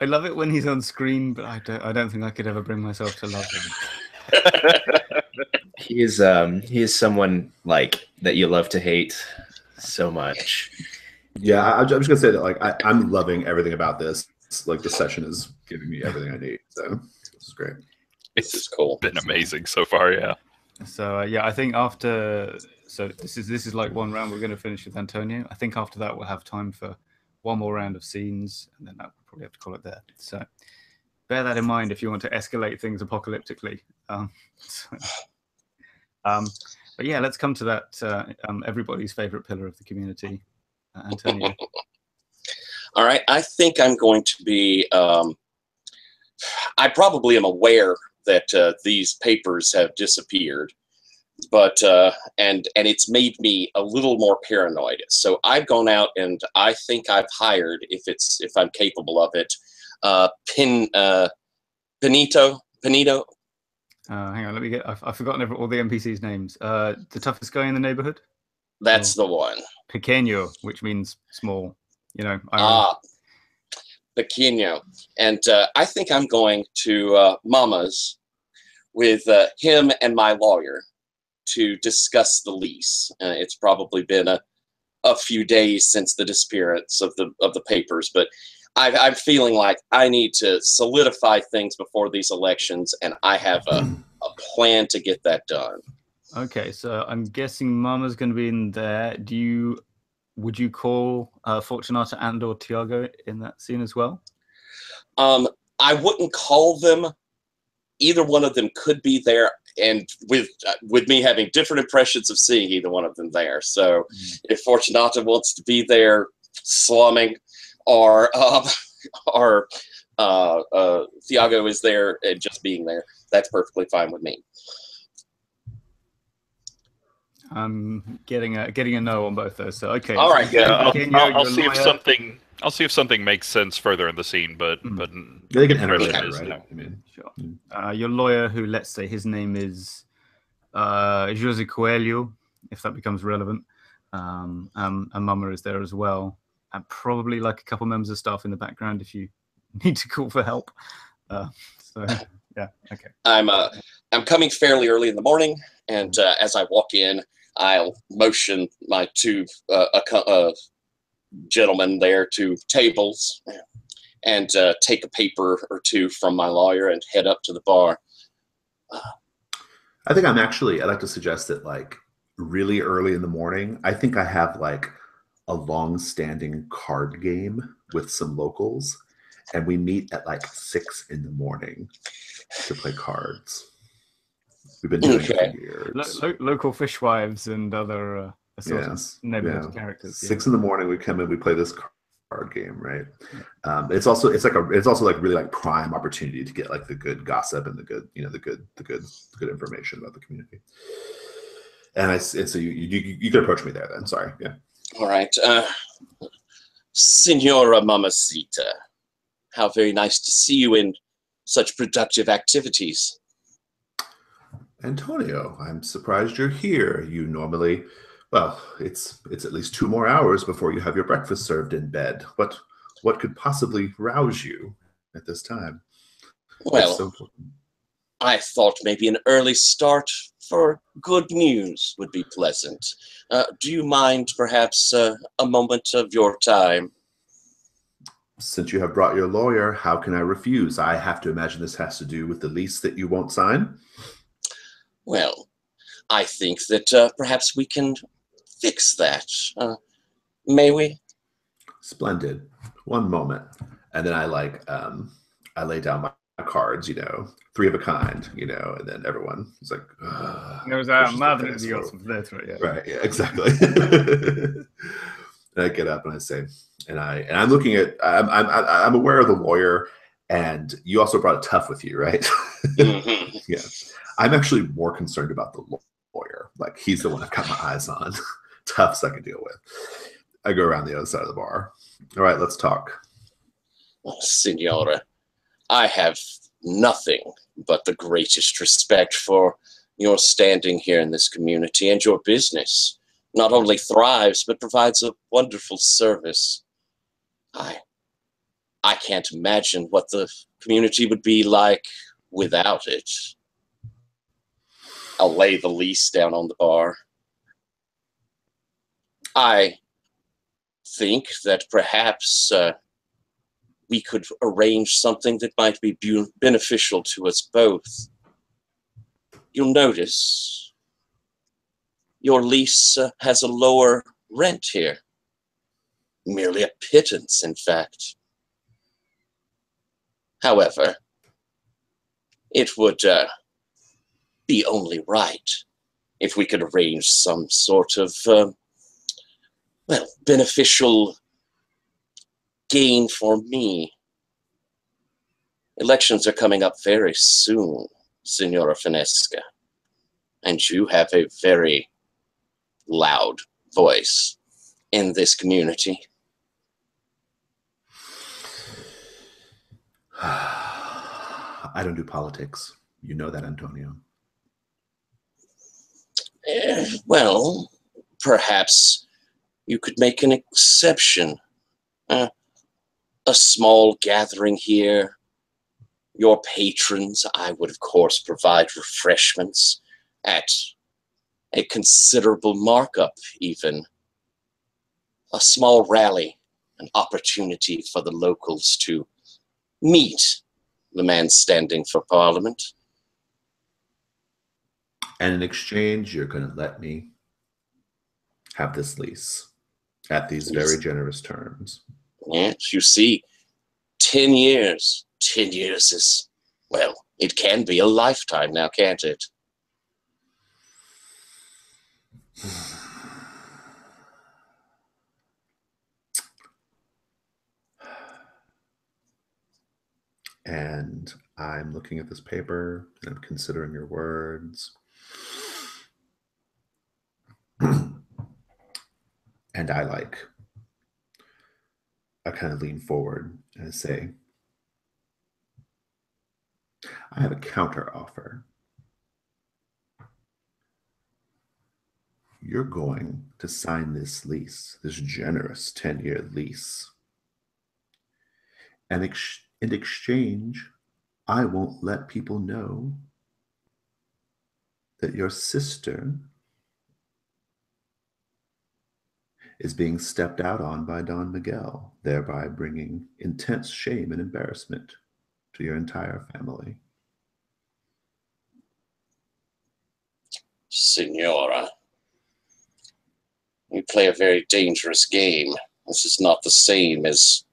I love it when he's on screen, but I don't think I could ever bring myself to love him.
He is someone like that you love to hate so much.
Yeah, I'm just gonna say that like I'm loving everything about this. Like the session is giving me everything I need. So this is great.
This is cool.
Been amazing so far, yeah.
So yeah, I think after this is like one round. We're going to finish with Antonio. I think after that we'll have time for one more round of scenes, and then we'll probably have to call it there. So bear that in mind if you want to escalate things apocalyptically. But yeah, let's come to that. Everybody's favorite pillar of the community, Antonio.
All right, I think I'm going to be. I probably am aware that these papers have disappeared, but and it's made me a little more paranoid. So I've gone out and I think I've hired, if I'm capable of it, Benito.
Hang on, let me get. I've forgotten all the NPCs' names. The toughest guy in the neighborhood.
That's the one.
Pequeño, which means small. You know.
Pequeño. And I think I'm going to Mama's with him and my lawyer to discuss the lease. It's probably been a few days since the disappearance of the papers, but I'm feeling like I need to solidify things before these elections, and I have a plan to get that done.
Okay, so I'm guessing Mama's going to be in there. Would you call Fortunato and or Tiago in that scene as well?
I wouldn't call them. Either one of them could be there, and with me having different impressions of seeing either one of them there. So if Fortunato wants to be there slumming, or Tiago is there and just being there, that's perfectly fine with me.
I'm getting a no on both those. So okay.
All right.
So
Yeah, I'll
your
see if
lawyer-
I'll see if something makes sense further in the scene, but
They can enter
really
later,
is
right?
no.
I mean,
Sure. Your lawyer, who let's say his name is Jose Coelho, if that becomes relevant, and Mama is there as well, and probably like a couple members of staff in the background if you need to call for help. So yeah, okay.
I'm coming fairly early in the morning, and as I walk in, I'll motion my two gentlemen there to tables and take a paper or two from my lawyer and head up to the bar.
I think I'd like to suggest that like really early in the morning, I think I have like a long-standing card game with some locals, and we meet at like 6 in the morning to play cards. We've been doing it for years.
Local fishwives and other neighborhood characters.
6 in the morning, we come in, we play this card game, right? It's also like really like prime opportunity to get like the good gossip and the good information about the community. And so you can approach me there then. Sorry, yeah.
All right, Senora Mamacita, how very nice to see you in such productive activities.
Antonio, I'm surprised you're here. You normally, well, it's at least 2 more hours before you have your breakfast served in bed. What could possibly rouse you at this time?
Well, I thought maybe an early start for good news would be pleasant. Do you mind perhaps a moment of your time?
Since you have brought your lawyer, how can I refuse? I have to imagine this has to do with the lease that you won't sign.
Well, I think that perhaps we can fix that. May we?
Splendid. One moment. And then I lay down my cards, 3 of a kind, and then everyone is like,
Malandros, that's right, yeah.
Right, yeah, exactly. And I get up and I say, and I'm looking at, I'm aware of the lawyer, and you also brought a tough with you, right?
Mm-hmm.
Yeah. I'm actually more concerned about the lawyer. Like, he's the one I've got my eyes on. Toughs I can deal with. I go around the other side of the bar. All right, let's talk.
Oh, Senora, I have nothing but the greatest respect for your standing here in this community, and your business not only thrives, but provides a wonderful service. I can't imagine what the community would be like without it. I'll lay the lease down on the bar. I think that perhaps we could arrange something that might be beneficial to us both. You'll notice your lease has a lower rent here. Merely a pittance, in fact. However, it would be only right if we could arrange some sort of, well, beneficial gain for me. Elections are coming up very soon, Signora Finesca, and you have a very loud voice in this community.
I don't do politics. You know that, Antonio.
Well, perhaps you could make an exception. A small gathering here. Your patrons, I would, of course, provide refreshments at a considerable markup, even. A small rally, an opportunity for the locals to meet the man standing for Parliament.
And in exchange, you're going to let me have this lease at these very generous terms.
Yes, you see, 10 years. 10 years is, well, it can be a lifetime now, can't it?
And I'm looking at this paper and I'm considering your words. And I kind of lean forward and I say, I have a counter offer. You're going to sign this lease, this generous 10-year lease. And in exchange, I won't let people know that your sister is being stepped out on by Don Miguel, thereby bringing intense shame and embarrassment to your entire family.
Signora, you play a very dangerous game. This is not the same as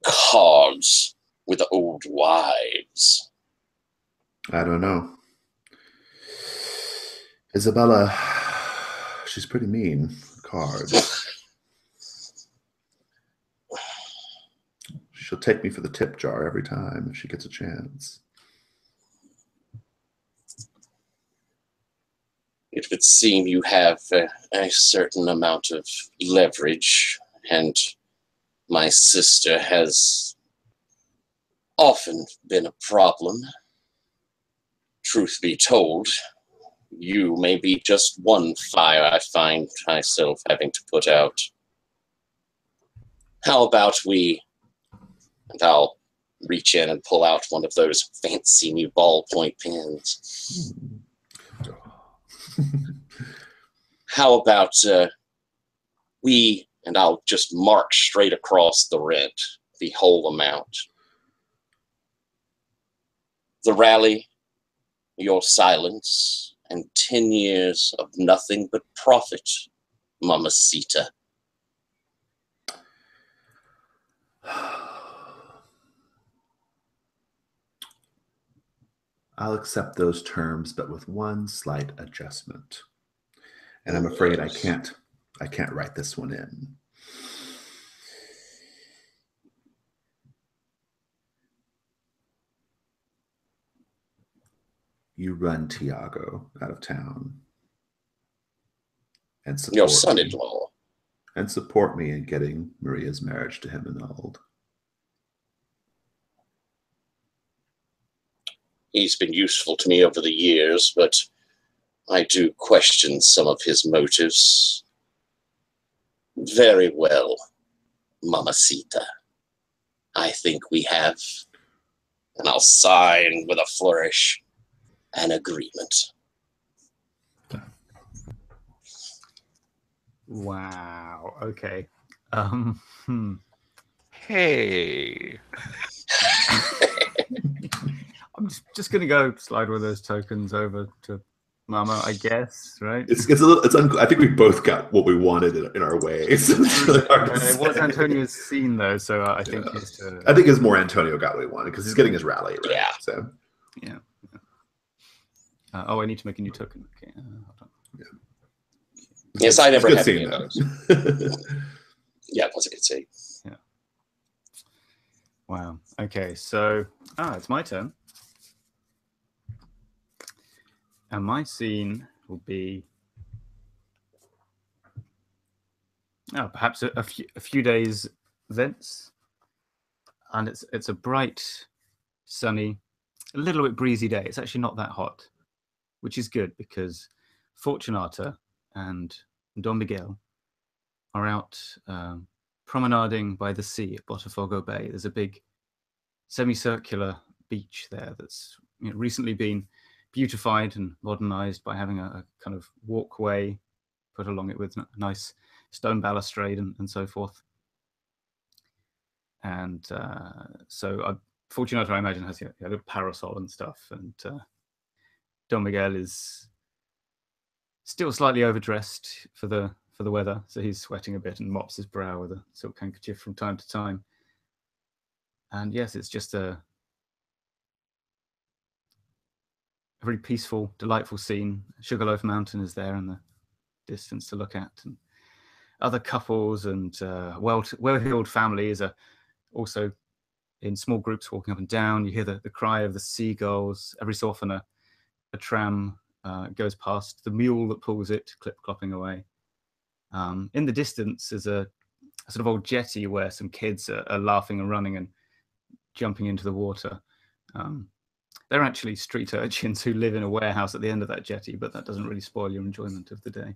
cards with old wives.
I don't know. Isabella, she's pretty mean with cards. She'll take me for the tip jar every time if she gets a chance.
It would seem you have a certain amount of leverage, and my sister has often been a problem. Truth be told, you may be just one fire I find myself having to put out. How about we, and I'll reach in and pull out one of those fancy new ballpoint pens. How about we, and I'll just mark straight across the rent, the whole amount. The rally, your silence, and 10 years of nothing but profit, Mamacita.
I'll accept those terms, but with one slight adjustment. And I'm afraid I can't write this one in. You run Tiago out of town. And support
Your son-in-law.
And support me in getting Maria's marriage to him annulled.
He's been useful to me over the years, but I do question some of his motives. Very well, Mamacita. I think we have, and I'll sign with a flourish, an agreement.
Wow. Okay.
Hey.
I'm just gonna go slide one of those tokens over to Mama, I guess, right?
It's a little. I think we both got what we wanted in our ways. So it's really hard to
It was
say.
Antonio's scene though, so I think he's.
I think it's more Antonio got what he wanted because he's getting his rally right.
Yeah.
So
Yeah. Oh, I need to make a new token. Okay. Hold on.
Yes, I never
good
had
scene,
any of
though.
those. Yeah, it was a good scene.
Yeah. Wow. Okay, so it's my turn. And my scene will be perhaps a few days thence, and it's a bright, sunny, a little bit breezy day. It's actually not that hot, which is good because Fortunata and Don Miguel are out promenading by the sea at Botafogo Bay. There's a big semicircular beach there that's recently been beautified and modernized by having a kind of walkway put along it with a nice stone balustrade and so forth. And so Fortunato, I imagine, has a little parasol and stuff. And Don Miguel is still slightly overdressed for the weather, so he's sweating a bit and mops his brow with a silk handkerchief from time to time. And yes, it's just a very peaceful, delightful scene. Sugarloaf Mountain is there in the distance to look at, and other couples and well-heeled families are also in small groups walking up and down. You hear the cry of the seagulls. Every so often a tram goes past, the mule that pulls it clip-clopping away. In the distance is a sort of old jetty where some kids are laughing and running and jumping into the water. They're actually street urchins who live in a warehouse at the end of that jetty, but that doesn't really spoil your enjoyment of the day.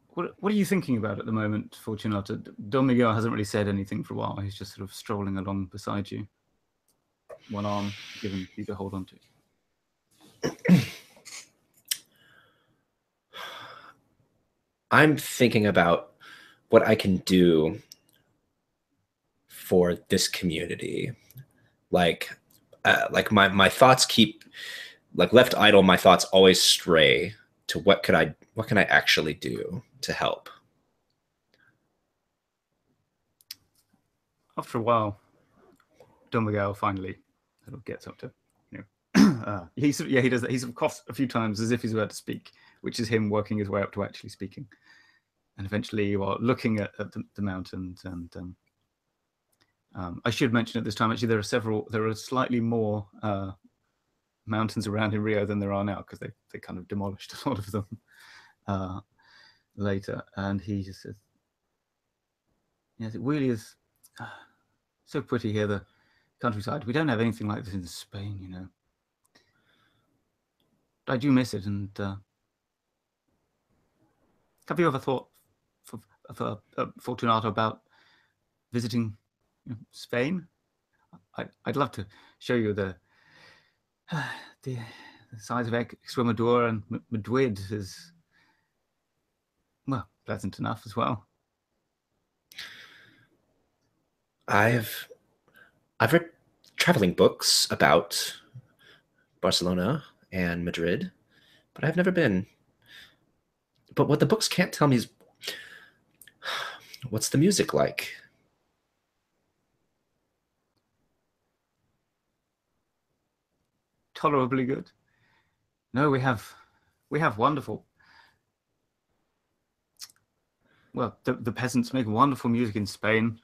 What are you thinking about at the moment, Fortunato? Don Miguel hasn't really said anything for a while. He's just sort of strolling along beside you, one arm given you to hold on to.
I'm thinking about what I can do for this community. Like my thoughts keep, like, left idle, my thoughts always stray to what can I actually do to help.
After a while, Don Miguel finally sort of gets up to, he does that. He sort of coughs a few times as if he's about to speak, which is him working his way up to actually speaking. And eventually you are looking at the mountains, and I should mention at this time, actually, there are slightly more mountains around in Rio than there are now, because they kind of demolished a lot of them later. And he just says, yes, it really is so pretty here, the countryside. We don't have anything like this in Spain, But I do miss it. And have you ever thought, for Fortunato, about visiting Spain? I'd love to show you the size of Extremadura, and Madrid is, well, pleasant enough as well.
I've read traveling books about Barcelona and Madrid, but I've never been. But what the books can't tell me is, what's the music like?
Tolerably good. No, we have wonderful. Well, the peasants make wonderful music in Spain,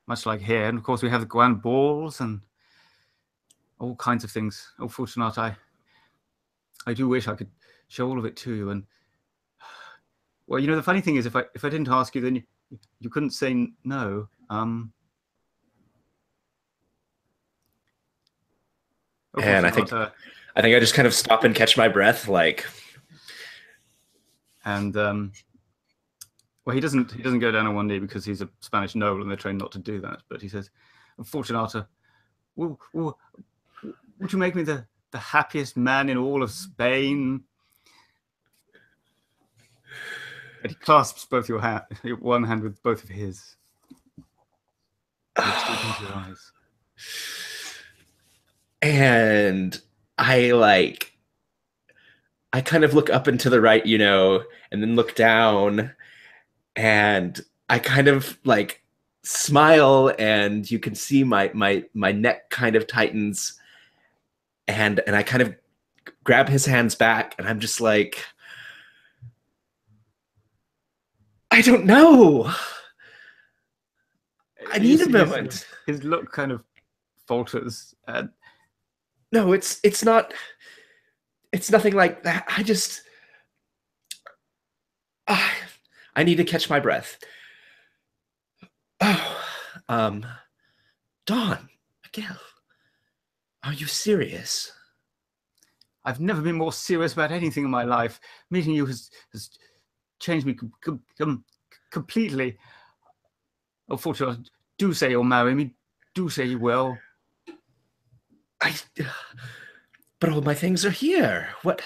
much like here. And of course, we have the grand balls and all kinds of things. Oh, Fortunato, I do wish I could show all of it to you. And well, the funny thing is, if I didn't ask you, then you couldn't say no.
And I think I just kind of stop and catch my breath, like.
And Well, he doesn't go down on one knee because he's a Spanish noble and they're trained not to do that. But he says, Fortunata, would you make me the happiest man in all of Spain? And he clasps both your one hand with both of his. Looks deep into your eyes.
And I kind of look up and to the right, you know, and then look down, and I kind of like smile, and you can see my neck kind of tightens, and I kind of grab his hands back, and I'm just like, I don't know. I need a moment.
His look kind of falters.
No, it's not. It's nothing like that. I need to catch my breath. Oh, Don, Miguel, are you serious?
I've never been more serious about anything in my life. Meeting you has changed me completely. Oh, Fortunata, do say you'll marry me. Do say you will.
But all my things are here. What?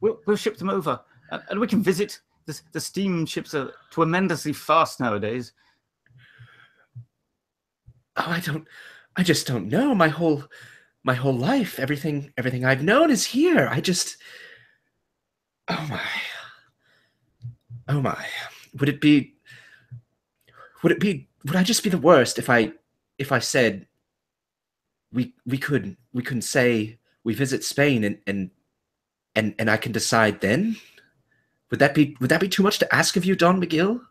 We'll ship them over, and we can visit. The steamships are tremendously fast nowadays.
Oh, I just don't know. My whole life, everything I've known is here. Oh my. Would I just be the worst if I said we couldn't say we visit Spain and I can decide then? Would that be too much to ask of you, Don Miguel?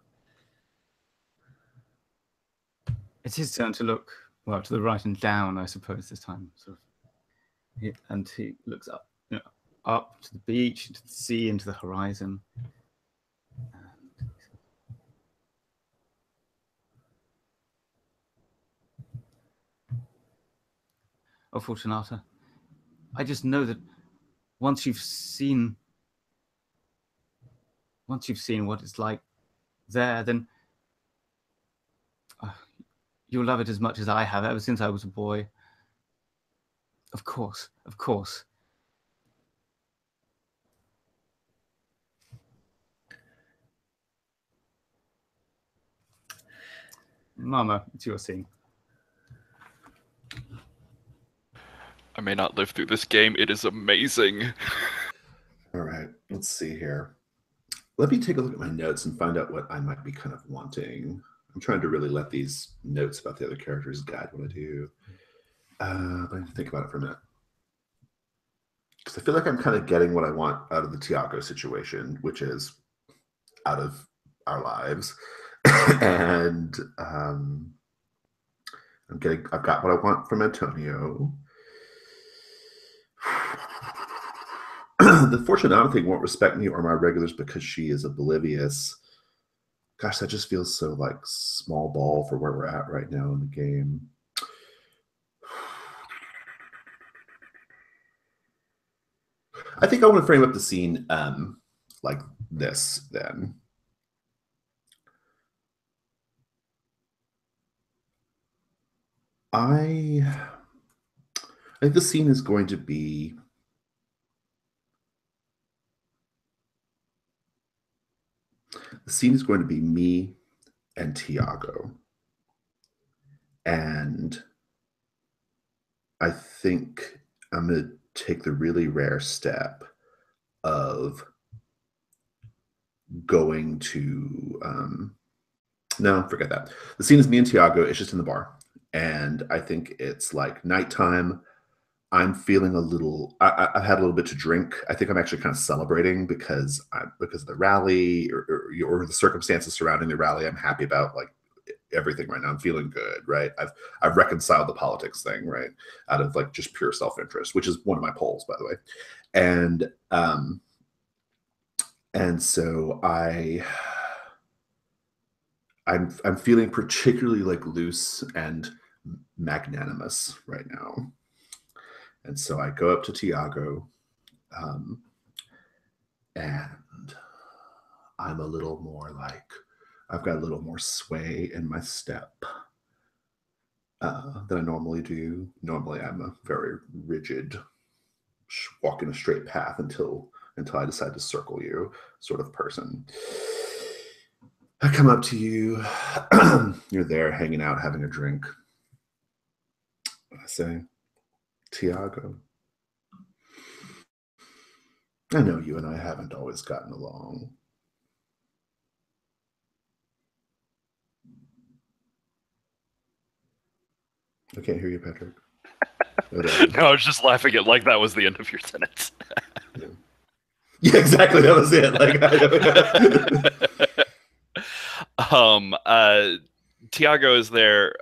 It's his turn to look, well, to the right and down, I suppose, this time. Sort of. And he looks up, up to the beach, into the sea, into the horizon. Oh, Fortunata, I just know that once you've seen what it's like there, then you'll love it as much as I have ever since I was a boy. Of course. Mama, it's your scene.
I may not live through this game. It is amazing.
All right, let's see here. Let me take a look at my notes and find out what I might be kind of wanting. I'm trying to really let these notes about the other characters guide what I do. But I need to think about it for a minute. Because I feel like I'm kind of getting what I want out of the Tiago situation, which is out of our lives. And I've got what I want from Antonio. The Fortunata thing won't respect me or my regulars because she is oblivious. Gosh, that just feels so like small ball for where we're at right now in the game. I think I want to frame up the scene like this then. I think the scene is going to be me and Tiago. And I think I'm going to take the really rare step of going to no, forget that. The scene is me and Tiago. It's just in the bar. And I think it's like nighttime. I'm feeling a little, I've had a little bit to drink. I think I'm actually kind of celebrating because of the rally or the circumstances surrounding the rally. I'm happy about like everything right now. I'm feeling good, right? I've reconciled the politics thing, right? Out of like just pure self-interest, which is one of my polls, by the way. And so I'm feeling particularly like loose and magnanimous right now. And so I go up to Tiago and I'm a little more like, I've got a little more sway in my step than I normally do. Normally, I'm a very rigid, walk in a straight path until I decide to circle you sort of person. I come up to you. You're there hanging out, having a drink. I say, Tiago, I know you and I haven't always gotten along. I can't hear you, Patrick.
No, I was just laughing at like that was the end of your sentence.
Yeah, exactly. That was it. Like,
Tiago is there.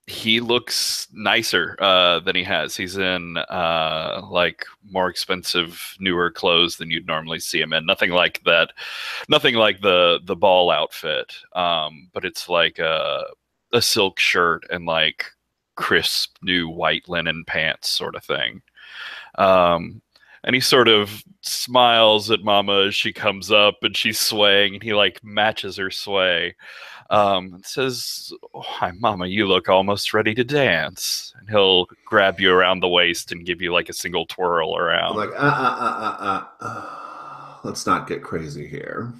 He looks nicer than he has. He's in like more expensive, newer clothes than you'd normally see him in. Nothing like that. Nothing like the ball outfit. But it's like a silk shirt and like crisp new white linen pants sort of thing. And he sort of smiles at Mama as she comes up and she's swaying, and he like matches her sway. And says, oh, "Hi, Mama, you look almost ready to dance." And he'll grab you around the waist and give you like a single twirl around.
I'm like, let's not get crazy here.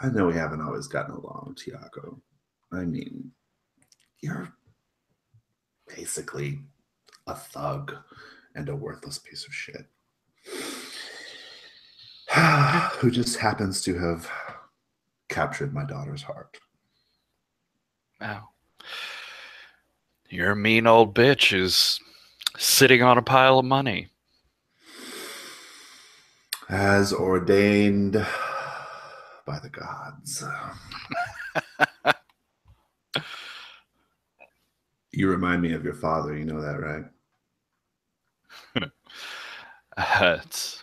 I know we haven't always gotten along, Tiago. I mean, you're basically a thug and a worthless piece of shit who just happens to have captured my daughter's heart.
Wow. Your mean old bitch is sitting on a pile of money.
As ordained by the gods. You remind me of your father, you know that, right?
It's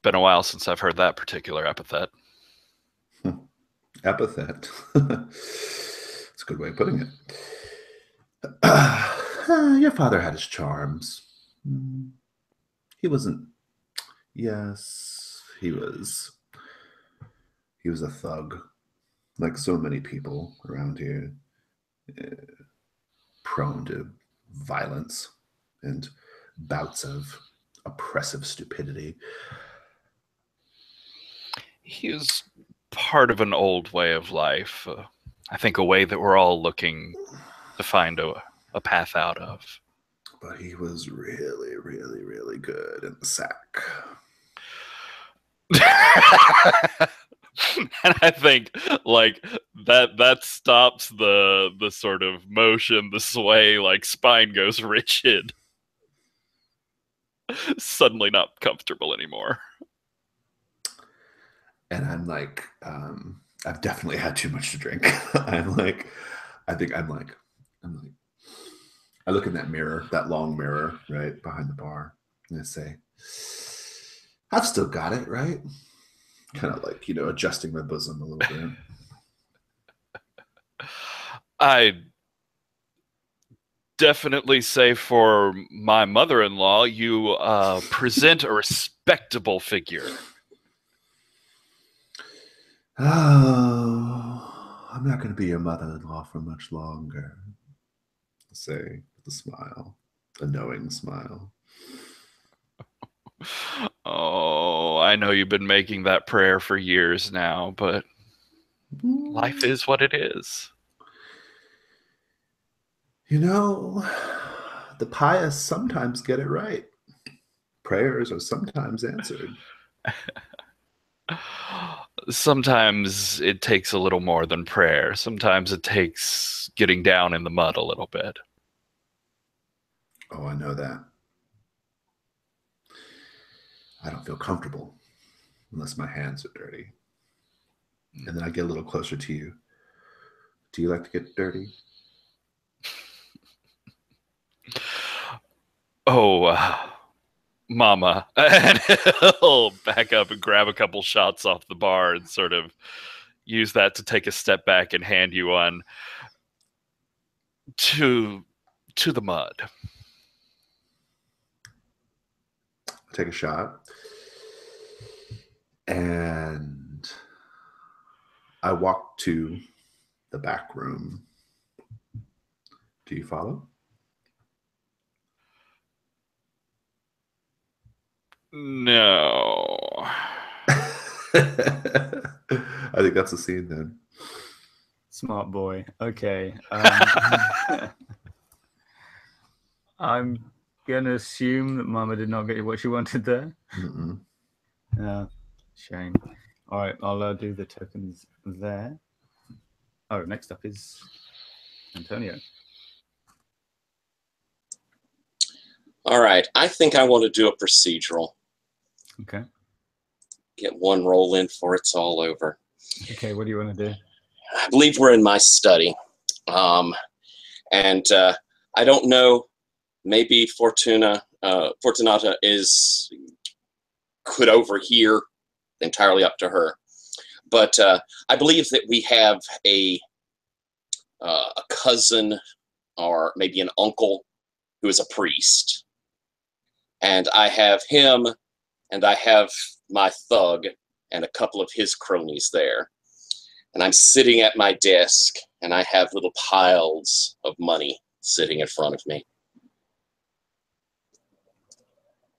been a while since I've heard that particular epithet.
Epithet. It's a good way of putting it. Your father had his charms. He wasn't. Yes, he was. He was a thug, like so many people around here, prone to violence and bouts of oppressive stupidity.
He was part of an old way of life. I think a way that we're all looking to find a path out of.
But he was really, really, really good in the sack.
And I think like that stops the sort of motion, the sway, like spine goes rigid. Suddenly not comfortable anymore.
And I'm like, I've definitely had too much to drink. I look in that mirror, that long mirror, right behind the bar, and I say, I've still got it, right? Kind of like, adjusting my bosom a little bit.
I definitely say for my mother-in-law, you present a respectable figure.
Oh, I'm not going to be your mother-in-law for much longer. I say with a smile, a knowing smile.
Oh, I know you've been making that prayer for years now, but life is what it is.
The pious sometimes get it right. Prayers are sometimes answered.
Sometimes it takes a little more than prayer. Sometimes it takes getting down in the mud a little bit.
Oh, I know that. I don't feel comfortable unless my hands are dirty. And then I get a little closer to you. Do you like to get dirty?
Oh, Mama. And he'll back up and grab a couple shots off the bar and sort of use that to take a step back and hand you one to the mud.
take a shot. And I walk to the back room. Do you follow?
No.
I think that's the scene then.
Smart boy. Okay. I'm gonna assume that Mama did not get you what she wanted there. Shame. All right, I'll do the tokens there. Oh, next up is Antonio.
All right. I think I want to do a procedural.
Okay.
Get one roll in before it's all over.
Okay, what do you want to do?
I believe we're in my study. And I don't know, maybe Fortunata could overhear, entirely up to her. But I believe that we have a cousin or maybe an uncle who is a priest. And I have him, and I have my thug and a couple of his cronies there. And I'm sitting at my desk, and I have little piles of money sitting in front of me.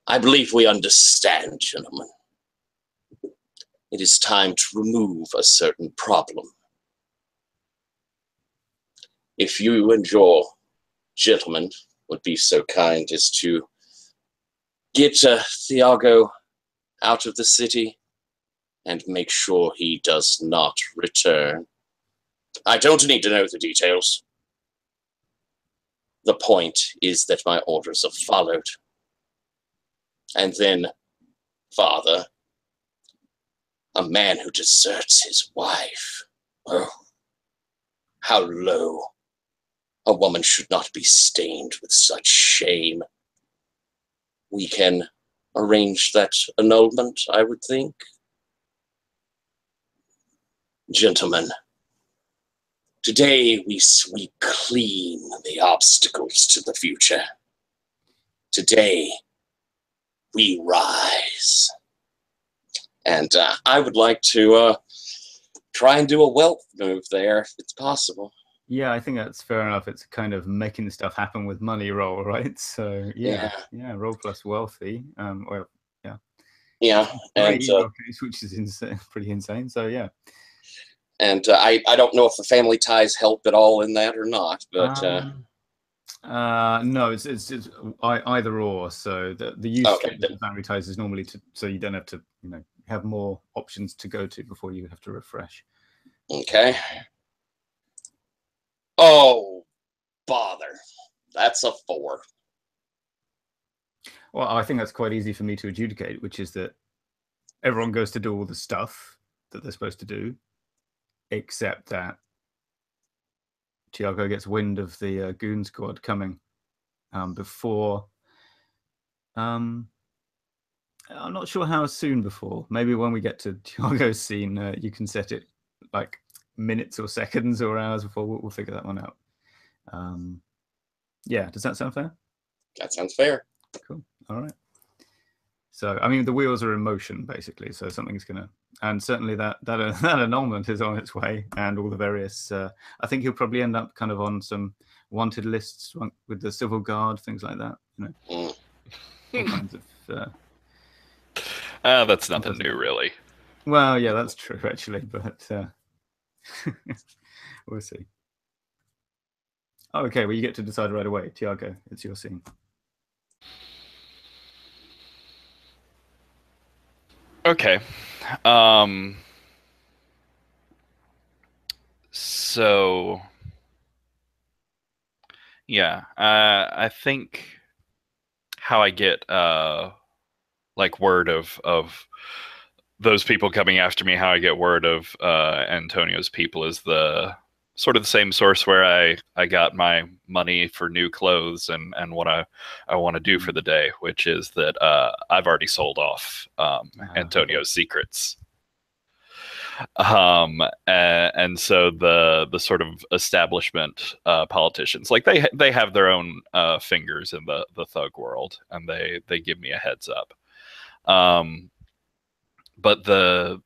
I believe we understand, gentlemen. It is time to remove a certain problem. If you and your gentlemen would be so kind as to get Thiago out of the city and make sure he does not return. I don't need to know the details. The point is that my orders are followed. And then, Father, a man who deserts his wife. Oh, how low. A woman should not be stained with such shame. We can arrange that annulment, I would think. Gentlemen, today we sweep clean the obstacles to the future. Today, we rise. And I would like to try and do a wealth move there, if it's possible.
Yeah, I think that's fair enough. It's kind of making stuff happen with money roll, right? So yeah, roll plus wealthy. Well, yeah.
Yeah, and
case, which is insane, pretty insane. So yeah.
And I don't know if the family ties help at all in that or not, but
no, it's either or. So the use of the family ties is normally so you don't have to have more options to go to before you have to refresh.
Okay. Oh, bother. That's a 4.
Well, I think that's quite easy for me to adjudicate, which is that everyone goes to do all the stuff that they're supposed to do, except that Thiago gets wind of the goon squad coming before. I'm not sure how soon before. Maybe when we get to Thiago's scene, you can set it like minutes or seconds or hours before. We'll figure that one out. Yeah, does that sound fair?
That sounds fair.
Cool. All right. So, I mean, the wheels are in motion, basically. So something's going to... And certainly that annulment is on its way, and all the various... I think he'll probably end up kind of on some wanted lists with the civil guard, things like that. All kinds of...
that's nothing new, really.
Well, yeah, that's true, actually, but we'll see. Oh, okay, well, you get to decide right away. Thiago, it's your scene.
Okay. So, yeah, I think how I get like word of those people coming after me, how I get word of Antonio's people is the sort of the same source where I got my money for new clothes and what I want to do for the day, which is that I've already sold off Antonio's secrets. And so the sort of establishment politicians, like they have their own fingers in the thug world, and they give me a heads up. But the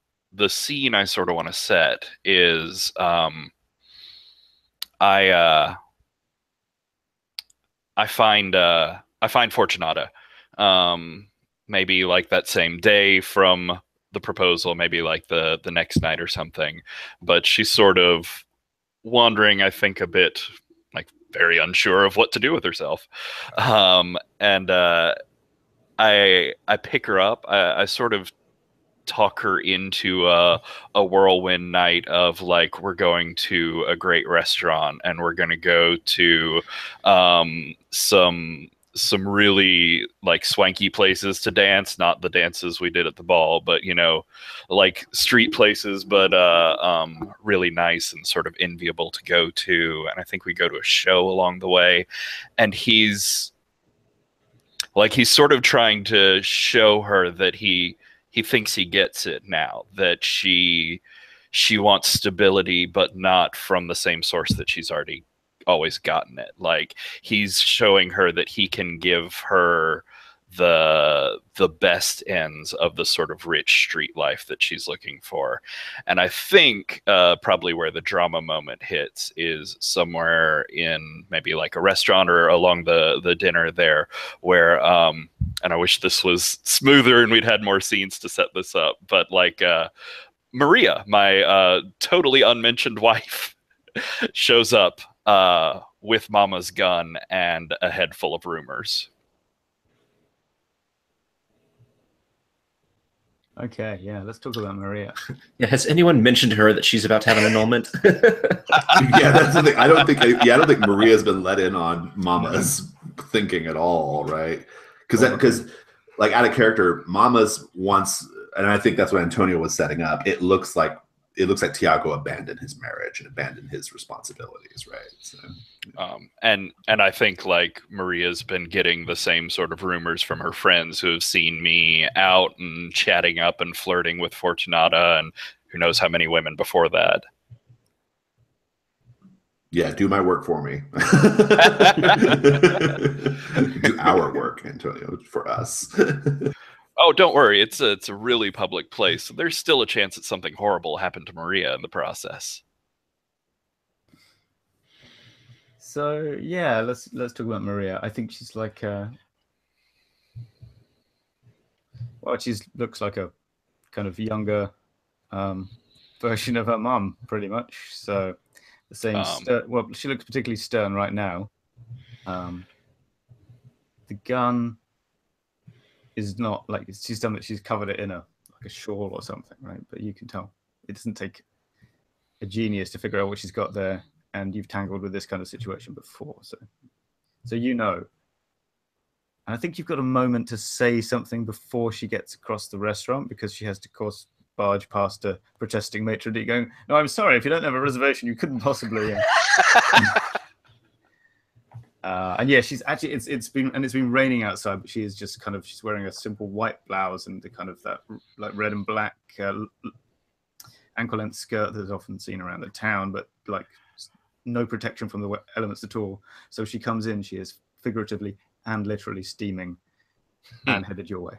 scene I sort of want to set is I find Fortunata, maybe like that same day from the proposal, maybe like the next night or something. But she's sort of wandering, I think, a bit like very unsure of what to do with herself. And I pick her up. I sort of talk her into a whirlwind night of like, we're going to a great restaurant and we're going to go to some really like swanky places to dance, not the dances we did at the ball, but you know, like street places, but really nice and sort of enviable to go to. And I think we go to a show along the way, and he's sort of trying to show her that he thinks he gets it now, that she wants stability, but not from the same source that she's always gotten it. Like, he's showing her that he can give her the best ends of the sort of rich street life that she's looking for. And I think probably where the drama moment hits is somewhere in maybe like a restaurant or along the dinner there, where and I wish this was smoother and we'd had more scenes to set this up, but like Maria, my totally unmentioned wife, shows up with Mama's gun and a head full of rumors.
Okay, yeah, let's talk about Maria.
Yeah, has anyone mentioned to her that she's about to have an annulment?
Yeah, that's the thing. I don't think Maria's been let in on Mama's thinking at all, right? Because like out of character, Mama's once, and I think that's what Antonio was setting up. It looks like Tiago abandoned his marriage and abandoned his responsibilities, right? So,
and I think like Maria's been getting the same sort of rumors from her friends who have seen me out and chatting up and flirting with Fortunata, and who knows how many women before that.
Yeah, do my work for me. Do our work, Antonio, for us.
Oh, don't worry. It's a really public place. There's still a chance that something horrible happened to Maria in the process.
So yeah, let's talk about Maria. I think she's like well, she looks like a kind of younger version of her mum, pretty much. So the same. Well, she looks particularly stern right now. The gun is not like, she's done that. She's covered it in a shawl or something, right? But you can tell it doesn't take a genius to figure out what she's got there. And you've tangled with this kind of situation before, so you know. And I think you've got a moment to say something before she gets across the restaurant, because she has to, of course, barge past a protesting maitre d' going, "No, I'm sorry, if you don't have a reservation, you couldn't possibly." And yeah, she's actually it's been raining outside, but she is just kind of, she's wearing a simple white blouse and the kind of that like red and black ankle-length skirt that's often seen around the town, but like no protection from the elements at all. So she comes in, she is figuratively and literally steaming and headed your way.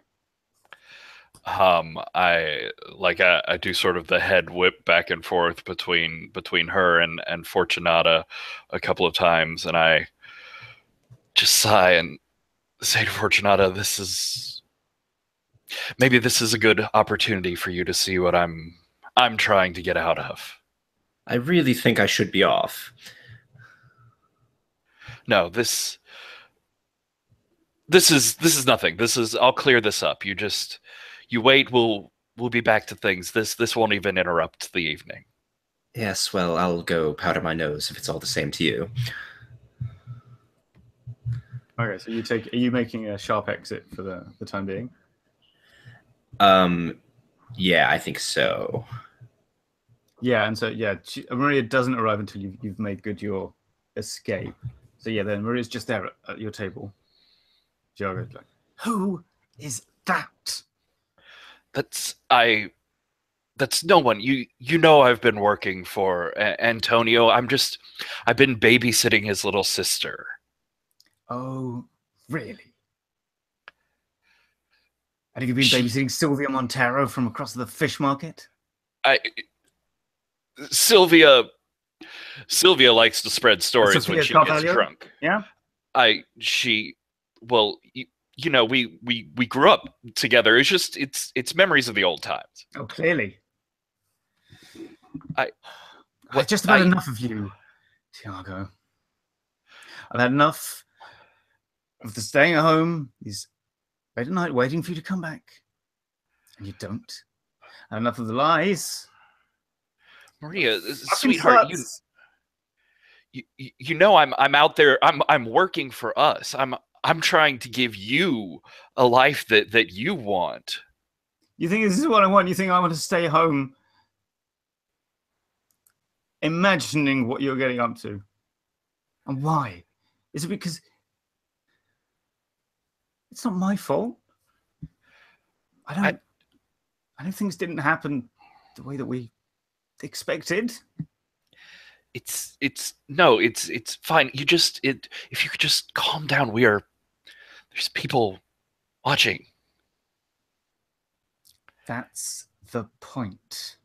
I do sort of the head whip back and forth between her and Fortunata a couple of times, and I just sigh and say to Fortunata, maybe this is a good opportunity for you to see what I'm trying to get out of.
I really think I should be off.
No, this is nothing. I'll clear this up. You wait, we'll be back to things. This won't even interrupt the evening.
Yes, well, I'll go powder my nose if it's all the same to you.
Okay, so are you making a sharp exit for the time being?
Yeah, I think so.
Yeah, and so yeah, Maria doesn't arrive until you've made good your escape. So yeah, then Maria's just there at your table. Tiago's like, "Who is that?"
That's no one. You know I've been working for Antonio. I've been babysitting his little sister.
Oh, really? Had you been babysitting Sylvia Montero from across the fish market?
Sylvia likes to spread stories
Sophia
when she
Carvalho?
gets drunk.
Yeah.
Well, you know, we grew up together. It's just it's memories of the old times.
Oh, clearly.
I
I've just about enough of you, Tiago. I've had enough of the staying at home, these late at night waiting for you to come back, and you don't. I've had enough of the lies.
Maria, sweetheart, you know I'm out there. I'm working for us. I'm trying to give you a life that you want.
You think this is what I want? You think I want to stay home imagining what you're getting up to? And why? Is it because it's not my fault? I don't think things didn't happen the way that we expected.
It's fine. If you could just calm down. There's people watching.
That's the point.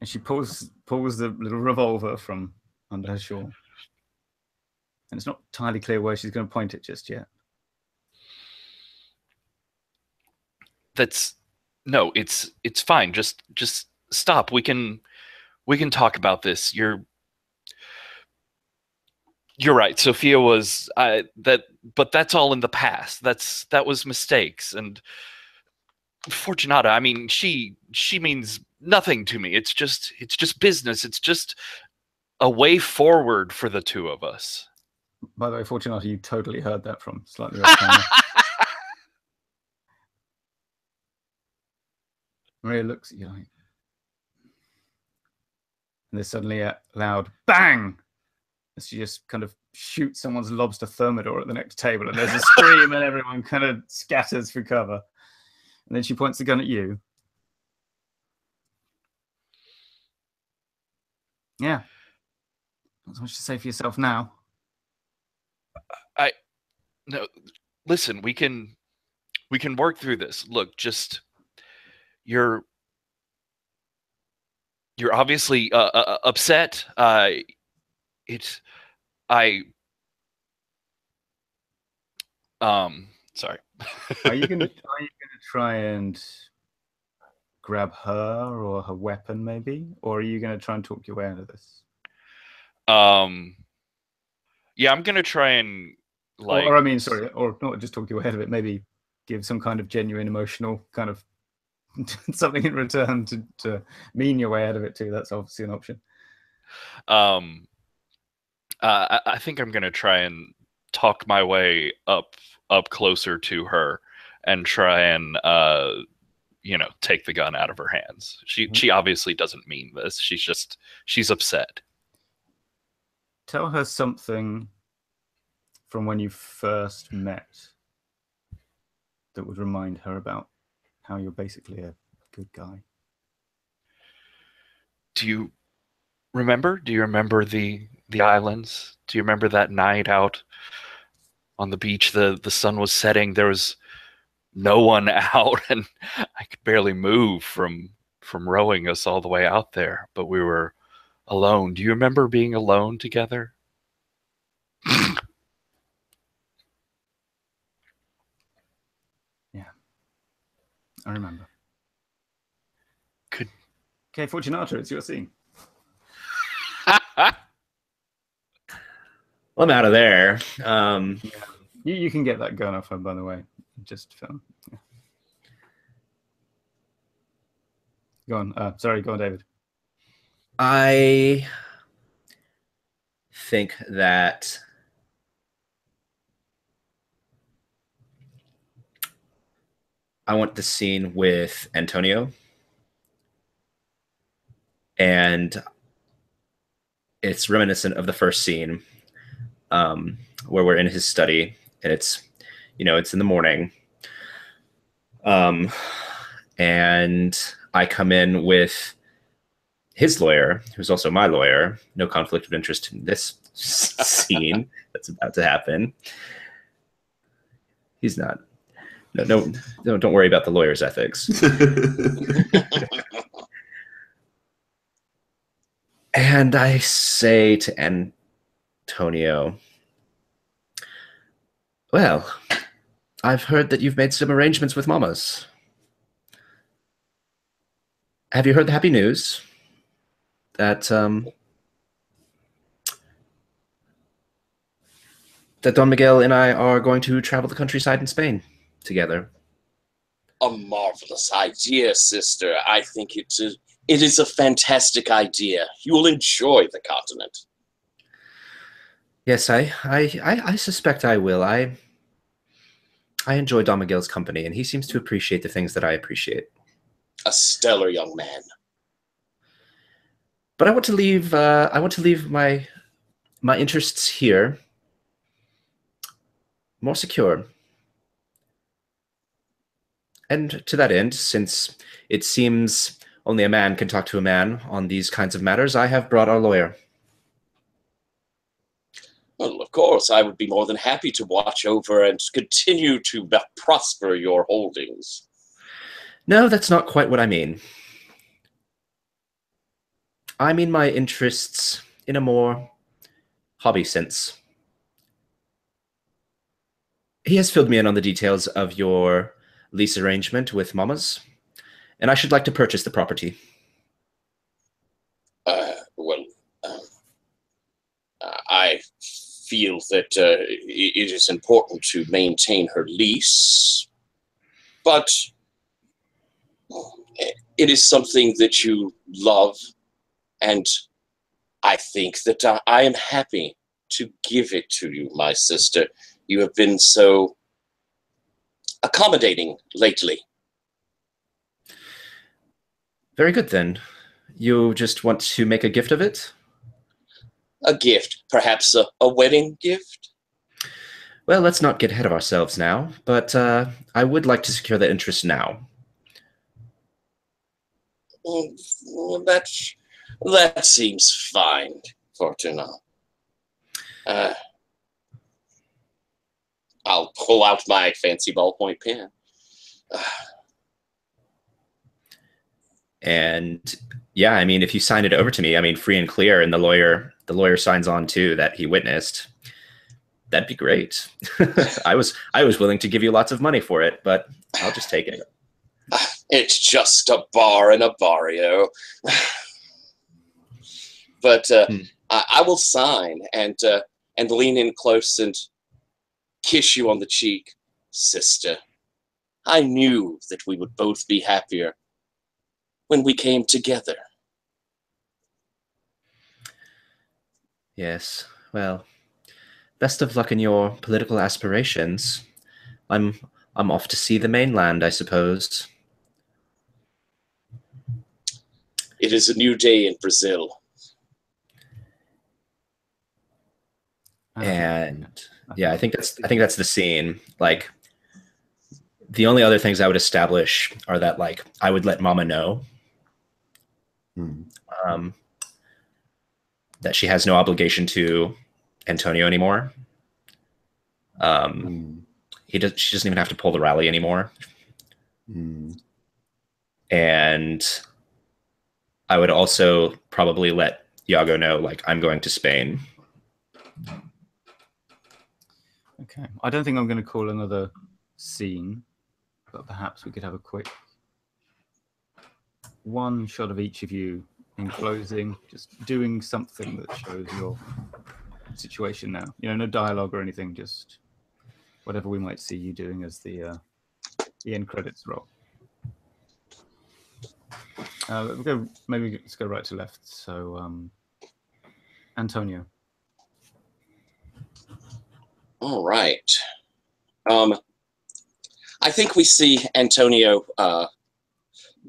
And she pulls the little revolver from under her shawl. And it's not entirely clear where she's going to point it just yet.
It's fine. Just stop. We can talk about this. You're right. Sophia was but that's all in the past. That was mistakes. And Fortunata, I mean, she means nothing to me. It's just business. It's just a way forward for the two of us.
By the way, Fortunata, you totally heard that from slightly off camera. Maria looks at you like, and there's suddenly a loud bang as she just kind of shoots someone's lobster thermidor at the next table, and there's a scream, and everyone kind of scatters for cover. And then she points the gun at you. Yeah. Not so much to say for yourself now.
No, listen, we can work through this. Look, just you're obviously upset. Sorry.
Are you gonna try and grab her or her weapon, maybe, or are you gonna try and talk your way out of this?
Yeah, I'm gonna try and
or not just talk your way out of it. Maybe give some kind of genuine emotional kind of something in return to mean your way out of it too. That's obviously an option.
I think I'm gonna try and talk my way up closer to her and try and take the gun out of her hands. She obviously doesn't mean this. She's upset.
Tell her something from when you first met that would remind her about how you're basically a good guy.
Do you remember the islands? Do you remember that night out on the beach? The sun was setting. There was no one out, and I could barely move from rowing us all the way out there, but we were alone. Do you remember being alone together?
Yeah, I remember.
Good.
Okay, Fortunato, it's your scene.
Well, I'm out of there.
You can get that gun off her, by the way. Just film. Yeah. Go on. Sorry, go on, David.
I think that I want the scene with Antonio, and it's reminiscent of the first scene where we're in his study, and it's in the morning, and I come in with his lawyer, who's also my lawyer. No conflict of interest in this scene that's about to happen. He's not. don't worry about the lawyer's ethics. And I say to Antonio, well, I've heard that you've made some arrangements with mamas. Have you heard the happy news that that Don Miguel and I are going to travel the countryside in Spain together?
A marvelous idea, sister. I think it is a fantastic idea. You will enjoy the continent.
Yes, I suspect I will. I enjoy Don Miguel's company, and he seems to appreciate the things that I appreciate.
A stellar young man.
But I want to leave my interests here more secure. And to that end, since it seems only a man can talk to a man on these kinds of matters, I have brought our lawyer.
Well, of course, I would be more than happy to watch over and continue to prosper your holdings.
No, that's not quite what I mean. I mean my interests in a more hobby sense. He has filled me in on the details of your lease arrangement with Mamas, and I should like to purchase the property.
I feel that it is important to maintain her lease, but it is something that you love, and I think that I am happy to give it to you, my sister. You have been so accommodating lately.
Very good, then. You just want to make a gift of it?
A gift, perhaps a wedding gift?
Well, let's not get ahead of ourselves now, but I would like to secure that interest now.
Well, that seems fine, Fortuna. I'll pull out my fancy ballpoint pen.
And yeah, I mean, if you sign it over to me, I mean, free and clear, and the lawyer signs on too that he witnessed, that'd be great. I was willing to give you lots of money for it, but I'll just take it.
It's just a bar in a barrio. But I will sign and lean in close and kiss you on the cheek, sister. I knew that we would both be happier when we came together.
Yes, well, best of luck in your political aspirations. I'm off to see the mainland, I suppose.
It is a new day in Brazil.
And yeah, I think that's the scene. Like, the only other things I would establish are that, like, I would let Mama know that she has no obligation to Antonio anymore. She doesn't even have to pull the rally anymore. And I would also probably let Iago know, like, I'm going to Spain.
Okay. I don't think I'm going to call another scene, but perhaps we could have a quick one shot of each of you in closing, just doing something that shows your situation now. You know, no dialogue or anything, just whatever we might see you doing as the end credits roll. Let's go right to left. So, Antonio.
All right. I think we see Antonio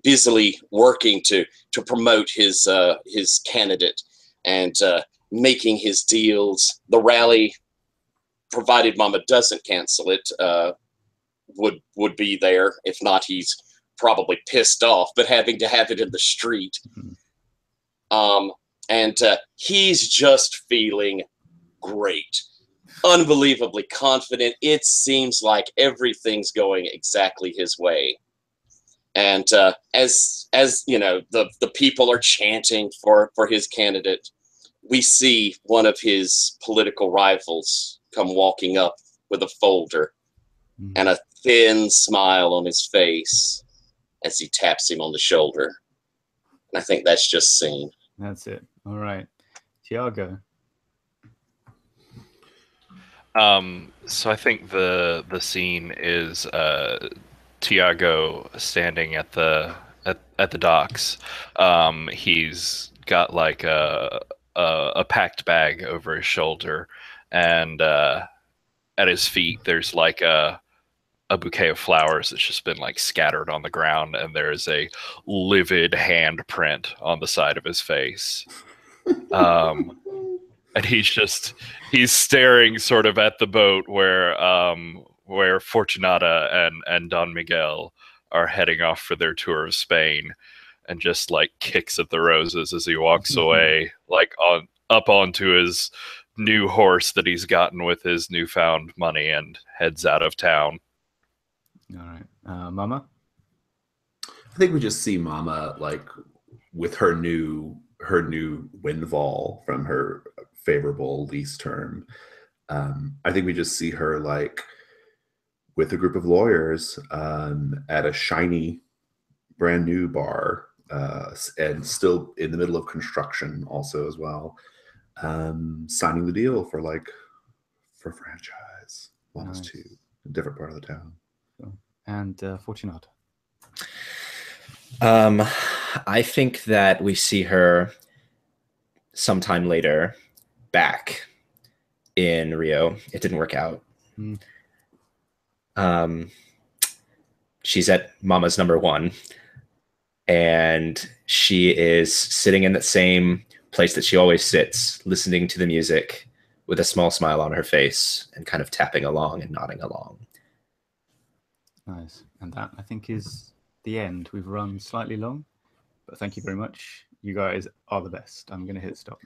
busily working to promote his candidate and making his deals. The rally, provided Mama doesn't cancel it, would be there. If not, he's probably pissed off, but having to have it in the street. And he's just feeling great. unbelievably confident. It seems like everything's going exactly his way. And as you know, the people are chanting for his candidate, we see one of his political rivals come walking up with a folder and a thin smile on his face as he taps him on the shoulder. And I think that's just scene.
That's it. All right. Tiago.
So I think the scene is Tiago standing at the docks. He's got like a packed bag over his shoulder, and at his feet there's like a bouquet of flowers that's just been like scattered on the ground, and there's a livid handprint on the side of his face. And he's staring sort of at the boat where Fortunata and Don Miguel are heading off for their tour of Spain, and just like kicks at the roses as he walks away, like up onto his new horse that he's gotten with his newfound money, and heads out of town.
All right. Mama?
I think we just see Mama like with her new windfall from her favorable lease term. I think we just see her like with a group of lawyers at a shiny brand new bar, and still in the middle of construction also as well, signing the deal for franchise lots
Nice.
to a different part of the town.
And Fortunata.
I think that we see her sometime later back in Rio. It didn't work out. She's at Mama's number one, and she is sitting in that same place that she always sits, listening to the music with a small smile on her face and kind of tapping along and nodding along.
Nice. And that, I think, is the end. We've run slightly long, but thank you very much. You guys are the best. I'm going to hit stop.